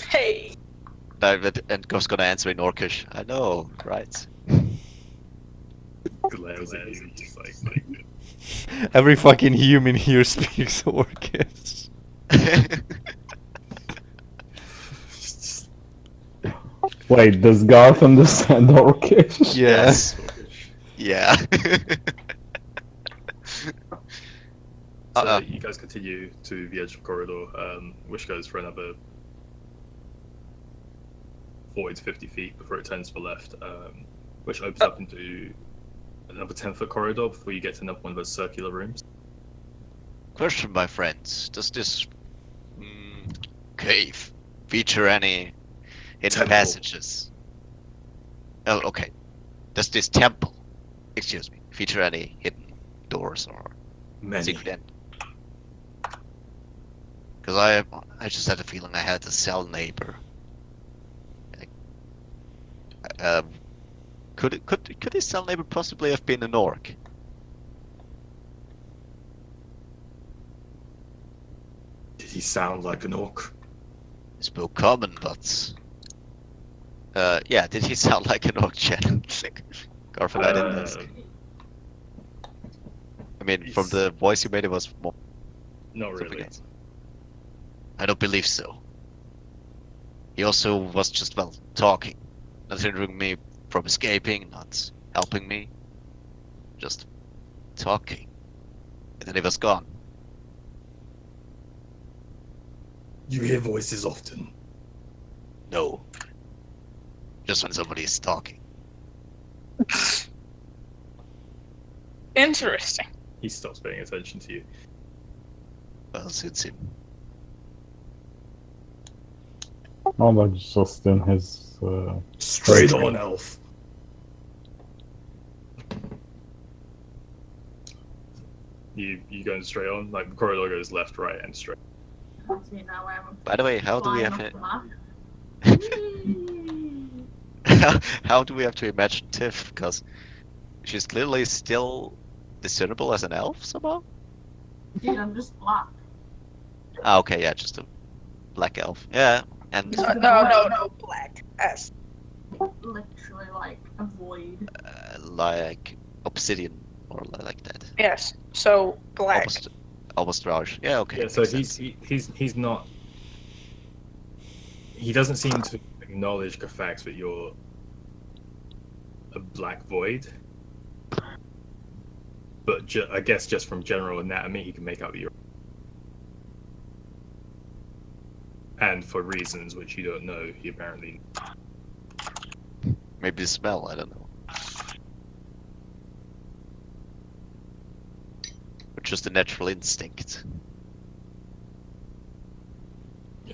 Hey. And Garth's gonna answer in Orcish. I know, right? glares at you, just like Every fucking human here speaks Orcish. just Wait, does Garth understand Orcish? Yeah. Yes. Yeah. So you guys continue to the edge of the corridor, which goes for another 40 to 50 feet before it turns to the left, which opens up into another 10-foot corridor before you get to another one of those circular rooms. Question, my friend. Does this cave feature any hidden Temple. passages? Oh, okay. Does this temple, excuse me, feature any hidden doors or Many. secret end? Because I just had a feeling I had a cell neighbor. Could his cell neighbor possibly have been an orc? Did he sound like an orc? He spoke common, but yeah, did he sound like an orc, Jen? Garfin, I didn't ask. I mean, from the voice you made, it was more Not something really. else. I don't believe so. He also was just, well, talking, not hindering me from escaping, not helping me, just talking. And then he was gone. You hear voices often. No. Just when somebody is talking. Interesting. He stops paying attention to you. Well, suits him. Oh, that's just in his. Straight on, elf. You going straight on? Like the corridor goes left, right, and straight. That's me now. I'm By the way, how do we flying have off it? the map. How do we have to imagine Tiff? Because she's clearly still discernible as an elf somehow? Dude, I'm just black. Ah, okay, yeah, just a Black elf. Yeah, and No, black. As Literally like a void. like obsidian or like that. yes, so black. Almost Raj. Yeah, okay. Yeah, so makes he's sense. he's not. He doesn't seem to acknowledge the fact that you're a black void. But I guess just from general anatomy, he can make out that you're. And for reasons which you don't know, he apparently. Maybe the smell. I don't know. But just a natural instinct.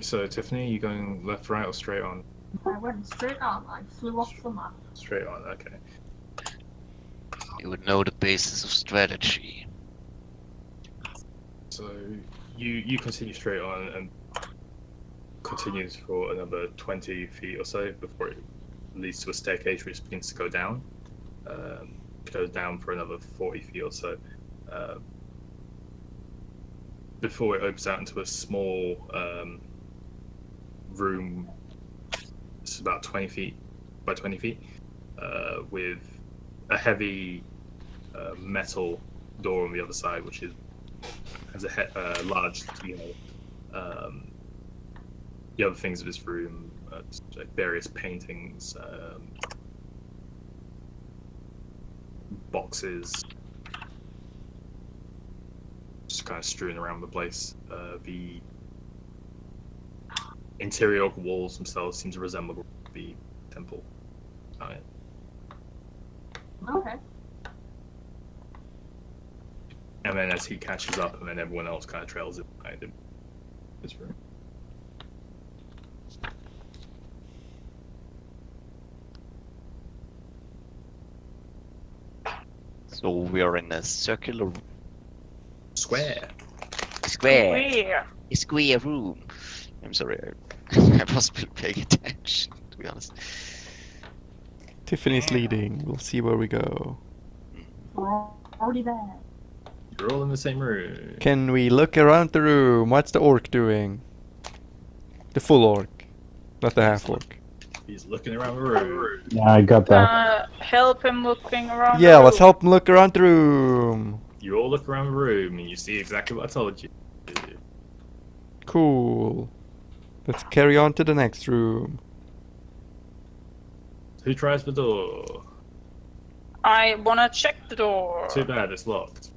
So Tiffany, you going left, right, or straight on? I went straight on. I flew off the map. Straight on. Okay. You would know the basis of strategy. So you continue straight on and continues for another 20 feet or so before it leads to a staircase which begins to go down. It goes down for another 40 feet or so. Before it opens out into a small room. It's about 20 feet by 20 feet with a heavy metal door on the other side, which has a large keyhole. The other things of this room, like various paintings, boxes, just kind of strewn around the place. The interior of the walls themselves seem to resemble the temple. Okay. And then as he catches up, and then everyone else kind of trails it behind him. This room. So we are in a circular Square. square. A square room. I'm sorry, I wasn't paying attention, to be honest. Tiffany's leading. We'll see where we go. We're already there. You're all in the same room. Can we look around the room? What's the orc doing? The full orc, not the half orc. He's looking around the room. Yeah, I got that. Help him looking around. Yeah, the let's room. help him look around the room. You all look around the room, and you see exactly what I told you. Cool. Let's carry on to the next room. Who tries the door? I wanna check the door. Too bad, it's locked.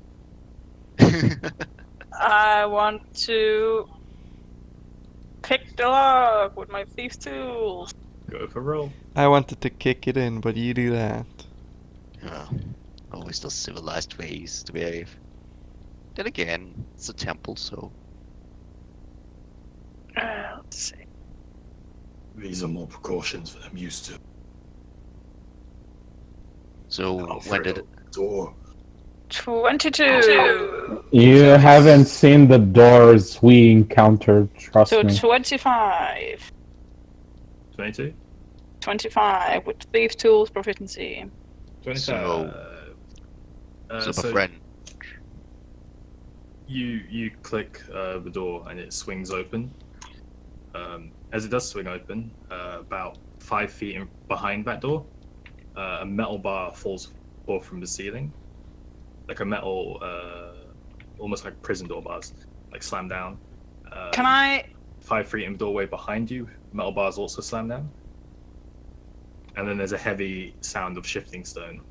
I want to pick the lock with my thief tools. Go for roll. I wanted to kick it in, but you do that. Yeah, always those civilized ways to behave. Then again, it's a temple, so Let's see. These are more precautions than I'm used to. when did Alfredo, door. 22 You haven't seen the doors we encountered, trust to me. 25. 22? 25 with thief tools proficiency. 25. so So my friend? you click the door and it swings open. As it does swing open, about 5 feet behind that door, a metal bar falls forth from the ceiling. Like a metal, almost like prison door bars, like slam down. Can I? 5 feet in the doorway behind you, metal bars also slam down. And then there's a heavy sound of shifting stone.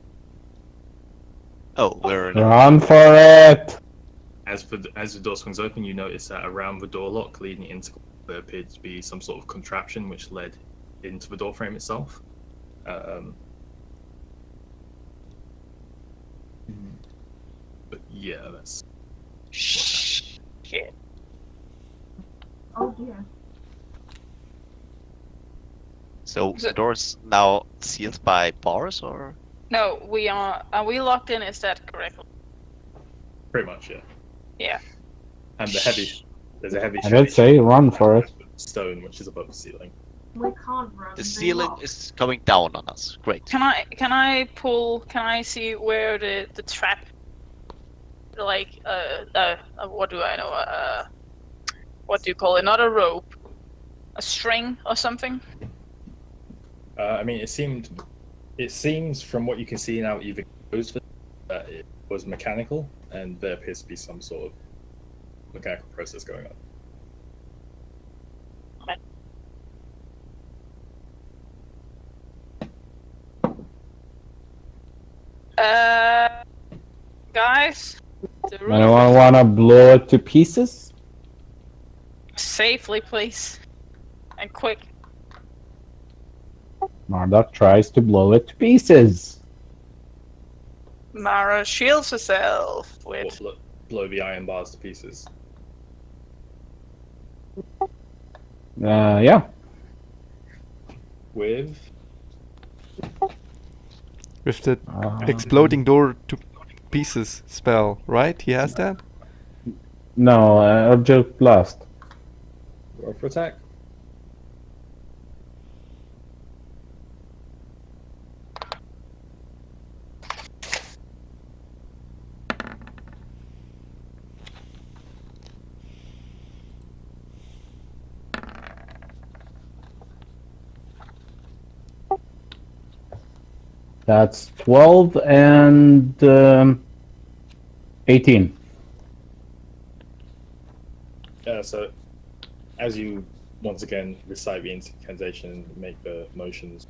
Oh, we're in a, Run for it! As the door swings open, you notice that around the door lock leading into there appeared to be some sort of contraption which led into the door frame itself. But yeah, that's Shit. Oh dear. so So- the door's now sealed by bars, or No, we are we locked in? Is that correct? pretty much it. Yeah. And there's a heavy I did say run for it. stone which is above the ceiling. We can't run. the they ceiling lock. is coming down on us. Great. Can I see where the trap, like what do I know, what do you call it, not a rope, a string or something? I mean, it seems from what you can see now, you've exposed that it was mechanical, and there appears to be some sort of mechanical process going on. Guys, the roof Anyone wanna blow it to pieces? safely, please, and quick. Marduk tries to blow it to pieces. Mara shields herself with. Blow the iron bars to pieces. Yeah. With the exploding door to pieces spell, right? He has that? No, object blast. roll for attack. That's 12 and 18. So, as you once again recite the incantation and make the motions,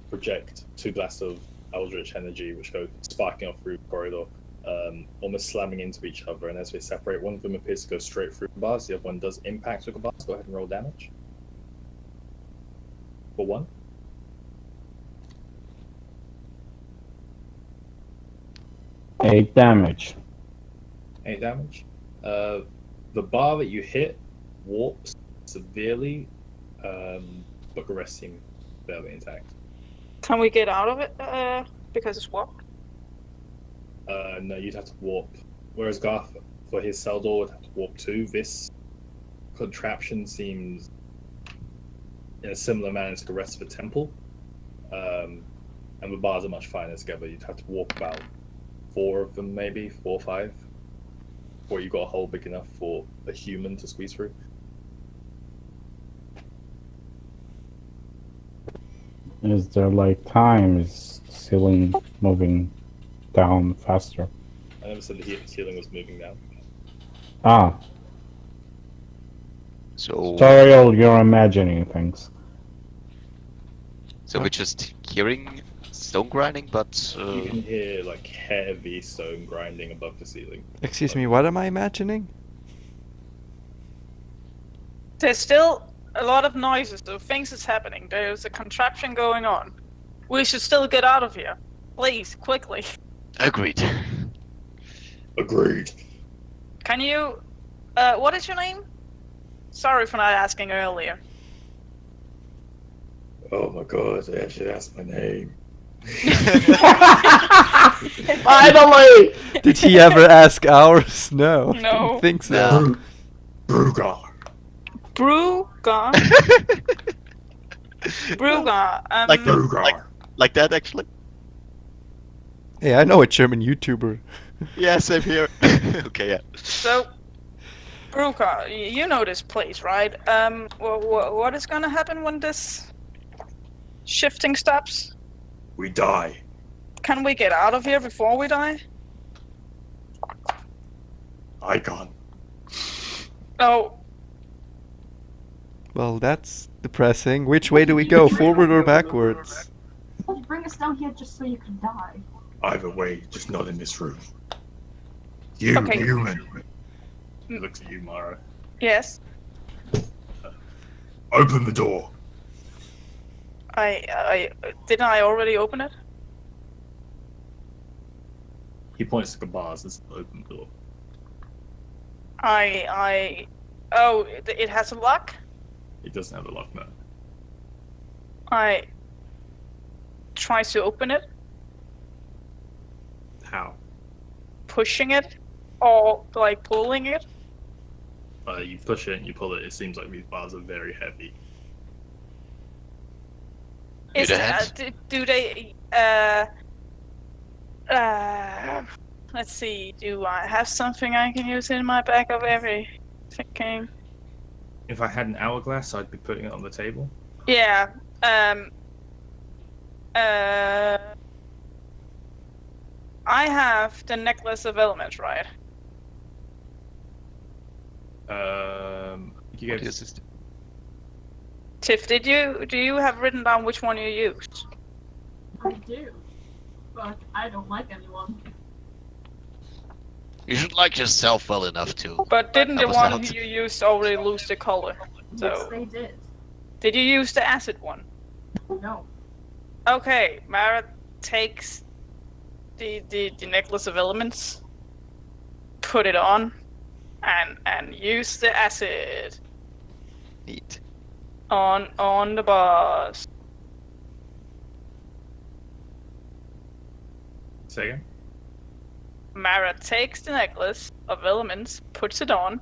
project two blasts of eldritch energy, which go sparking off through the corridor, almost slamming into each other. And as they separate, one of them appears to go straight through the bars. The other one does impact with the bars. Go ahead and roll damage. For 1. Eight damage. 8 damage. The bar that you hit warps severely, but the rest seem fairly intact. Can we get out of it? Because it's warped. No, you'd have to warp. Whereas Garth, for his cell door, would have to warp too. This contraption seems in a similar manner to the rest of the temple. And the bars are much finer together. You'd have to warp about 4 of them, maybe 4 or 5, before you got a hole big enough for a human to squeeze through. Is there like time? Is the ceiling moving down faster? I never said the ceiling was moving down. Ah, So, Toriel, you're imagining things. so we're just hearing stone grinding, but You can hear like heavy stone grinding above the ceiling. Excuse me, what am I imagining? There's still a lot of noises, so things is happening. There's a contraption going on. We should still get out of here. Please, quickly. agreed. Agreed. Can you... what is your name? Sorry for not asking earlier. Oh my god, I should ask my name. Finally! Did he ever ask ours? No. I No. don't think so. No. Brugar. Brugar? Brugar. Like that. Brugar. Like that, actually? Hey, I know a German YouTuber. Yeah, same here. Okay, yeah. So, Brugar, you know this place, right? What is gonna happen when this shifting stops? We die. Can we get out of here before we die? Icon. Oh, Well, that's depressing. Which way do we go? Forward or backwards? You bring us down here just so you can die. Either way, just not in this room. You, Okay. human. He looks at you, Mara. yes. Open the door. Didn't I already open it? He points to the bars. It's an open door. Oh, it has a lock? It doesn't have a lock now. I try to open it, How? pushing it, or like pulling it. You push it and you pull it. It seems like these bars are very heavy. Need Is a hand? do they let's see, do I have something I can use in my bag of every thinking? if I had an hourglass, I'd be putting it on the table. Yeah. I have the necklace of elements, right? You What gave is this? Tiff, do you have written down which one you used? I do. But I don't like anyone. You should like yourself well enough to. But didn't the Help us one out. who you used already lose the color? Yes, So, they did. did you use the acid one? No. Okay, Mara takes the necklace of elements, put it on, and use the acid Neat. on the boss. Say again? Mara takes the necklace of elements, puts it on,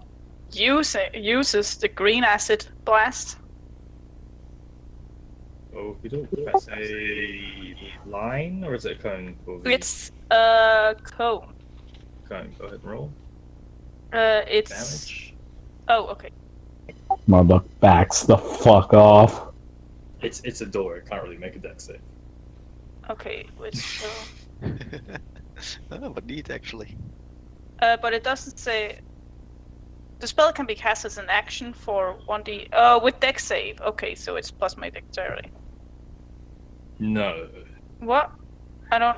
uses the green acid blast. Oh, you don't. That's a line, or is it a cone? For the It's a cone. cone. Go ahead and roll. It's Damage. oh okay. Murdoch backs the fuck off. It's a door. It can't really make a dex save. Okay, which Oh, but neat actually. but it doesn't say. The spell can be cast as an action for 1d. With dex save. Okay, so it's plus my dexterity. No. What? I don't.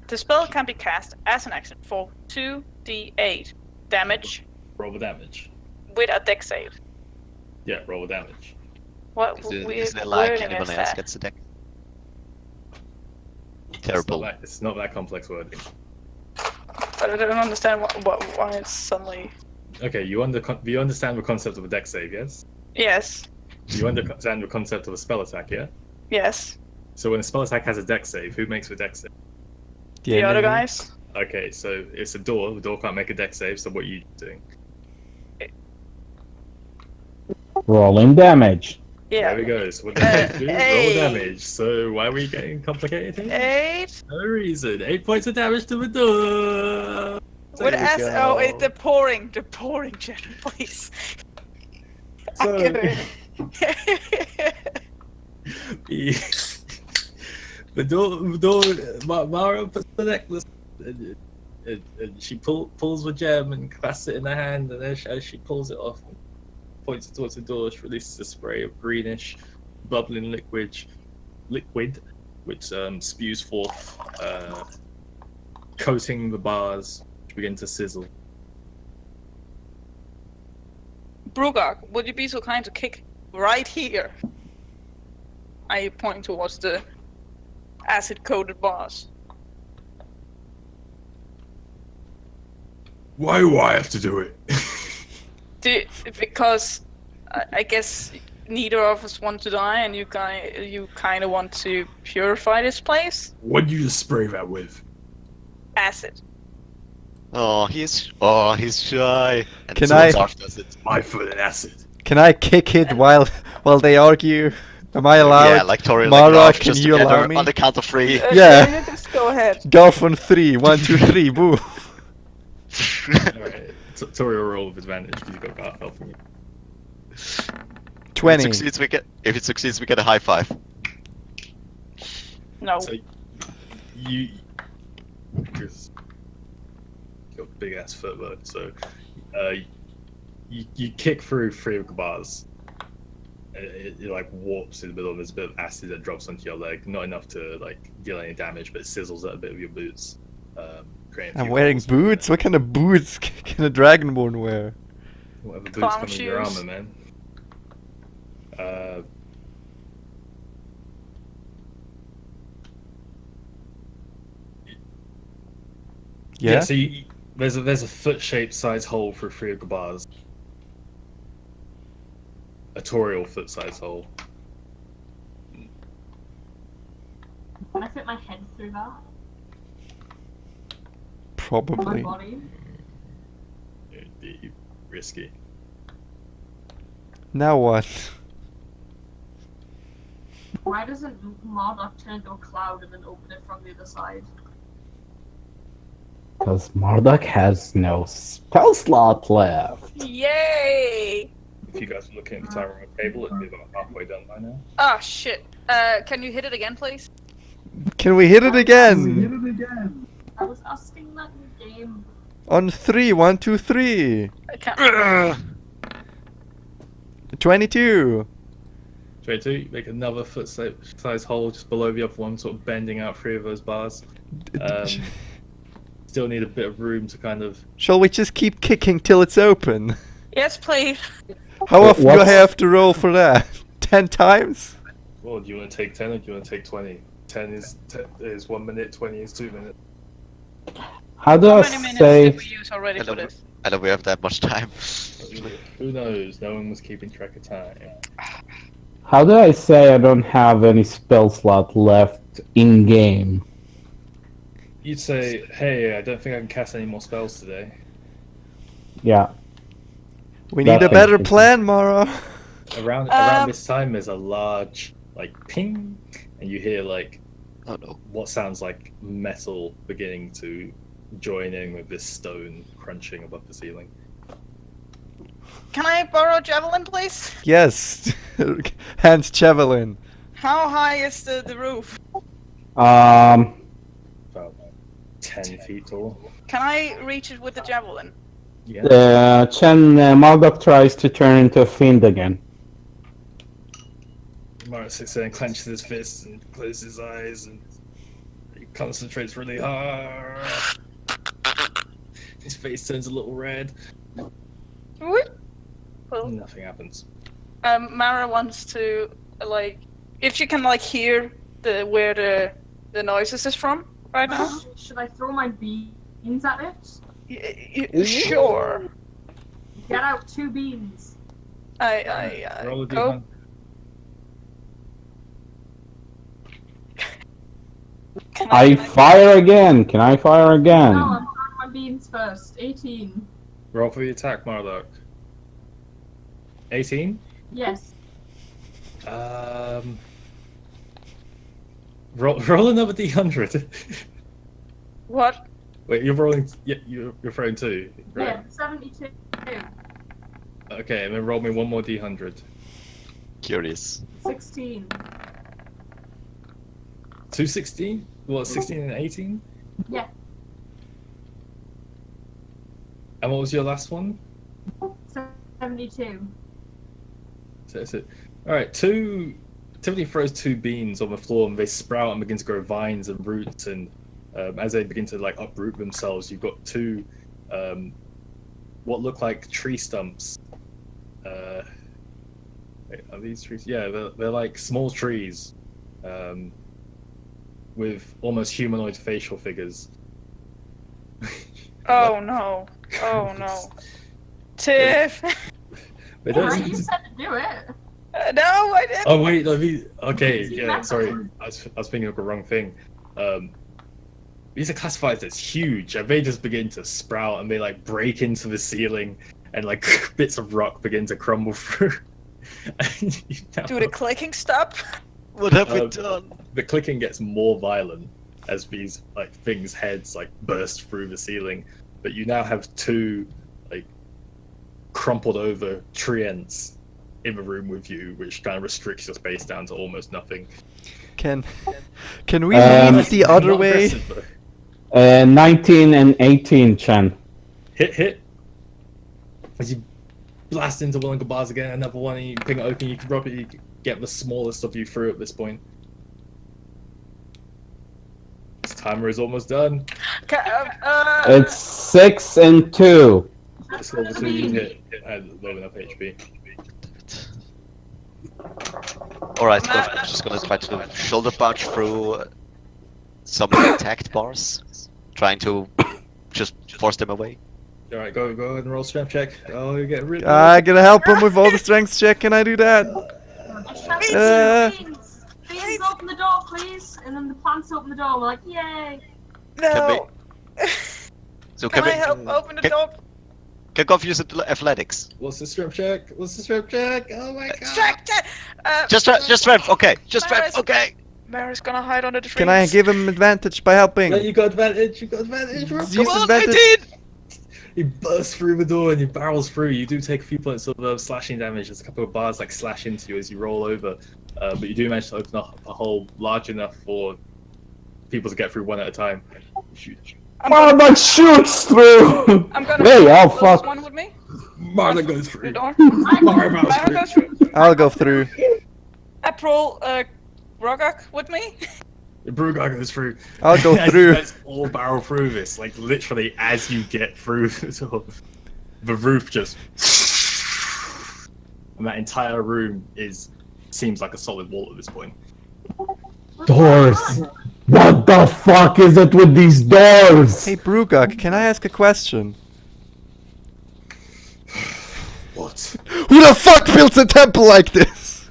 The spell can be cast as an action for 2d8 damage Roll the damage. with a dex save. Yeah, roll the damage. What Isn't weird it like wording anyone is else that? gets a deck? Terrible. It's not that complex wording. But I don't understand why it's suddenly. Okay, you understand the concept of a dex save, yes? Yes. You understand the concept of a spell attack, yeah? Yes. So when a spell attack has a dex save, who makes the dex save? The other enemy. guys. Okay, so it's a door. The door can't make a dex save. So what are you doing? Rolling damage. Yeah. There we go. So what does it do? Roll Hey. damage. So why are we getting complicated here? 8. No reason. 8 points of damage to the door. With we S. Oh, go. it's the pouring Jen, please. So the door. Mara puts the necklace. And she pulls the gem and clasps it in her hand, and as she pulls it off, points it towards the door, she releases a spray of greenish, bubbling liquid, which spews forth, coating the bars, which begin to sizzle. Brugak, would you be so kind to kick right here? I point towards the acid-coated bars. Why do I have to do it? Because I guess neither of us want to die, and you kind of want to purify this place. What do you just spray that with? Acid. Oh, he's shy. And Can so I- Josh does it. My foot in acid. Can I kick it while they argue? Am I allowed? Yeah, like Tori, Mara, like can just you together allow me? on the count of 3. Yeah. Just go ahead. Golf on 3. 1, 2, 3. Boo. Alright, Tori will roll with advantage because you've got guard helping you. 20. If it succeeds, we get a high 5. No. So you, because you got big ass footwork, so you kick through 3 of the bars. It like warps in the middle. There's a bit of acid that drops onto your leg, not enough to like deal any damage, but it sizzles at a bit of your boots. Creating a I'm few wearing holes. boots? What kind of boots can a Dragonborn wear? Whatever boots Clown come in your shoes. armor, man. Yeah? So there's a foot-shaped size hole for 3 of the bars. A Toriel foot-size hole. Can I fit my head through that? My Probably. body? It'd be risky. Now what? Why doesn't Marduk turn into a cloud and then open it from the other side? Because Marduk has no spell slot left. Yay! if you guys are looking at the timer on the table, it'd be about halfway done by now. Ah, shit. Can you hit it again, please? Can we hit it again? I was asking that in game. On 3, 1, 2, 3. I can't. 22. 22, make another foot-size hole just below the other one, sort of bending out 3 of those bars. Still need a bit of room to kind of... Shall we just keep kicking till it's open? Yes, please. How often do I what's- have to roll for that? 10 times? Well, do you want to take 10 or do you want to take 20? 10 is 1 minute, 20 is 2 minutes. How do How I many minutes say? did we use already I for don't, this? I don't we have that much time. Who knows? No one was keeping track of time. How do I say I don't have any spell slot left in game? You'd say, hey, I don't think I can cast any more spells today. Yeah. We need That a better thing. plan, Mara. Around this time, there's a large, like, ping, and you hear, like, Oh no. what sounds like metal beginning to join in with this stone crunching above the ceiling. Can I borrow a javelin, please? Yes. Hans Javelin. How high is the roof? About 10 feet tall. Can I reach it with the javelin? Yeah. Chen Marduk tries to turn into a fiend again. Morris sits there and clenches his fists and closes his eyes and he concentrates really hard. His face turns a little red. What? Well, Nothing happens. Mara wants to, like, if she can, like, hear where the noises is from right now. Should I throw my beans at it? Sure. Get out 2 beans. Roll a Go. d100. Can I fire again. Can I fire No, again? I'm throwing my beans first. 18. Roll for the attack, Marduk. 18? Yes. Roll another d100. What? Wait, you're rolling. Yeah, you're throwing 2, right? Yeah, 72. Okay, and then roll me one more d100. Curious. 16. 216? What, 16 and 18? Yeah. And what was your last one? 72. So that's it. Alright, Tiffany throws 2 beans on the floor and they sprout and begin to grow vines and roots, and as they begin to like uproot themselves, you've got 2 what look like tree stumps. Wait, are these trees? Yeah, they're like small trees with almost humanoid facial figures. Oh no. Oh no. Tiff! They don't Alright, seem you to- said to do it. No, I didn't. Oh wait, okay, yeah, sorry, I was thinking of the wrong thing. These are classified as huge, and they just begin to sprout, and they like break into the ceiling, and like bits of rock begin to crumble through. And you now- Do the clicking stop? What have we Um, done? the clicking gets more violent as these like things' heads like burst through the ceiling, but you now have 2 like crumpled over treants in the room with you, which kind of restricts your space down to almost nothing. Can we Um, leave the other Not way? aggressive, though. 19 and 18, Chen. Hit. As you blast into one of the bars again, another one, and you ping it open, you can probably get the smallest of you through at this point. This timer is almost done. It's 6 and 2. It's level 2, you hit at low enough HP. Alright, I'm just gonna try to shoulder punch through some attacked bars, trying to just force them away. Alright, go ahead and roll strength check. Oh, you're getting really I gotta help him with all the strength check. Can I do that? Beans! Beans, open the door, please! And then the plants open the door, we're like, yay! No. So Can we, I help open the can- door? Can confuse athletics. What's the strength check? Oh my god! Strength check! Just strength, okay. Just strength, okay. Mara's gonna hide under the trees. Can I give him advantage by helping? Yeah, you got advantage, Rob. Use Come on, advantage. 19! He bursts through the door and he barrels through. You do take a few points of slashing damage. There's a couple of bars like slash into you as you roll over, but you do manage to open up a hole large enough for people to get through one at a time. Shoot. Oh, that shoots through! I'm gonna Hey, pull oh this fuck. one with me. Marlon goes The through. door. Marlon Myra goes goes through. through. I'll go through. I pull Rogak with me. The Brugger goes through. I'll go As through. You guys all barrel through this, like literally as you get through the door, the roof just, and that entire room seems like a solid wall at this point. Doors! What the fuck is it with these doors? Hey, Brugak, can I ask a question? What? Who the fuck builds a temple like this?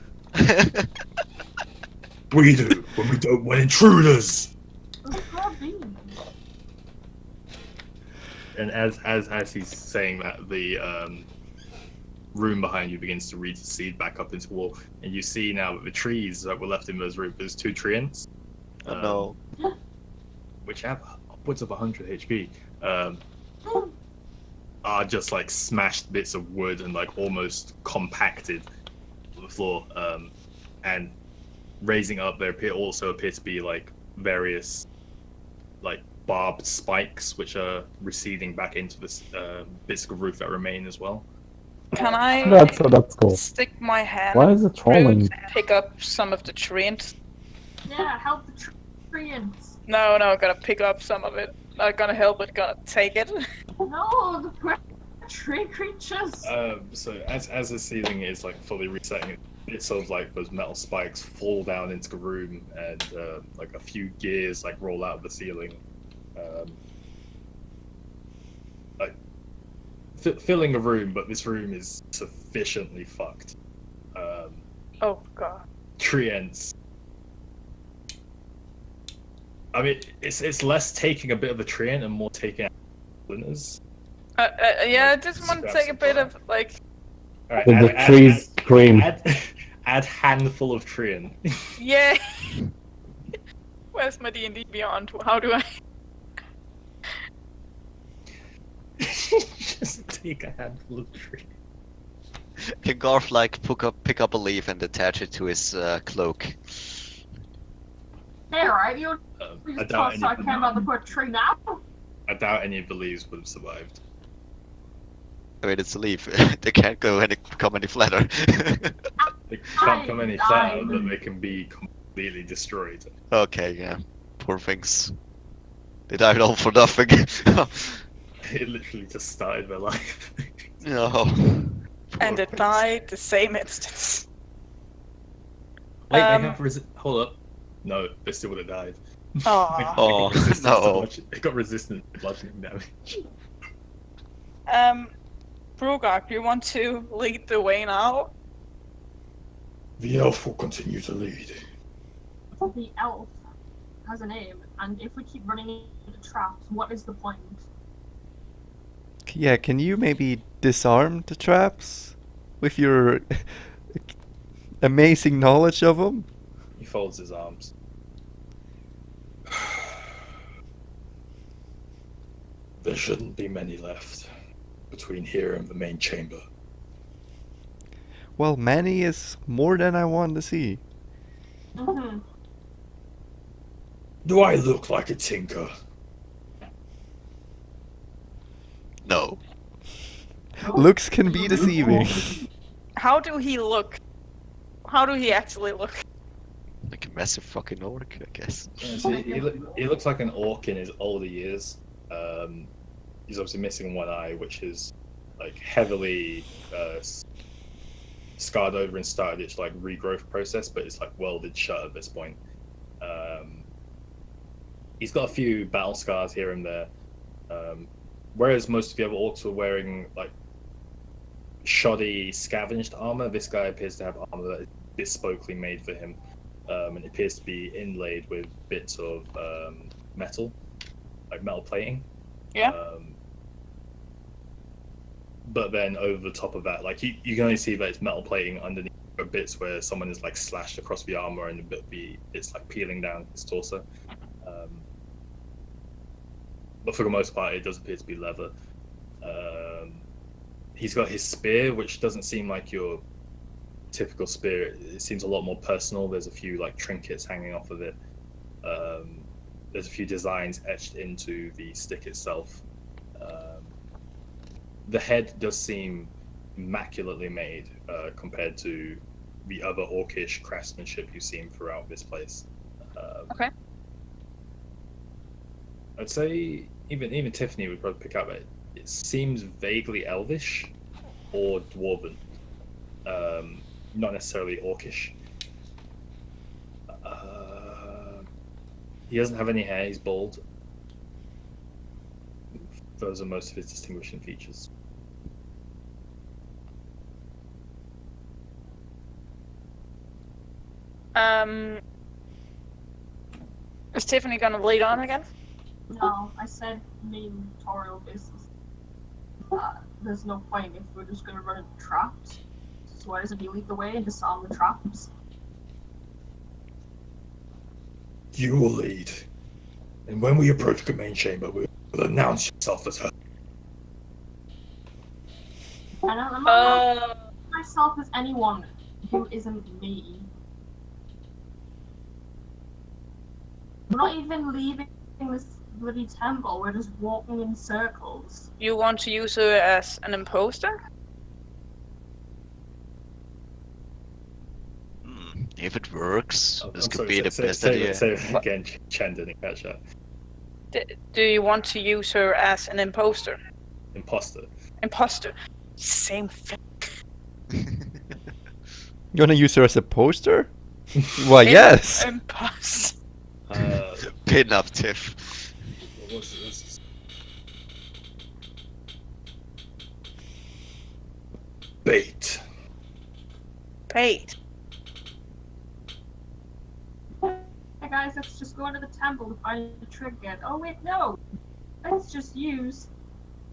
We do when we don't want intruders. And as he's saying that, the room behind you begins to recede back up into the wall, and you see now that the trees that were left in those rooms, there's 2 treants, Oh no. which have upwards of 100 HP, are just like smashed bits of wood and like almost compacted on the floor, and raising up there also appear to be like various like barbed spikes which are receding back into this bits of roof that remain as well. Can I That's cool. stick my hand Why is it through trolling? to pick up some of the treant? Yeah, help the treants. No, gotta pick up some of it. Not gonna help it, gonna take it. No, the poor tree creatures. So as the ceiling is like fully resetting, bits of like those metal spikes fall down into the room, and like a few gears like roll out of the ceiling, like filling a room. But this room is sufficiently fucked. Oh god. Treants. I mean, it's less taking a bit of a treant and more taking out splinters. Yeah, I just want to take a bit of like. All right, Did the trees scream? Add handful of treant. Yeah. Where's my D&D Beyond? How do I? Just take a handful of treant. Can Garth like pick up a leaf and attach it to his cloak? Hey, right, you I just doubt toss I any. care about the poor tree now. I doubt any of the leaves would have survived. I mean, it's a leaf. They can't come any flatter. They can't come any flatter, but they can be completely destroyed. Okay, yeah. Poor things. They died all for nothing. It literally just started their life. No. And Poor it things. died the same instance. Wait, they Um, have hold up. No, they still would have died. Aw. They got Oh, resistance to no. They got resistant to bludgeoning damage. Brugak, you want to lead the way now? The elf will continue to lead. The elf has a name, and if we keep running into traps, what is the point? Yeah, can you maybe disarm the traps with your amazing knowledge of them? He folds his arms. There shouldn't be many left between here and the main chamber. Well, many is more than I want to see. Mm-hmm. Do I look like a tinker? No. Looks can be deceiving. How do he look? How do he actually look? Like a massive fucking orc, I guess. Yeah, so he looks like an orc in his older years. He's obviously missing one eye, which is like heavily scarred over and started its like regrowth process, but it's like welded shut at this point. He's got a few battle scars here and there, whereas most of the other orcs were wearing like shoddy scavenged armor. This guy appears to have armor that is bespokely made for him, and it appears to be inlaid with bits of metal, like metal plating. Yeah. But then over the top of that, like you can only see that it's metal plating underneath the bits where someone is like slashed across the armor, and it's like peeling down his torso. But for the most part, it does appear to be leather. He's got his spear, which doesn't seem like your typical spear. It seems a lot more personal. There's a few like trinkets hanging off of it. There's a few designs etched into the stick itself. The head does seem immaculately made compared to the other orcish craftsmanship you've seen throughout this place. Okay. I'd say even Tiffany would probably pick up it. It seems vaguely elvish or dwarven, not necessarily orcish. He doesn't have any hair. He's bald. Those are most of his distinguishing features. Is Tiffany gonna lead on again? No, I said main tutorial basis. There's no point if we're just gonna run into traps. So why doesn't he lead the way and disarm the traps? You will lead. And when we approach the main chamber, we will announce yourself as her. I don't remember myself as anyone who isn't me. We're not even leaving this bloody temple, we're just walking in circles. You want to use her as an imposter? If it works, this I'm could sorry, be the say best idea. Say it again, Chen didn't catch that. Do you want to use her as an imposter? Imposter. Imposter. Same thing. You wanna use her as a poster? Why, yes! Imposter. Pin up, Tiff. What was this? Bait. Bait. Hey guys, let's just go into the temple to find the trinket. Oh wait, no! Let's just use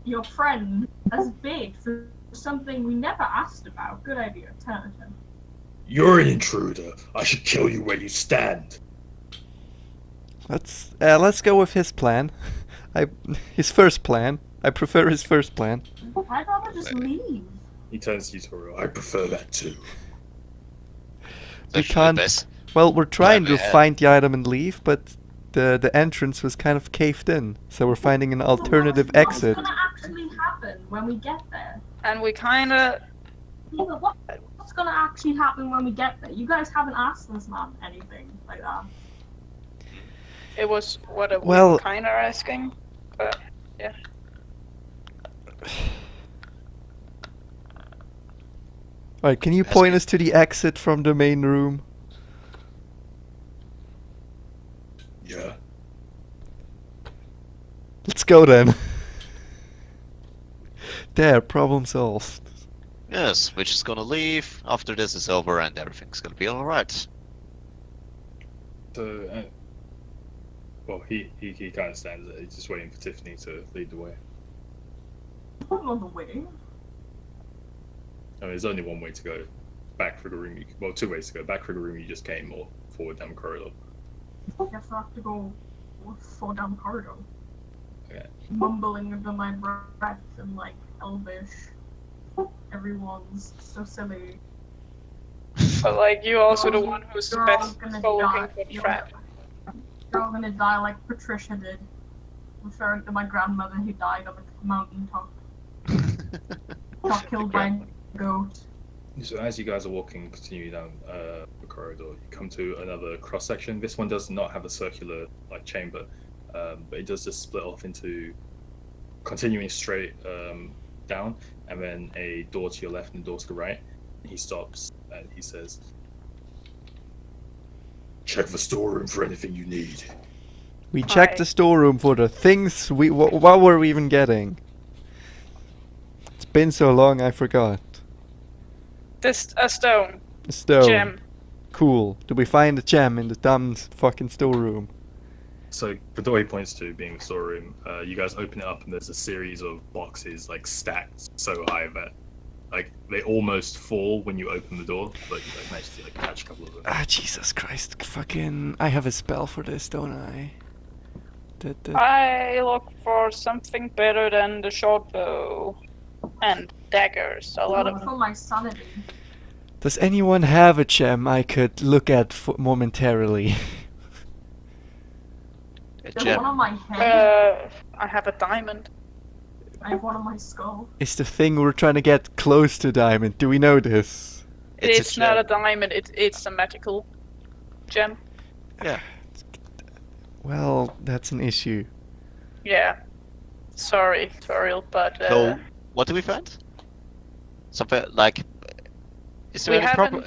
your friend as bait for something we never asked about. Good idea, 10 out of 10. You're an intruder. I should kill you where you stand. Let's go with his plan. His first plan. I prefer his first plan. I'd rather just leave. He turns to you, Toro. I prefer that too. We Actually, the can't. best. Well, we're trying to ahead. find the item and leave, but the entrance was kind of caved in, so we're finding an alternative exit. What's gonna actually happen when we get there? And we kinda... Yeah, what's gonna actually happen when we get there? You guys haven't asked this man anything like that. It was what we Well- were kinda asking. But, yeah. Alright, can you point us to the exit from the main room? Yeah. Let's go then. There, problem solved. Yes, we're just gonna leave after this is over and everything's gonna be alright. So, well, he kind of stands there. He's just waiting for Tiffany to lead the way. I'm on the way. I mean, there's only one way to go. Back through the room. Well, two ways to go. Back through the room you just came, or forward down the corridor. I guess I have to go fall down the corridor. Okay. Mumbling under my breath and like elvish. Everyone's so silly. But, like, you also the one who's You're all best gonna for looking die. for the trap. You're all gonna die like Patricia did. Referring to my grandmother who died on the mountaintop. Got killed by a goat. So as you guys are walking, continue down the corridor, you come to another cross section. This one does not have a circular like chamber, but it does just split off into continuing straight down, and then a door to your left and a door to the right. He stops and he says, Check the storeroom for anything you need. We checked the storeroom for the things we. What were we even getting? It's been so long, I forgot. This a stone. A stone. Gem. Cool. Did we find a gem in the damn fucking storeroom? So the door he points to being the storeroom, you guys open it up and there's a series of boxes like stacked so high that like they almost fall when you open the door, but you like manage to like catch a couple of them. Ah, Jesus Christ. Fucking. I have a spell for this, don't I? I look for something better than the short bow and daggers. A lot of For my sanity. Does anyone have a gem I could look at momentarily? A There's one gem. on my head. I have a diamond. I have one on my skull. It's the thing we're trying to get close to diamond. Do we know this? It's a not a gem. diamond. It's a magical gem. Yeah. Well, that's an issue. Yeah. Sorry, Toriel, but So, what do we find? Something like. Is there We any problem?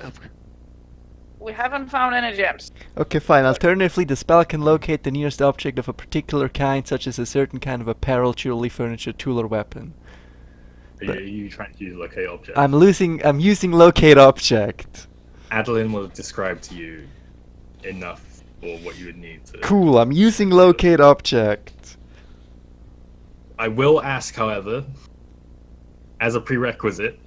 we haven't found any gems. Okay, fine. Alternatively, the spell can locate the nearest object of a particular kind, such as a certain kind of apparel, jewelry, furniture, tool, or weapon. Are you trying to use locate object? I'm using locate object. Adeline will describe to you enough for what you would need to. Cool, I'm using locate object. I will ask, however, as a prerequisite,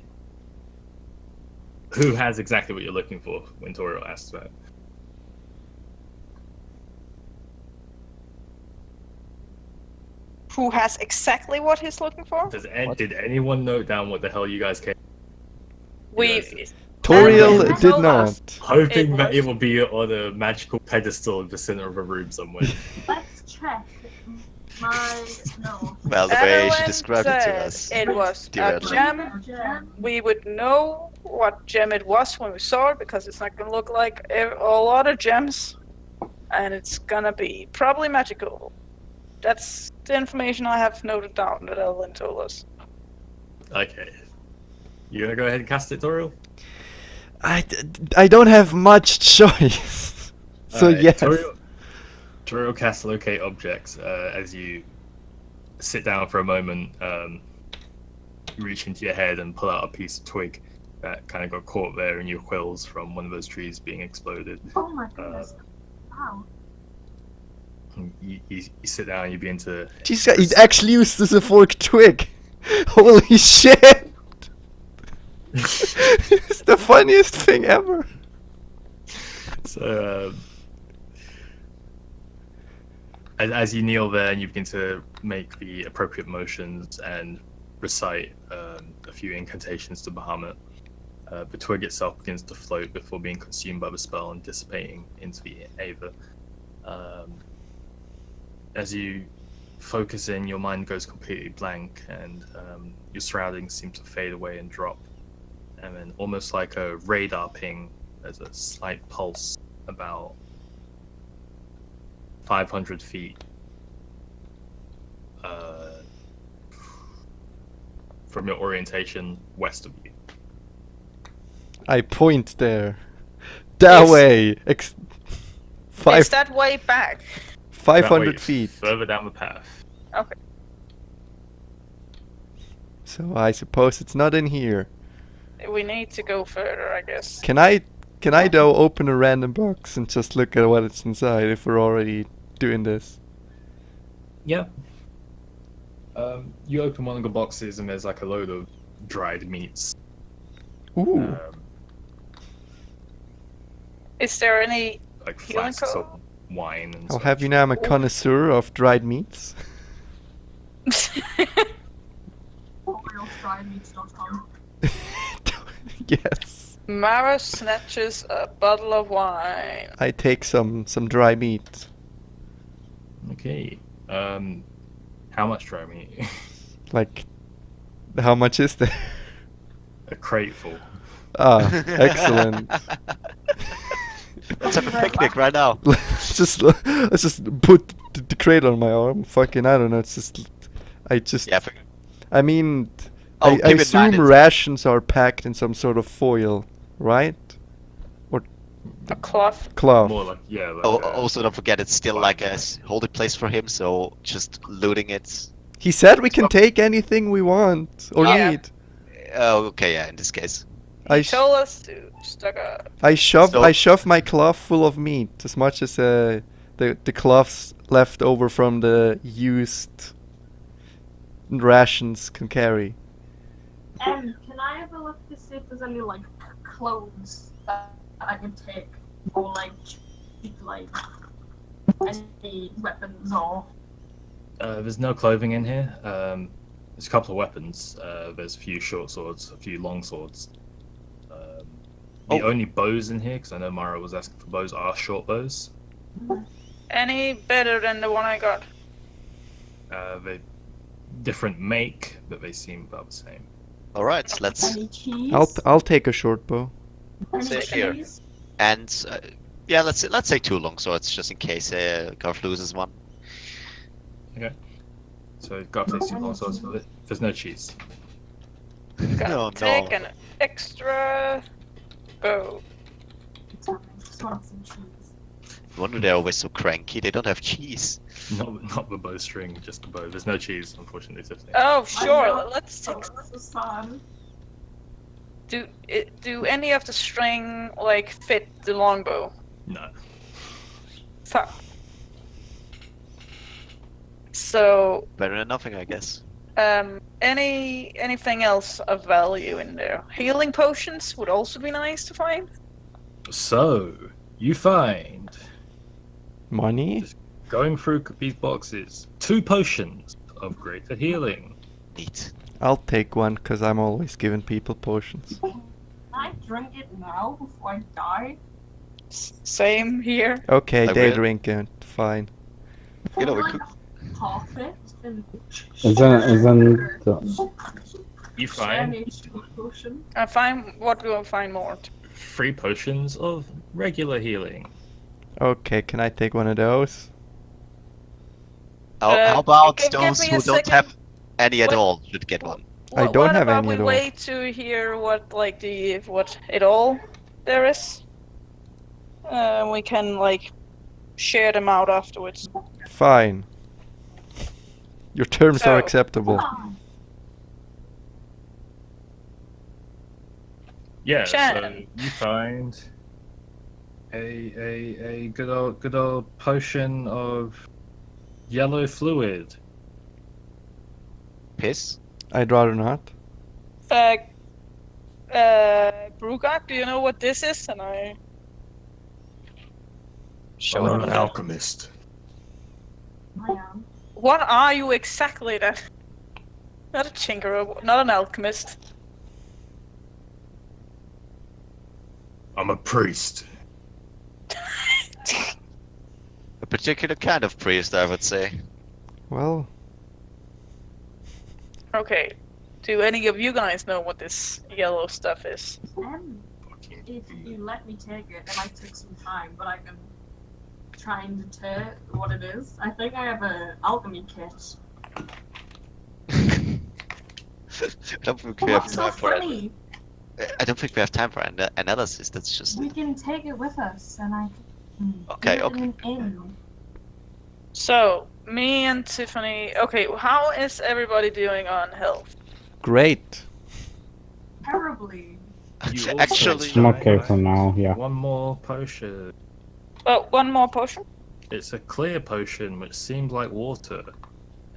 who has exactly what you're looking for when Toriel asks that? Who has exactly what he's looking for? Did anyone note down what the hell you guys came? We. Yes. Toriel Adeline did told us. not. Hoping that was- it will be on a magical pedestal in the center of a room somewhere. Let's check. No. Well, the way she Adeline described it to said us. It was Dear a Adeline. gem. We would know what gem it was when we saw it because it's not gonna look like a lot of gems, and it's gonna be probably magical. That's the information I have noted down that Adeline told us. Okay. You gonna go ahead and cast it, Toriel? I don't have much choice. So Alright, yes. Toriel casts locate objects as you sit down for a moment, reach into your head and pull out a piece of twig that kind of got caught there in your quills from one of those trees being exploded. Oh my goodness. Wow. And you sit down and you begin to. Jesus, he's actually used as a forked twig. Holy shit! It's the funniest thing ever. So, as you kneel there and you begin to make the appropriate motions and recite a few incantations to Bahamut, the twig itself begins to float before being consumed by the spell and dissipating into the Ava. As you focus in, your mind goes completely blank and your surroundings seem to fade away and drop. And then, almost like a radar ping, there's a slight pulse about 500 feet from your orientation west of you. I point there. That Yes. way. Is that way back? That way, 500 feet. further down the path. Okay. So I suppose it's not in here. We need to go further, I guess. Can I though open a random box and just look at what it's inside if we're already doing this? Yeah. You open one of the boxes and there's like a load of dried meats. Ooh. Um, Is there any? like Healing flasks code? of wine and I'll such. have you know I'm a connoisseur of dried meats. RealStrideMeats.com. Yes. Mara snatches a bottle of wine. I take some dry meat. Okay. How much dry meat? Like, how much is there? A crate full. Ah, excellent. Let's have a picnic right now. let's just put the crate on my arm. Fucking, I don't know. It's just, Yeah. I mean, Oh, I keep in mind assume it's- rations are packed in some sort of foil, right? A cloth. Cloth. More like, yeah. Like, Oh, also, don't forget it's still like a holding place for him, so just looting it. He said we can take anything we want or Yeah. need. Oh, okay, yeah. In this case, I He sh- told us to stuck a. I shove So- my cloth full of meat as much as the cloths left over from the used rations can carry. Can I have a look to see if there's any like clothes that I can take, or like cheap, like any weapons or There's no clothing in here. There's a couple of weapons. There's a few short swords, a few long swords. The only bows in here, because I know Mara was asking for bows, are short bows. Any better than the one I got? They're different make, but they seem about the same. All right, let's. Any cheese? I'll take a short bow. Any Same here. cheese? And yeah, let's take 2 long swords just in case Garth loses one. So Garth takes 2 long swords for it. There's no cheese. No, Take no. an extra bow. Damn it, just want some cheese. No wonder they're always so cranky. They don't have cheese. Not the bowstring, just the bow. There's no cheese, unfortunately, Tiffany. Oh, I sure. know. Let's take. Oh, this is fun. Do any of the string like fit the longbow? No. Fuck. So, Better than nothing, I guess. anything else of value in there? Healing potions would also be nice to find. So, you find, Money? going through these boxes, 2 potions of greater healing. Neat. I'll take one because I'm always giving people potions. Can I drink it now before I die? Same here. Okay, I they will. drink it. Fine. You know, Can we I, could. half it and Isn't You share find an HP potion? I find what do I find more? 3 potions of regular healing. Okay, can I take one of those? How about give those me who a don't second. have any at What- all should get one? I don't what have about any we at all. wait to hear what what it all there is? We can like share them out afterwards. Fine. Your terms are So- acceptable. Ah, Yeah, so Shannon. you find a good old potion of yellow fluid. Piss? I'd rather not. Brugak, do you know what this is? And I show I'm him. an alchemist. I am. What are you exactly then? Not a tinkerer, not an alchemist. I'm a priest. A particular kind of priest, I would say. Well, Okay. Do any of you guys know what this yellow stuff is? Fucking If you let me take it, it might take some time, but I can try and deter what it is. I think I have an alchemy kit. I don't think we have What's so time for it. funny? I don't think we have time for analysis. That's just. We can take it with us, and I can Okay, do it okay. in an inn. So, me and Tiffany. Okay, how is everybody doing on health? great. Terribly. You also Actually, I'm okay for now, yeah. One more potion. Oh, one more potion. It's a clear potion which seems like water,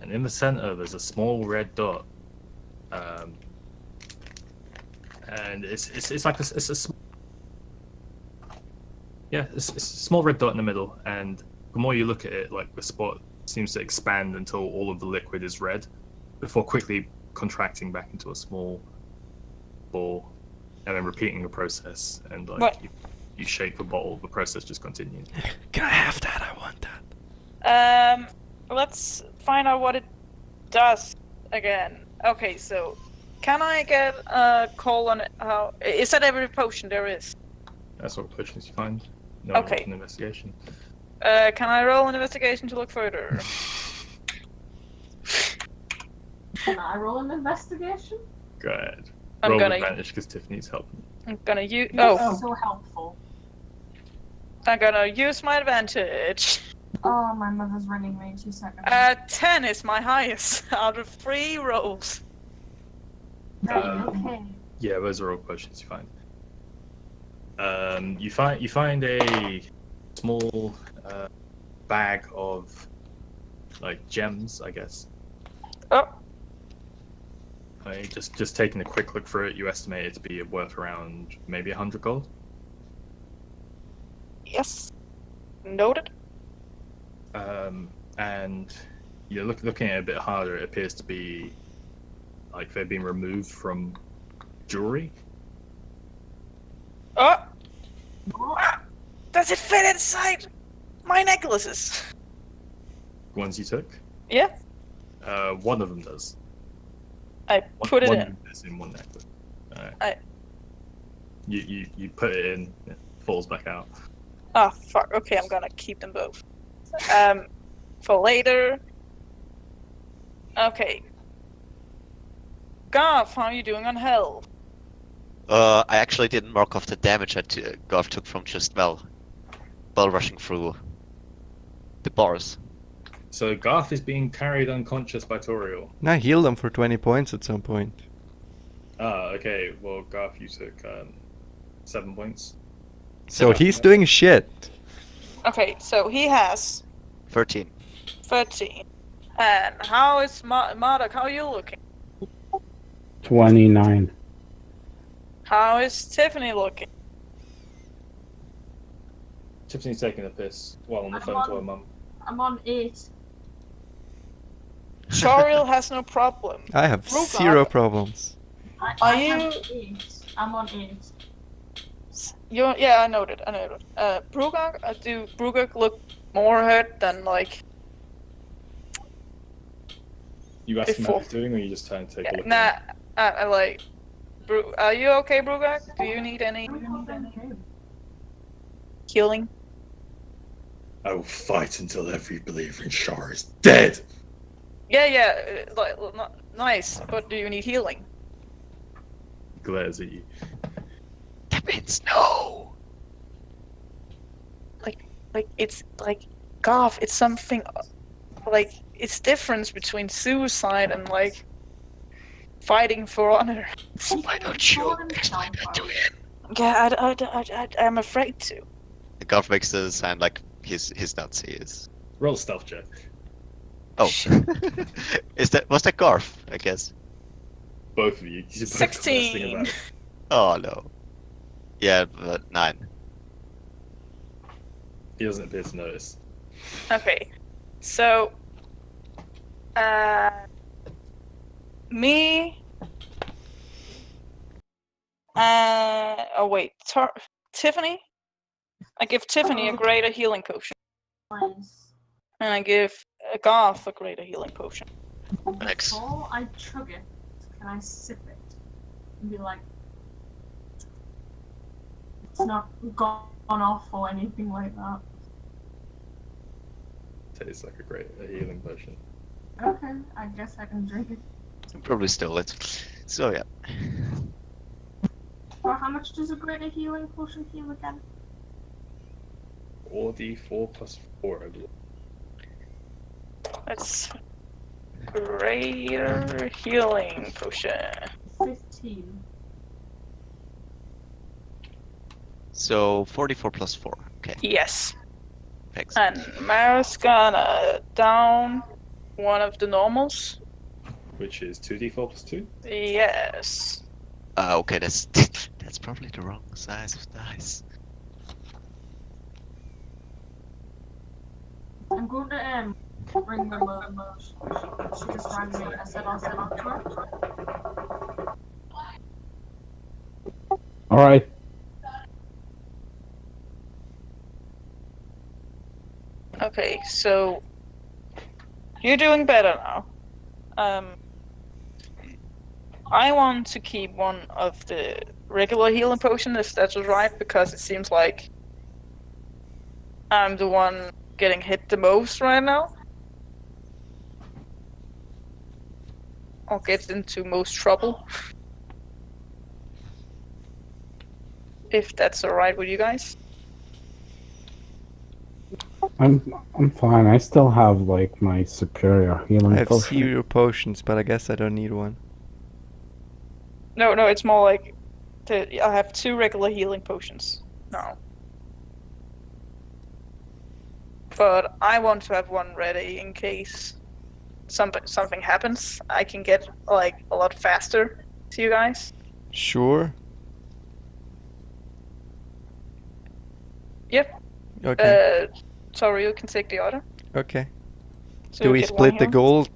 and in the center there's a small red dot. And it's like it's a it's a small red dot in the middle, and the more you look at it, like the spot seems to expand until all of the liquid is red, before quickly contracting back into a small ball, and then repeating the process. And like What? you shake the bottle, the process just continues. Can I have that? I want that. Let's find out what it does again. Okay, so can I get a call on it? How is that every potion there is? That's what potions you find. No, Okay. it's an investigation. Can I roll an investigation to look further? Can I roll an investigation? Go ahead. I'm Roll gonna- advantage because Tiffany's helping. I'm gonna use. This Oh, is so helpful. I'm gonna use my advantage. Oh, my mother's ringing me. 2 seconds. 10 is my highest out of 3 rolls. Right, um, okay. Yeah, those are all potions you find. You find a small bag of like gems, I guess. Oh, Just taking a quick look through it, you estimate it to be worth around maybe 100 gold. yes. Noted. And You're looking at it a bit harder. It appears to be like they've been removed from jewelry. Oh, Oh, does it fit inside my necklaces? The ones you took. Yeah, One of them does. I put it one in. is in one necklace. I- You put it in. It falls back out. Oh fuck. Okay, I'm gonna keep them both. For later. Okay. Garth, how are you doing on hell? I actually didn't mark off the damage that Garth took from just bell rushing through the bars. So Garth is being carried unconscious by Toriel. And I healed him for 20 points at some point. Ah, okay. Well, Garth, you took 7 points. So he's doing shit. Okay, so he has 13. 13. And how is Marduk? How are you looking? 29. How is Tiffany looking? Tiffany's taking a piss while on the I'm phone to on- her mum. I'm on 8. Shariel has no problem. I have Ruka. 0 problems. Are I you- have 8. I'm on 8. Yeah, I noted. Brugak, do Brugak look more hurt than like? You ask him how Before. he's doing, or you just trying to take a look? Nah, I like. Are you okay, Brugak? Do you need any healing? I will fight until every believer in Shar is dead. Yeah, nice. But do you need healing? He glares at you. That means no. Like it's like, Garth, it's something. Like it's difference between suicide and like fighting for honor. Why don't you explain that to him? Yeah, I'm afraid to. The Garth makes the sign like his nuts is. Roll stealth check. Oh. Was that Garth, I guess? Both of you. You're both 16. conversing about it. Oh no. Yeah, but 9. He doesn't appear to notice. Okay, so, me, oh wait, Tiffany? I give Tiffany a greater healing potion, Nice. and I give Garth a greater healing potion. Thanks. Before I chug it, can I sip it? And be like, it's not gone off or anything like that. Tastes like a healing potion. Okay, I guess I can drink it. Probably stole it. So yeah. Well, how much does a greater healing potion heal again? 4d4 plus 4, I believe. That's greater healing potion. 15. So 44 plus 4. Okay, Yes. thanks. And Mara's gonna down one of the normals. Which is 2d4 plus 2. Yes. Okay, that's probably the wrong size of dice. I'm going to bring my mum. She just rang me. I said I'll send it to her. Alright. Okay, so you're doing better now. I want to keep one of the regular healing potions, if that's right, because it seems like I'm the one getting hit the most right now. Or get into most trouble. If that's alright with you guys. I'm fine. I still have like my superior healing I have potion. 0 potions, but I guess I don't need one. No, it's more like I have 2 regular healing potions now. But I want to have one ready in case something happens. I can get like a lot faster to you guys. Sure. Yep. Okay. Sorry, you can take the order. Okay. So Do you we get split one the heal. gold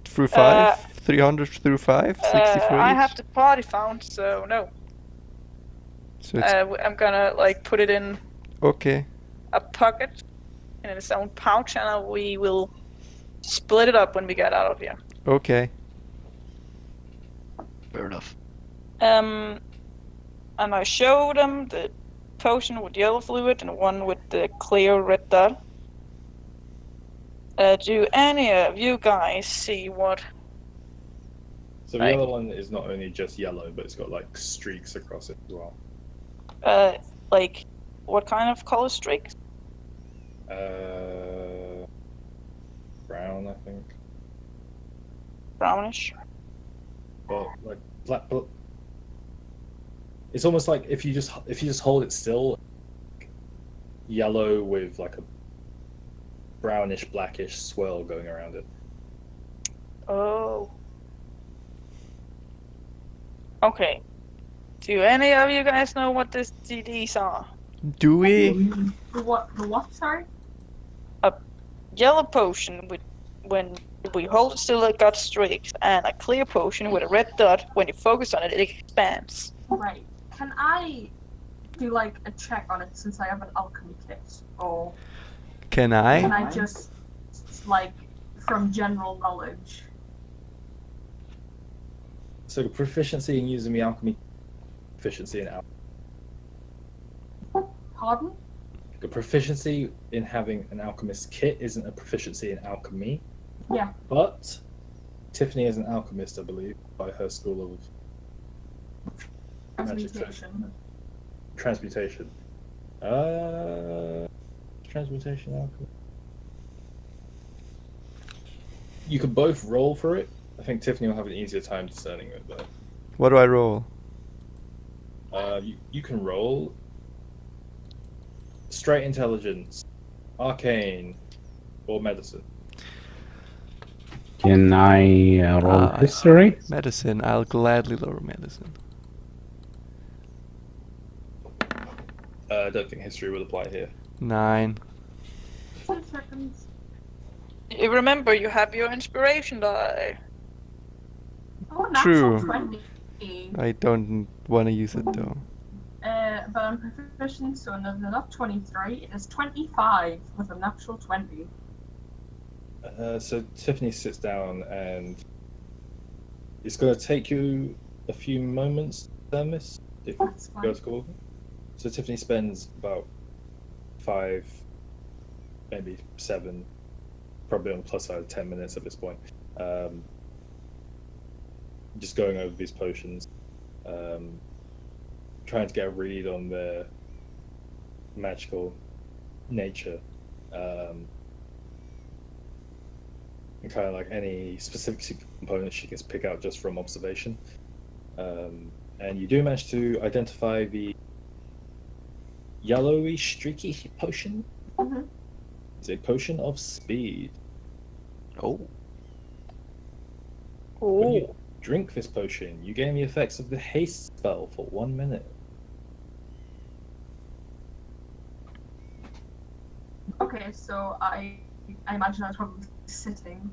through 5? 300 through 5? 60 for I each? have the party found, so no. So it's I'm gonna like put it in okay. a pocket in its own pouch, and we will split it up when we get out of here. Okay. Fair enough. And I show them the potion with yellow fluid and one with the clear red dot. Do any of you guys see what? So Right. the other one is not only just yellow, but it's got like streaks across it as well. Like, what kind of color streaks? Brown, I think. Brownish. But like black. It's almost like if you just hold it still, yellow with like a brownish blackish swirl going around it. Oh. Okay. Do any of you guys know what these are? Do we? The what, sorry? Yellow potion with when we hold it still it got streaks, and a clear potion with a red dot. When you focus on it, it expands. Right. Can I do like a check on it since I have an alchemy kit? Or Can can I? I just, like, from general knowledge? So the proficiency in using the alchemy, proficiency in Pardon? the proficiency in having an alchemist kit isn't a proficiency in alchemy. Yeah. But Tiffany is an alchemist, I believe, by her school of Transmutation. transmutation. Transmutation alchemy. You could both roll for it. I think Tiffany will have an easier time discerning it, though. What do I roll? You can roll straight intelligence, arcane, or medicine. Can I roll Ah, history? Medicine. I'll gladly lower medicine. I don't think history will apply here. 9. 2 seconds. You remember, you have your inspiration die. Oh, natural True. 20. I don't want to use it though. But I'm proficient, so no, they're not 23. It's 25 with a natural 20. So Tiffany sits down, and it's going to take you a few moments, Thermos, if you That's go fine. to call. So Tiffany spends about 5, maybe 7, probably on the plus side of 10 minutes at this point, just going over these potions, trying to get a read on their magical nature, and kind of like any specific components she can pick out just from observation. And you do manage to identify the yellowy, streaky potion. Mhm. It's a potion of speed. Oh, When you Oh. drink this potion, you gain the effects of the haste spell for 1 minute. Okay, so I imagine I was probably sitting.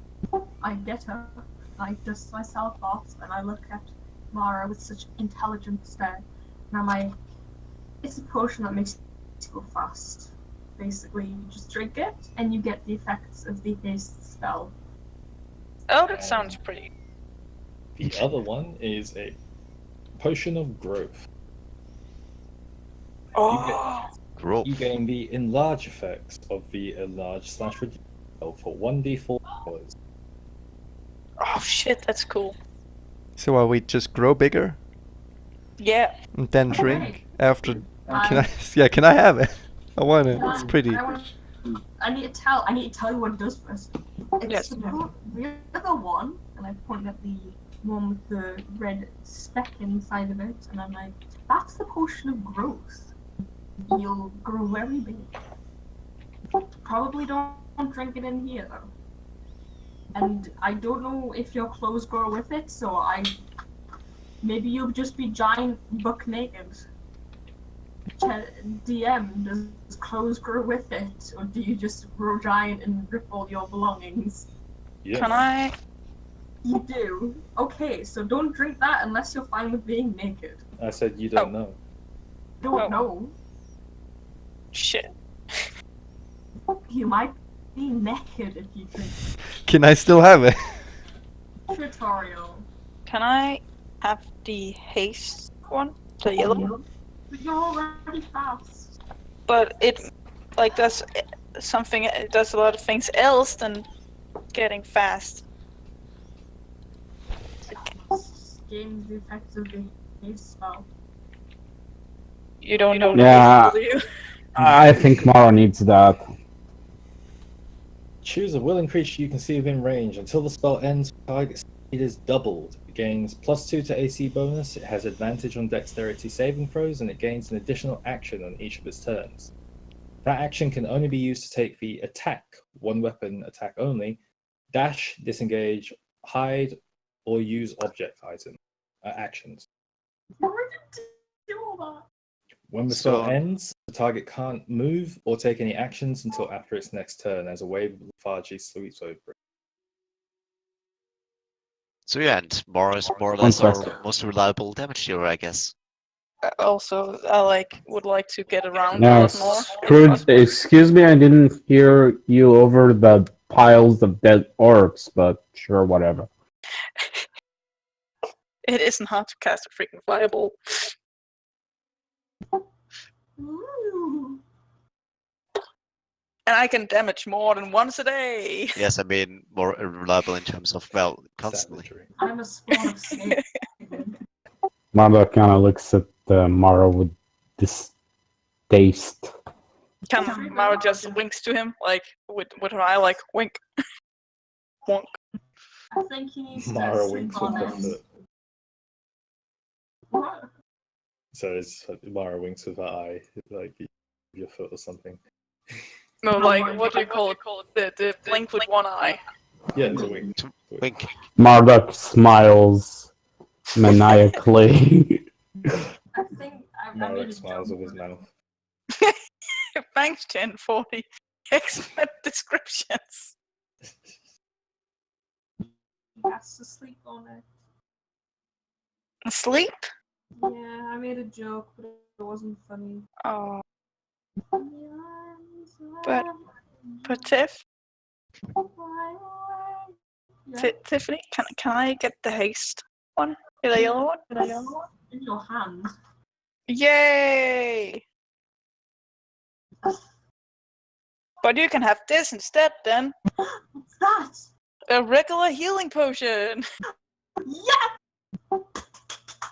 I get up, I dust myself off, and I look at Mara with such intelligent stare. And I'm like, it's a potion that makes you go fast. Basically, you just drink it, and you get the effects of the haste spell. Oh, that sounds pretty. The other one is a potion of growth. Oh. growth. You gain the enlarge effects of the enlarge/reduce spell for 1d4 hours. Oh shit, that's cool. So we just grow bigger Yeah. and then Okay. drink after. Can I? Yeah, can I have it? I want it. It's pretty. I need to tell you what it does first. It's Yes. the other one, and I point at the one with the red speck inside of it, and I'm like, that's the potion of growth. You'll grow very big. Probably don't drink it in here though. And I don't know if your clothes grow with it, so maybe you'll just be giant buck naked. DM, does clothes grow with it, or do you just grow giant and rip all your belongings? Yeah. Can I? You do. Okay, so don't drink that unless you're fine with being naked. I said you don't Oh. know. Don't Oh. know. Shit. You might be naked if you drink Can I still have it? tutorial. Can I have the haste one? The yellow one? But you're already fast. But it like does something. It does a lot of things else than getting fast. This gains the effects of the haste spell. You don't know Yeah. the haste, do you? I think Mara needs that. Choose a willing creature you can see within range. Until the spell ends, target speed is doubled. It gains +2 to AC bonus, it has advantage on dexterity saving throws, and it gains an additional action on each of its turns. That action can only be used to take the attack, one weapon attack only, dash, disengage, hide, or use object item actions. Why did you do all that? When the spell So- ends, the target can't move or take any actions until after its next turn as a wave of lethargy sweeps over it. So yeah, and Mara is more or One less our sec. most reliable damage dealer, I guess. Also, I would like to get around a Yeah, lot more. if Scrooge, possible. excuse me, I didn't hear you over the piles of dead orcs, but sure, whatever. It isn't hard to cast a freaking fireball. Ooh. And I can damage more than once a day. Yes, I mean more reliable in terms of, well, constantly. Savagery. I'm a spawn of snake. Mara kind of looks at Mara with distaste. Can Mara just winks to him, like with her eye, like wink, wonk. I think he needs to Mara sleep winks with on her it. foot. What? So it's Mara winks with her eye, like your foot or something. No, like what do you call it? The blink with one eye. Yeah, it's a wink. Wink. Marduk smiles maniacally. I think I made a Marek smiles joke with his with it. mouth. Thanks, Jen, for the excellent descriptions. He has to sleep on it. Sleep? Yeah, I made a joke, but it wasn't funny. Oh, but Tiff, Yeah. Tiffany, can I get the haste one? The yellow one? In your hand. Yay! But you can have this instead, then. What's that? A regular healing potion. Yeah!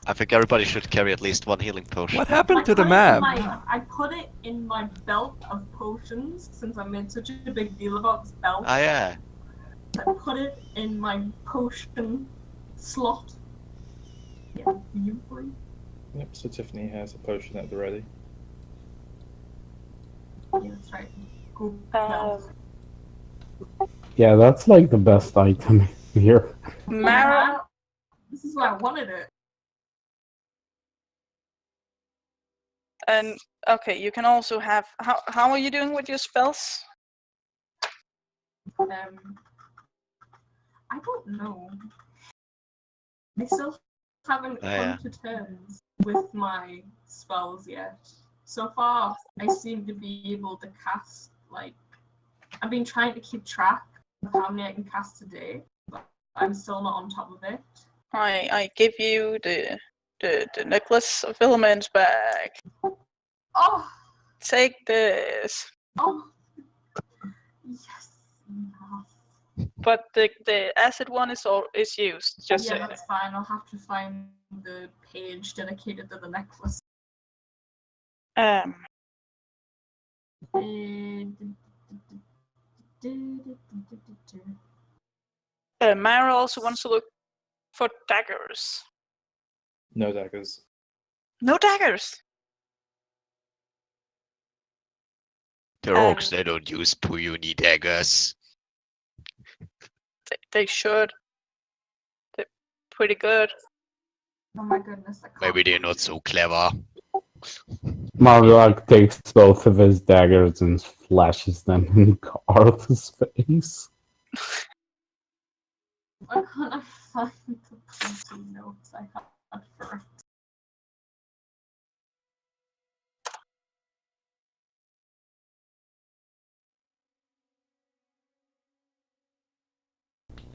I think everybody should carry at least one healing potion. What happened to the put it in map? I put it in my belt of potions since I made such a big deal about this belt. Ah, yeah. I put it in my potion slot. Yeah, you free. Yep, so Tiffany has a potion at the ready. Yeah, that's right. Go Um, Yeah, that's like the best item here. Mara, This is why I wanted it. and okay, you can also have. How are you doing with your spells? I don't know. I still haven't Oh, yeah. come to terms with my spells yet. So far, I seem to be able to cast, like, I've been trying to keep track of how many I can cast a day, but I'm still not on top of it. I give you the necklace of elements back. Oh! Take this. Oh! Yes! Enough. But the acid one is used. Just Yeah, saying. that's fine. I'll have to find the page dedicated to the necklace. Mara also wants to look for daggers. No daggers. No daggers. The orcs, they don't use Puyuni daggers. They should. They're pretty good. Oh my goodness, I can't Maybe they're find not it. so clever. Margog takes both of his daggers and flashes them in Garth's face. Why can't I find the plenty notes I had for it?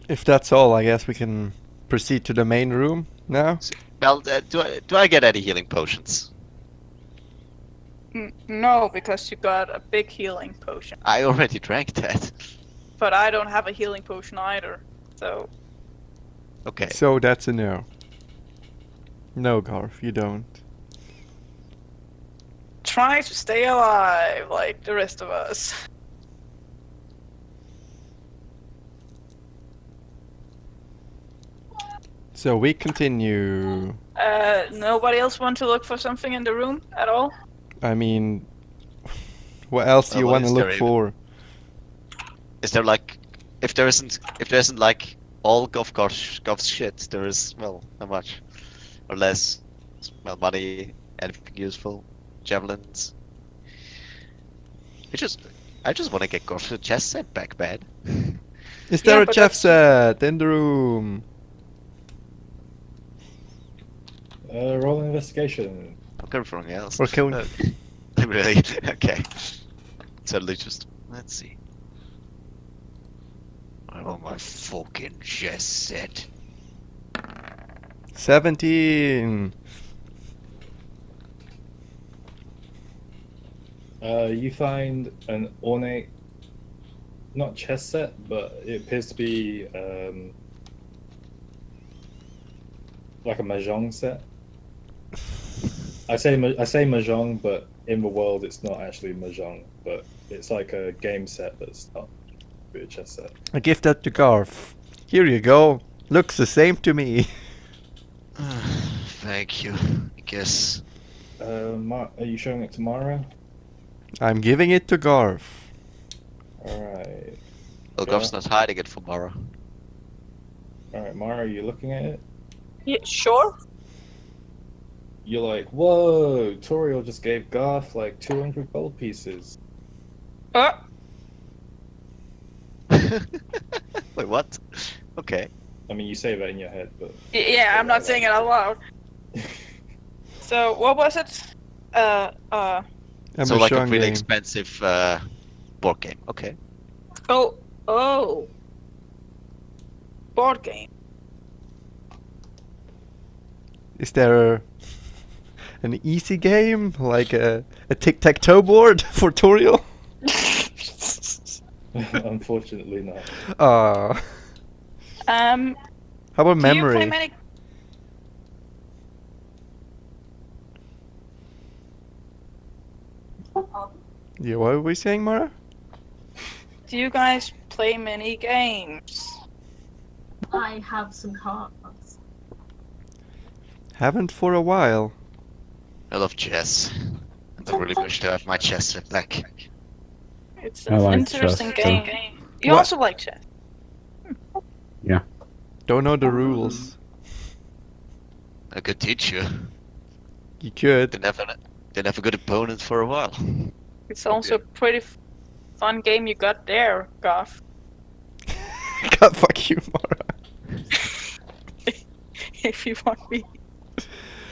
If that's all, I guess we can proceed to the main room now. Well, do I get any healing potions? No, because you got a big healing potion. I already drank that. But I don't have a healing potion either. So Okay. So that's a no. No, Garth, you don't. try to stay alive like the rest of us. So we continue. Nobody else want to look for something in the room at all? I mean, what else do you Well, what want to is look there even? for? Is there like, if there isn't like all Gov's shit, there is, well, not much. Or less, well, money, anything useful, javelins. I just want to get Gov's chest set back, man. Is there Yeah, a but chef that's- set in the room? Roll an investigation. I'm going for something else. Or can we- Really? Okay. Totally just, let's see. I want my fucking chest set. 17. You find an ornate, not chest set, but it appears to be like a mahjong set. I say mahjong, but in the world it's not actually mahjong, but it's like a game set that's not really a chess set. I give that to Garth. Here you go. Looks the same to me. Thank you. I guess. Are you showing it to Mara? I'm giving it to Garth. Alright. Well, Yeah. Gov's not hiding it from Mara. Alright, Mara, are you looking at it? Yeah, sure. You're like, whoa, Toriel just gave Garth like 200 gold pieces. Wait, what? Okay. I mean, you say that in your head, but Yeah, I'm not saying it out loud. So what was it? So like a Mahjong really game. expensive board game. Okay. Oh. Board game. Is there an easy game like a tic-tac-toe board for Toriel? unfortunately not. How about Do you play memory? many? Yeah, what were we saying, Mara? Do you guys play many games? I have some cards. Haven't for a while. I love chess. I really wish to have my chess set back. It's I an like interesting chess, too. game. You What? also like chess? Don't know the rules. I could teach you. You could. Didn't have a good opponent for a while. It's also a pretty fun game you got there, Goff. God, fuck you, Mara. If you want me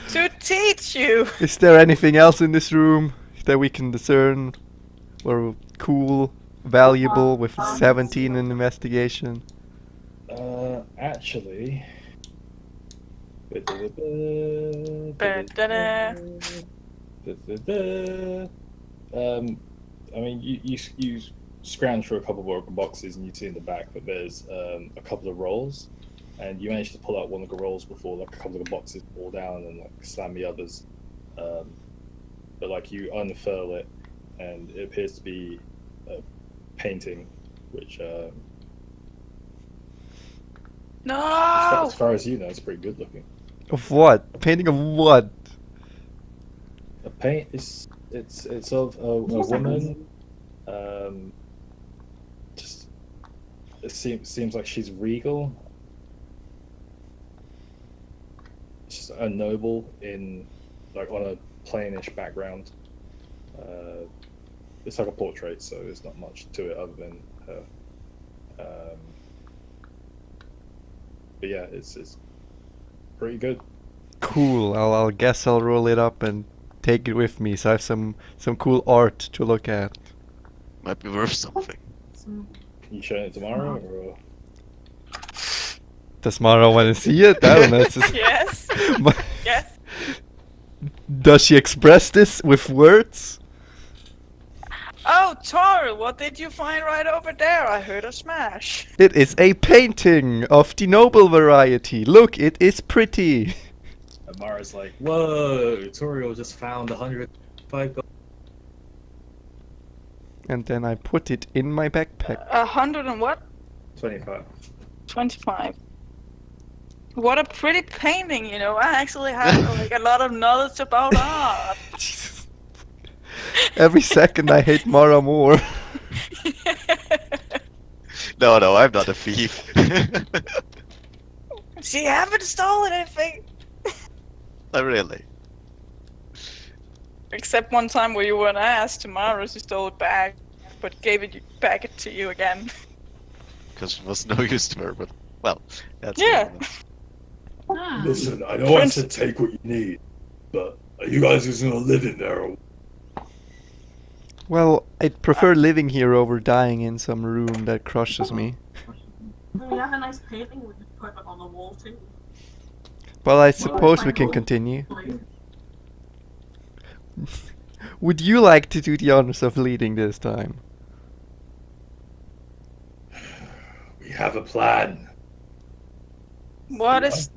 to teach you. Is there anything else in this room that we can discern? Or cool, valuable with 17 in investigation? Actually. I mean, you scrounge through a couple of boxes and you see in the back that there's a couple of rolls, and you manage to pull out one of the rolls before like a couple of the boxes fall down and like slam the others. But like you unfurl it, and it appears to be a painting, which No. as far as you know, it's pretty good looking. Of what? Painting of what? A paint is it's of a woman. Just it seems like she's regal. She's a noble in like on a plainish background. It's like a portrait, so there's not much to it other than her. But yeah, it's pretty good. Cool. I'll guess I'll roll it up and take it with me, so I have some cool art to look at. Might be worth something. Some You showing it tomorrow, or Does Mara want to see it? I don't know. It's just Yes. Ma- Yes. Does she express this with words? Oh, Tor, what did you find right over there? I heard a smash. It is a painting of the noble variety. Look, it is pretty. and Mara's like, "Whoa, Toriel just found 105 gold." And then I put it in my backpack. 100 and what? 25. 25. What a pretty painting, you know. I actually have like a lot of knowledge about art. Jesus. Every second I hate Mara more. No, I'm not a thief. She haven't stolen anything. Not really. Except one time where you were an ass to Mara, she stole it back, but gave it back to you again. Because it was no use to her, but, well, that's... Yeah. Listen, I know I said take what you need, but are you guys just gonna live in there? Or... Well, I'd prefer living here over dying in some room that crushes me. we have a nice painting we could put up on the wall too. Well, I suppose we can continue. Would you like to do the honors of leading this time? We have a plan. What is...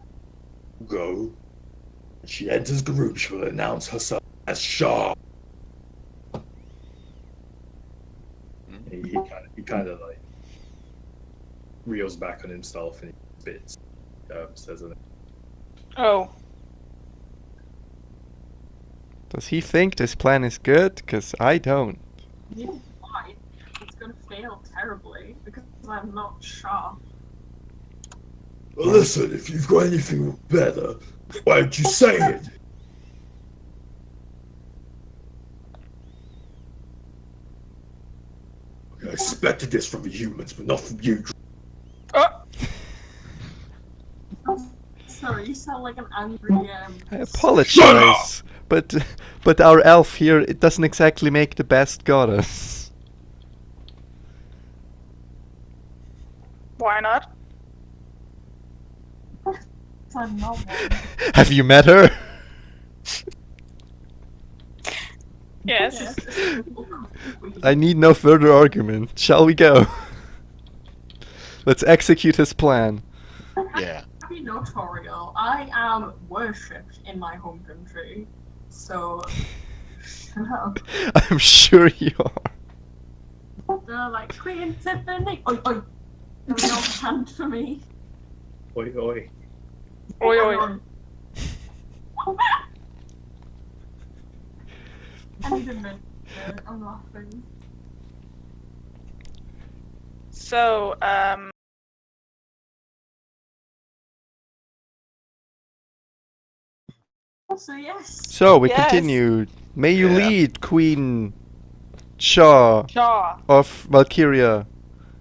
Go. When she enters the room, she will announce herself as Shah. He kind of like reels back on himself and he spits. Says it. Oh. Does he think this plan is good? 'Cause I don't. Yeah, why? It's gonna fail terribly because I'm not sharp. Well, listen, if you've got anything better, why don't you say it? I expected this from the humans, but not from you. Oh. Sorry, you sound like an angry I apologize, but our elf here, it doesn't exactly make the best goddess. Why not? I'm not one. Have you met her? Yes. I need no further argument. Shall we go? Let's execute his plan. Yeah. Be notorial. I am worshipped in my home country, so shut up. I'm sure you are. They're like Queen Tiffany. Oi, oi. There's no hand for me. Oi, oi. Oi, oi. I need a minute. I'm laughing. So, So yes. So we Yes. continue. May you Yeah. lead, Queen Shaw Shaw. of Valkyria.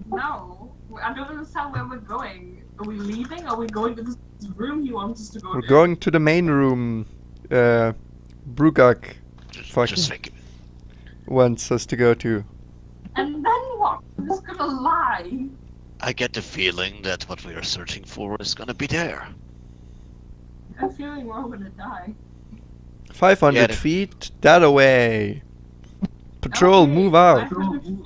No, I don't understand where we're going. Are we leaving? Are we going to this room he wants us to go We're to? going to the main room. Brugak Fuck. Just think. wants us to go to. And then what? I'm just gonna lie. I get the feeling that what we are searching for is gonna be there. I'm feeling we're all gonna die. 500 Yeah, the- feet, that away. Patrol, Okay, move out. 500 feet.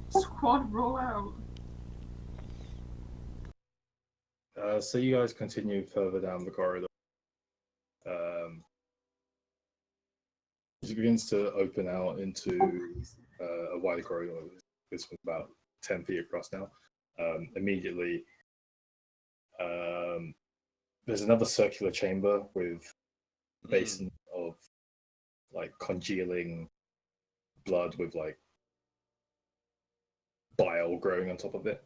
Squad roll out. So you guys continue further down the corridor. It begins to open out into a wider corridor. This was about 10 feet across now. Immediately, there's another circular chamber with a basin of like congealing blood with like bile growing on top of it.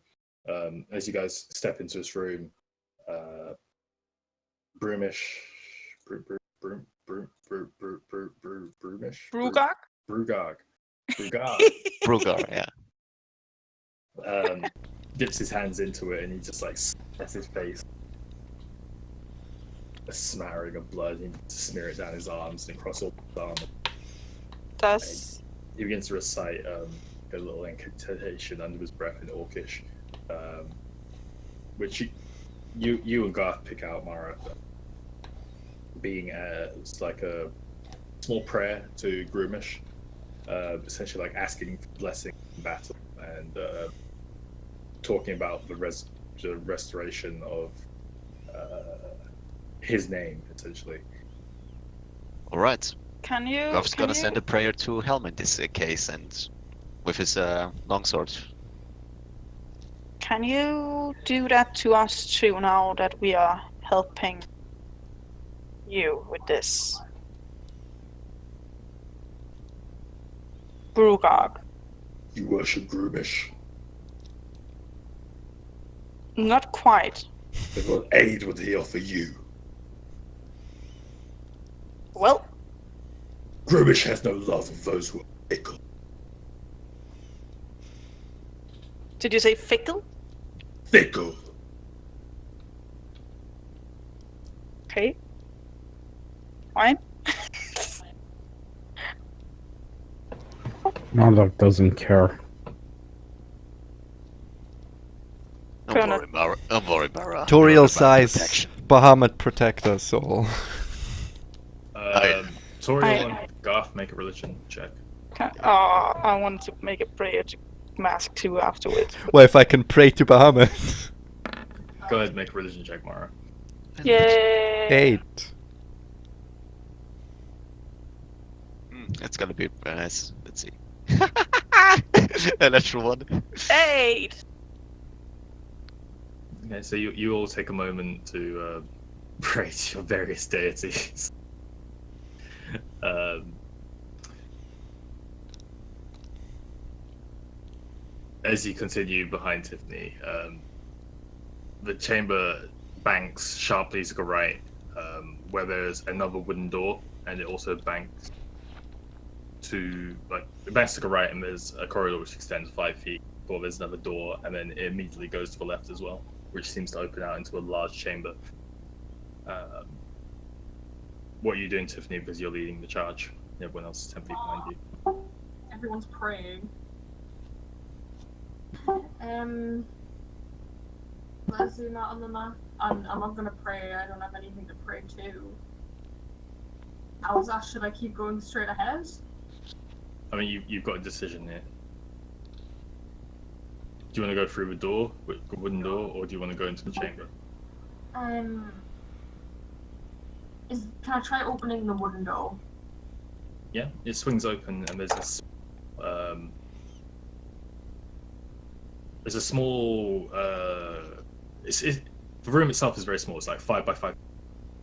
As you guys step into this room, Broomish Broomish? Brugag? Brugag. Brugar, yeah. Dips his hands into it and he just like sets his face. A smattering of blood. He smear it down his arms and across all his arms. Does He begins to recite a little incantation under his breath in Orcish, which you and Garth pick out, Mara, being it's like a small prayer to Groomish, essentially like asking for blessing in battle and talking about the restoration of his name, essentially. All right. can you Goff's can gonna you, send a prayer to Helm in this case, and with his longsword. can you do that to us too now that we are helping you with this? Brugag. You worship Groomish. Not quite. Then what aid would he offer you? Well, Groomish has no love of those who are fickle. did you say fickle? Fickle! Okay. Fine. Marduk doesn't care. Don't worry, Mara. Don't worry, Mara. Toriel Remember my size, protection. Bahamut protect us all. Toriel and Garth make a religion check. I wanted to make a prayer to Mask 2 afterwards. Well, if I can pray to Bahamut. Go ahead and make a religion check, Mara. Yay! 8. It's gonna be nice. Let's see. A natural one. 8! Okay, so you all take a moment to pray to your various deities. As you continue behind Tiffany, the chamber banks sharply to the right, where there's another wooden door, and it also banks to the right, and there's a corridor which extends 5 feet. Or there's another door, and then it immediately goes to the left as well, which seems to open out into a large chamber. What are you doing, Tiffany? Because you're leading the charge. Everyone else is 10 feet behind you. Everyone's praying. Let's zoom out on the map. I'm not gonna pray. I don't have anything to pray to. Alza, should I keep going straight ahead? I mean, you've got a decision here. Do you want to go through the door, the wooden door, or do you want to go into the chamber? Can I try opening the wooden door? Yeah, it swings open, and there's this. There's a small. The room itself is very small. It's like 5 by 5.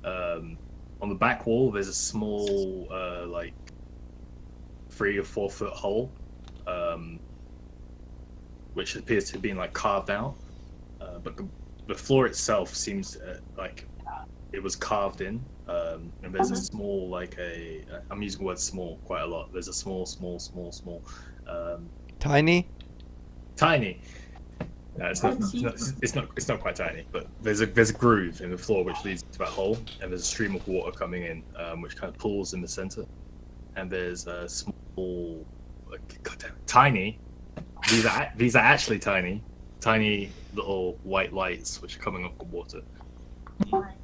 On the back wall, there's a small, like 3 or 4 foot hole, which appears to have been like carved out. But the floor itself seems like it was carved in. And there's a small, like I'm using the word small quite a lot. There's a small. Tiny? Tiny. It's not quite tiny, but there's a groove in the floor which leads to that hole, and there's a stream of water coming in, which kind of pools in the center. And there's a small, tiny. These are actually tiny little white lights which are coming off the water. Right.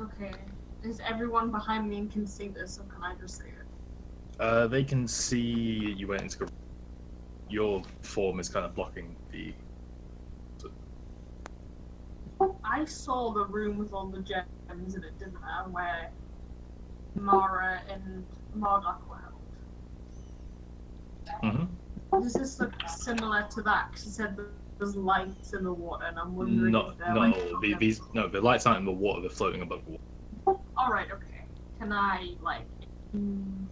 Okay. Is everyone behind me and can see this, or can I just see it? They can see you went into the. Your form is kind of blocking the. I saw the room with all the gems in it, didn't I? Where Mara and Marduk were held. Mm-hmm. Does this look similar to that? Because you said there's lights in the water, and I'm wondering No, if they're like... the lights aren't in the water. They're floating above the water. Alright, okay. Can I, like,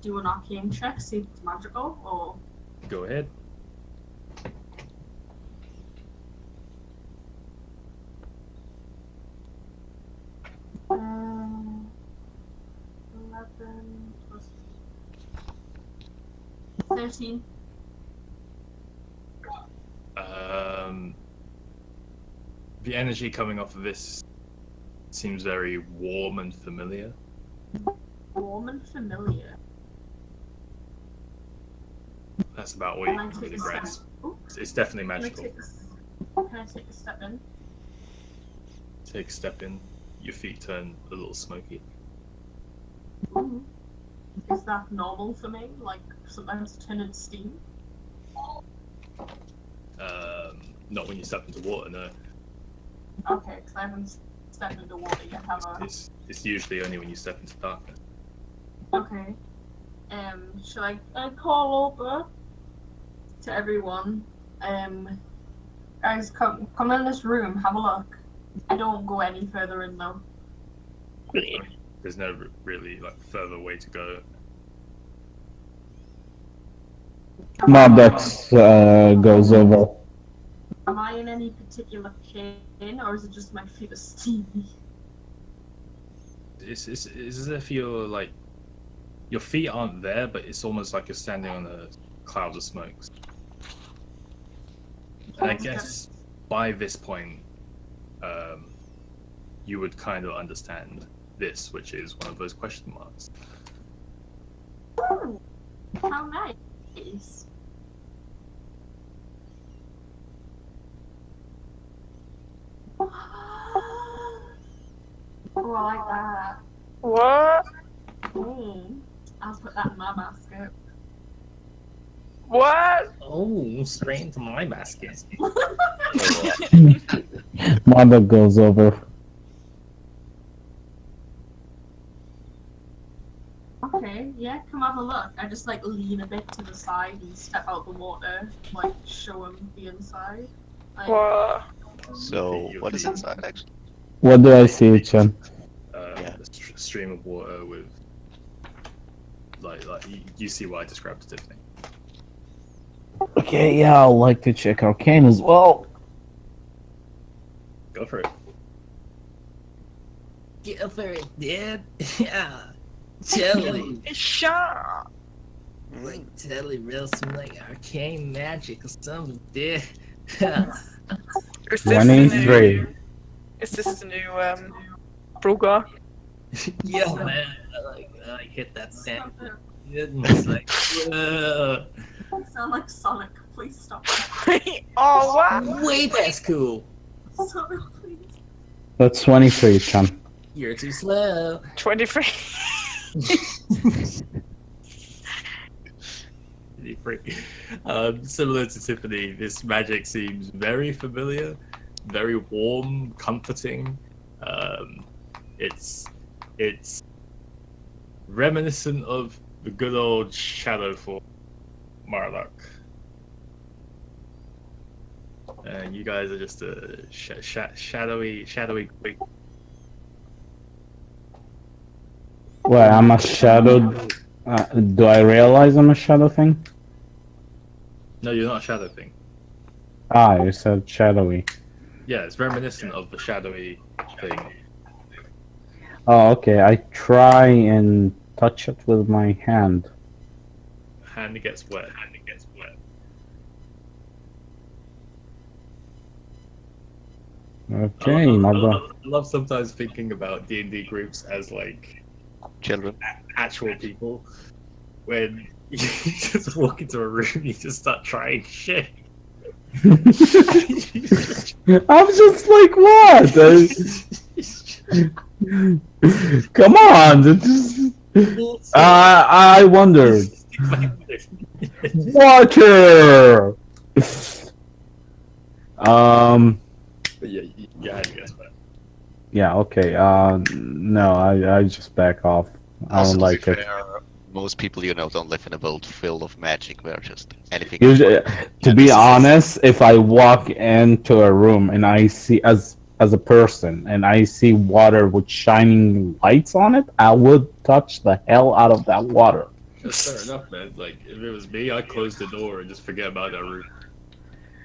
do an arcane check, see if it's magical, or... Go ahead. 13. The energy coming off of this seems very warm and familiar. Warm and familiar. That's about what Can I you take can a step? grasp. Oh, It's definitely can I magical. can I take a step in? Take a step in, your feet turn a little smoky. Is that normal for me? Like, sometimes turn into steam? Not when you step into water, no. Okay, because I haven't stepped into water yet, have I? It's usually only when you step into darkness. Okay. Should I call over to everyone? Guys, come in this room, have a look. I don't go any further in though. There's no really like further way to go. Marbex goes over. Am I in any particular pain, or is it just my feet are steamy? It's as if you're like your feet aren't there, but it's almost like you're standing on a cloud of smokes. And I guess by this point, you would kind of understand this, which is one of those question marks. Oh, how nice. Oh, I like that. What? I'll put that in my basket. What? Oh, straight into my basket. Marbex goes over. Okay, yeah, come have a look. I just like lean a bit to the side and step out the water, like show him the inside. Like, What? So, what is inside actually? What do I see, Chen? A stream of water with like you see what I described to Tiffany. Okay, yeah, I'll like to check Arcane as well. Go for it. Go for it, dude. Yeah. Totally. Sure. Like, totally real some like arcane magic or something, dude. Is this 23. Is this the new Bruger? Yo, man. I hit that thing. It's like, whoa. you sound like Sonic. Please stop. Oh, what? Way past cool. Sonic, please. That's 23, Chen. You're too slow. 23. Similar to Tiffany, this magic seems very familiar, very warm, comforting. It's reminiscent of the good old shadow form, Marlock. And you guys are just a shadowy creature. Well, I'm a shadow. Do I realize I'm a shadow thing? No, you're not a shadow thing. Ah, you said shadowy. Yeah, it's reminiscent of the shadowy thing. Oh, okay. I try and touch it with my hand. Hand gets wet. Okay, I my bro. love sometimes thinking about D&D groups as like Children. actual people. When you just walk into a room, you just start trying shit. I'm just like, what? Come on! I wondered. Water! Yeah, I guess that. Yeah, okay. No, I just back off. I Also, don't to be like it. fair, most people you know don't live in a world filled of magic where just anything. Usually, Yeah, to be this is- honest, if I walk into a room and I see as a person and I see water with shining lights on it, I would touch the hell out of that water. That's fair enough, man. Like, if it was me, I'd close the door and just forget about that room.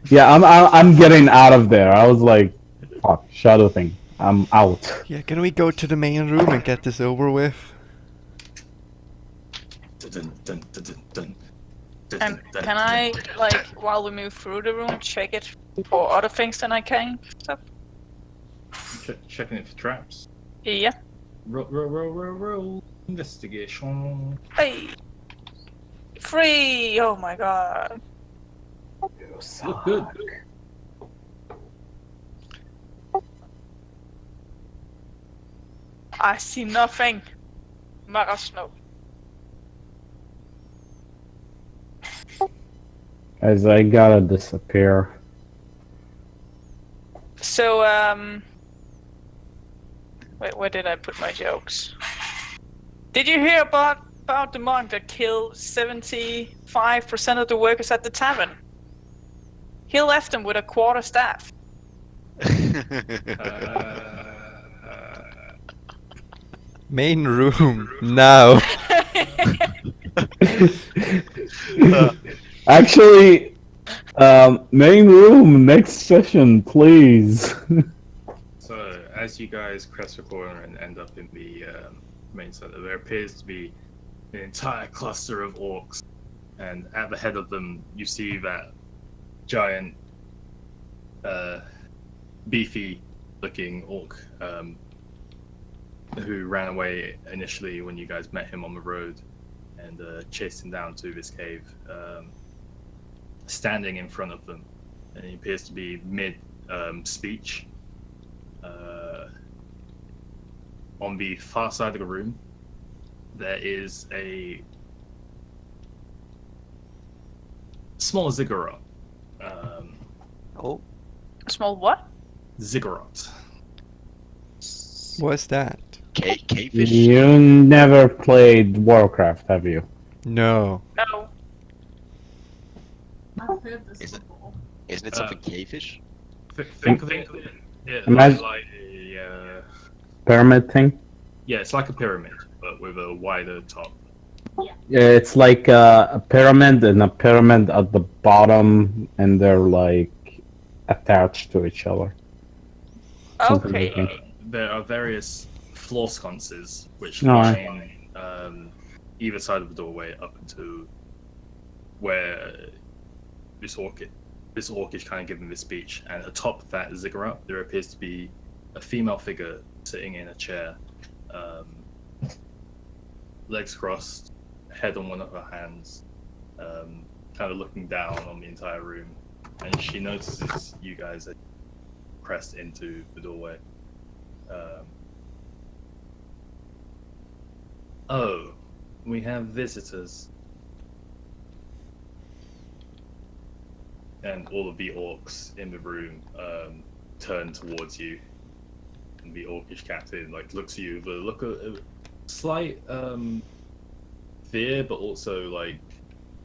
Yeah, I'm getting out of there. I was like, fuck, shadow thing. I'm out. Yeah, can we go to the main room and get this over with? Dun, dun, dun, dun, dun. And can I, like, while we move through the room, check it for other things than I can? Stuff? Checking it for traps? Yeah. Roll. Investigation. Hey! 3! Oh my god. Look good. I see nothing. Marasno. As I gotta disappear. So, wait, where did I put my jokes? Did you hear about the monk that killed 75% of the workers at the tavern? He left them with a quarter staff. Main room now. Actually, main room, next session, please. So, as you guys crest the corner and end up in the main center, there appears to be an entire cluster of orcs, and at the head of them, you see that giant, beefy-looking orc who ran away initially when you guys met him on the road and chased him down to this cave, standing in front of them, and he appears to be mid-speech. On the far side of the room, there is a small ziggurat. Oh, Small what? Ziggurat. What's that? cavefish? You never played Warcraft, have you? No. No. I've heard this Is it- before. Isn't it something cavefish? Think of it. Yeah, Imagine- like a, Pyramid thing? yeah, it's like a pyramid, but with a wider top. It's like a pyramid and a pyramid at the bottom, and they're like attached to each other. Something like Okay. that. There are various floor sconces which No, line either side of the doorway up into where this orc is kind of giving this speech, and atop that ziggurat there appears to be a female figure sitting in a chair, legs crossed, head on one of her hands, kind of looking down on the entire room, and she notices you guys are pressed into the doorway. Oh, we have visitors. And all of the orcs in the room turn towards you. And the orcish captain looks at you with a look of slight fear, but also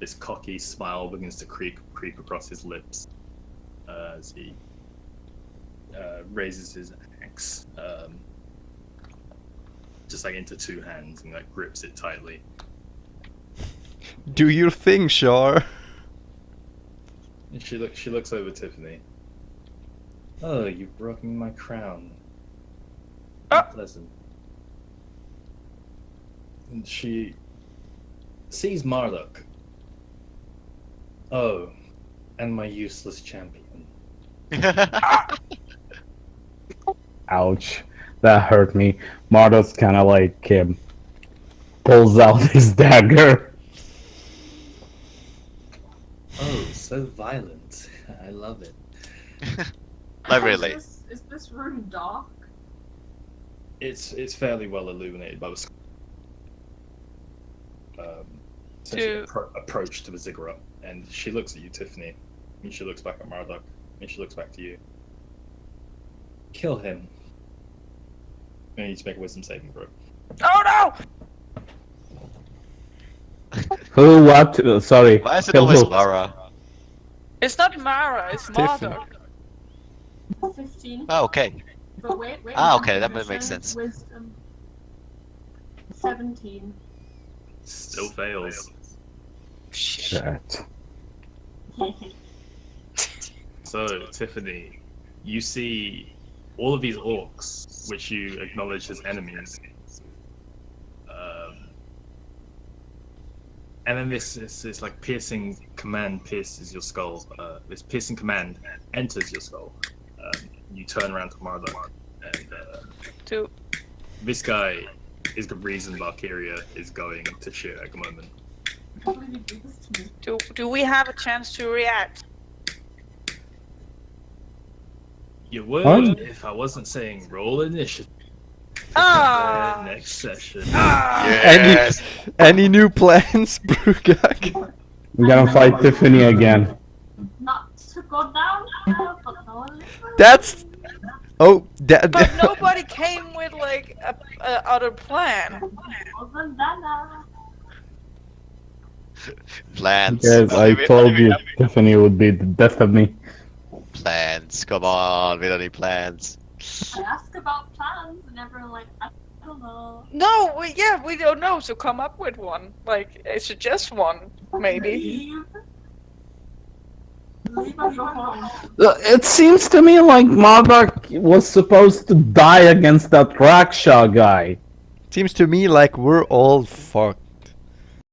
this cocky smile begins to creep across his lips as he raises his axe just into two hands and grips it tightly. Do your thing, Shar. And she looks over Tiffany. Oh, you've broken my crown. Unpleasant. And she sees Marduk. Oh, and my useless champion. Ouch. That hurt me. Marduk's kind of pulls out his dagger. Oh, so violent. I love it. Not really. Is this room dark? It's fairly well illuminated by the essentially approach to the ziggurat, and she looks at you, Tiffany, and she looks back at Marduk, and she looks back to you. Kill him. I need to make a wisdom saving throw. Oh no! Who, what? Sorry. Why is it Kill always who? Lara? It's not Mara, it's Tiffany. Marduk. 15. Oh, okay. But wait. Okay, that makes Constitution, sense. Wisdom. 17. Still fails. Shit. So, Tiffany, you see all of these orcs, which you acknowledge as enemies, And then this like piercing command pierces your skull. This piercing command enters your skull. You turn around to Marduk, and Do this guy is the reason Valkyria is going to shit at the moment. I can't believe you did this to me. do we have a chance to react? You would What? if I wasn't saying roll initiative. Ah! Next session. Yes. Any new plans, Brugak? I'm gonna fight Tiffany again. Not to go down, but no one listened. That's. Oh, that. But nobody came with like a other plan. Wasn't that Plans. Because I told you Tiffany would be the death of me. Plans. Come on, we don't need plans. I asked about plans and everyone like, I don't know. No, we don't know. So come up with one. Like, suggest one, maybe. Leave. Leave and go home. It seems to me like Marduk was supposed to die against that Raksha guy. Seems to me like we're all fucked.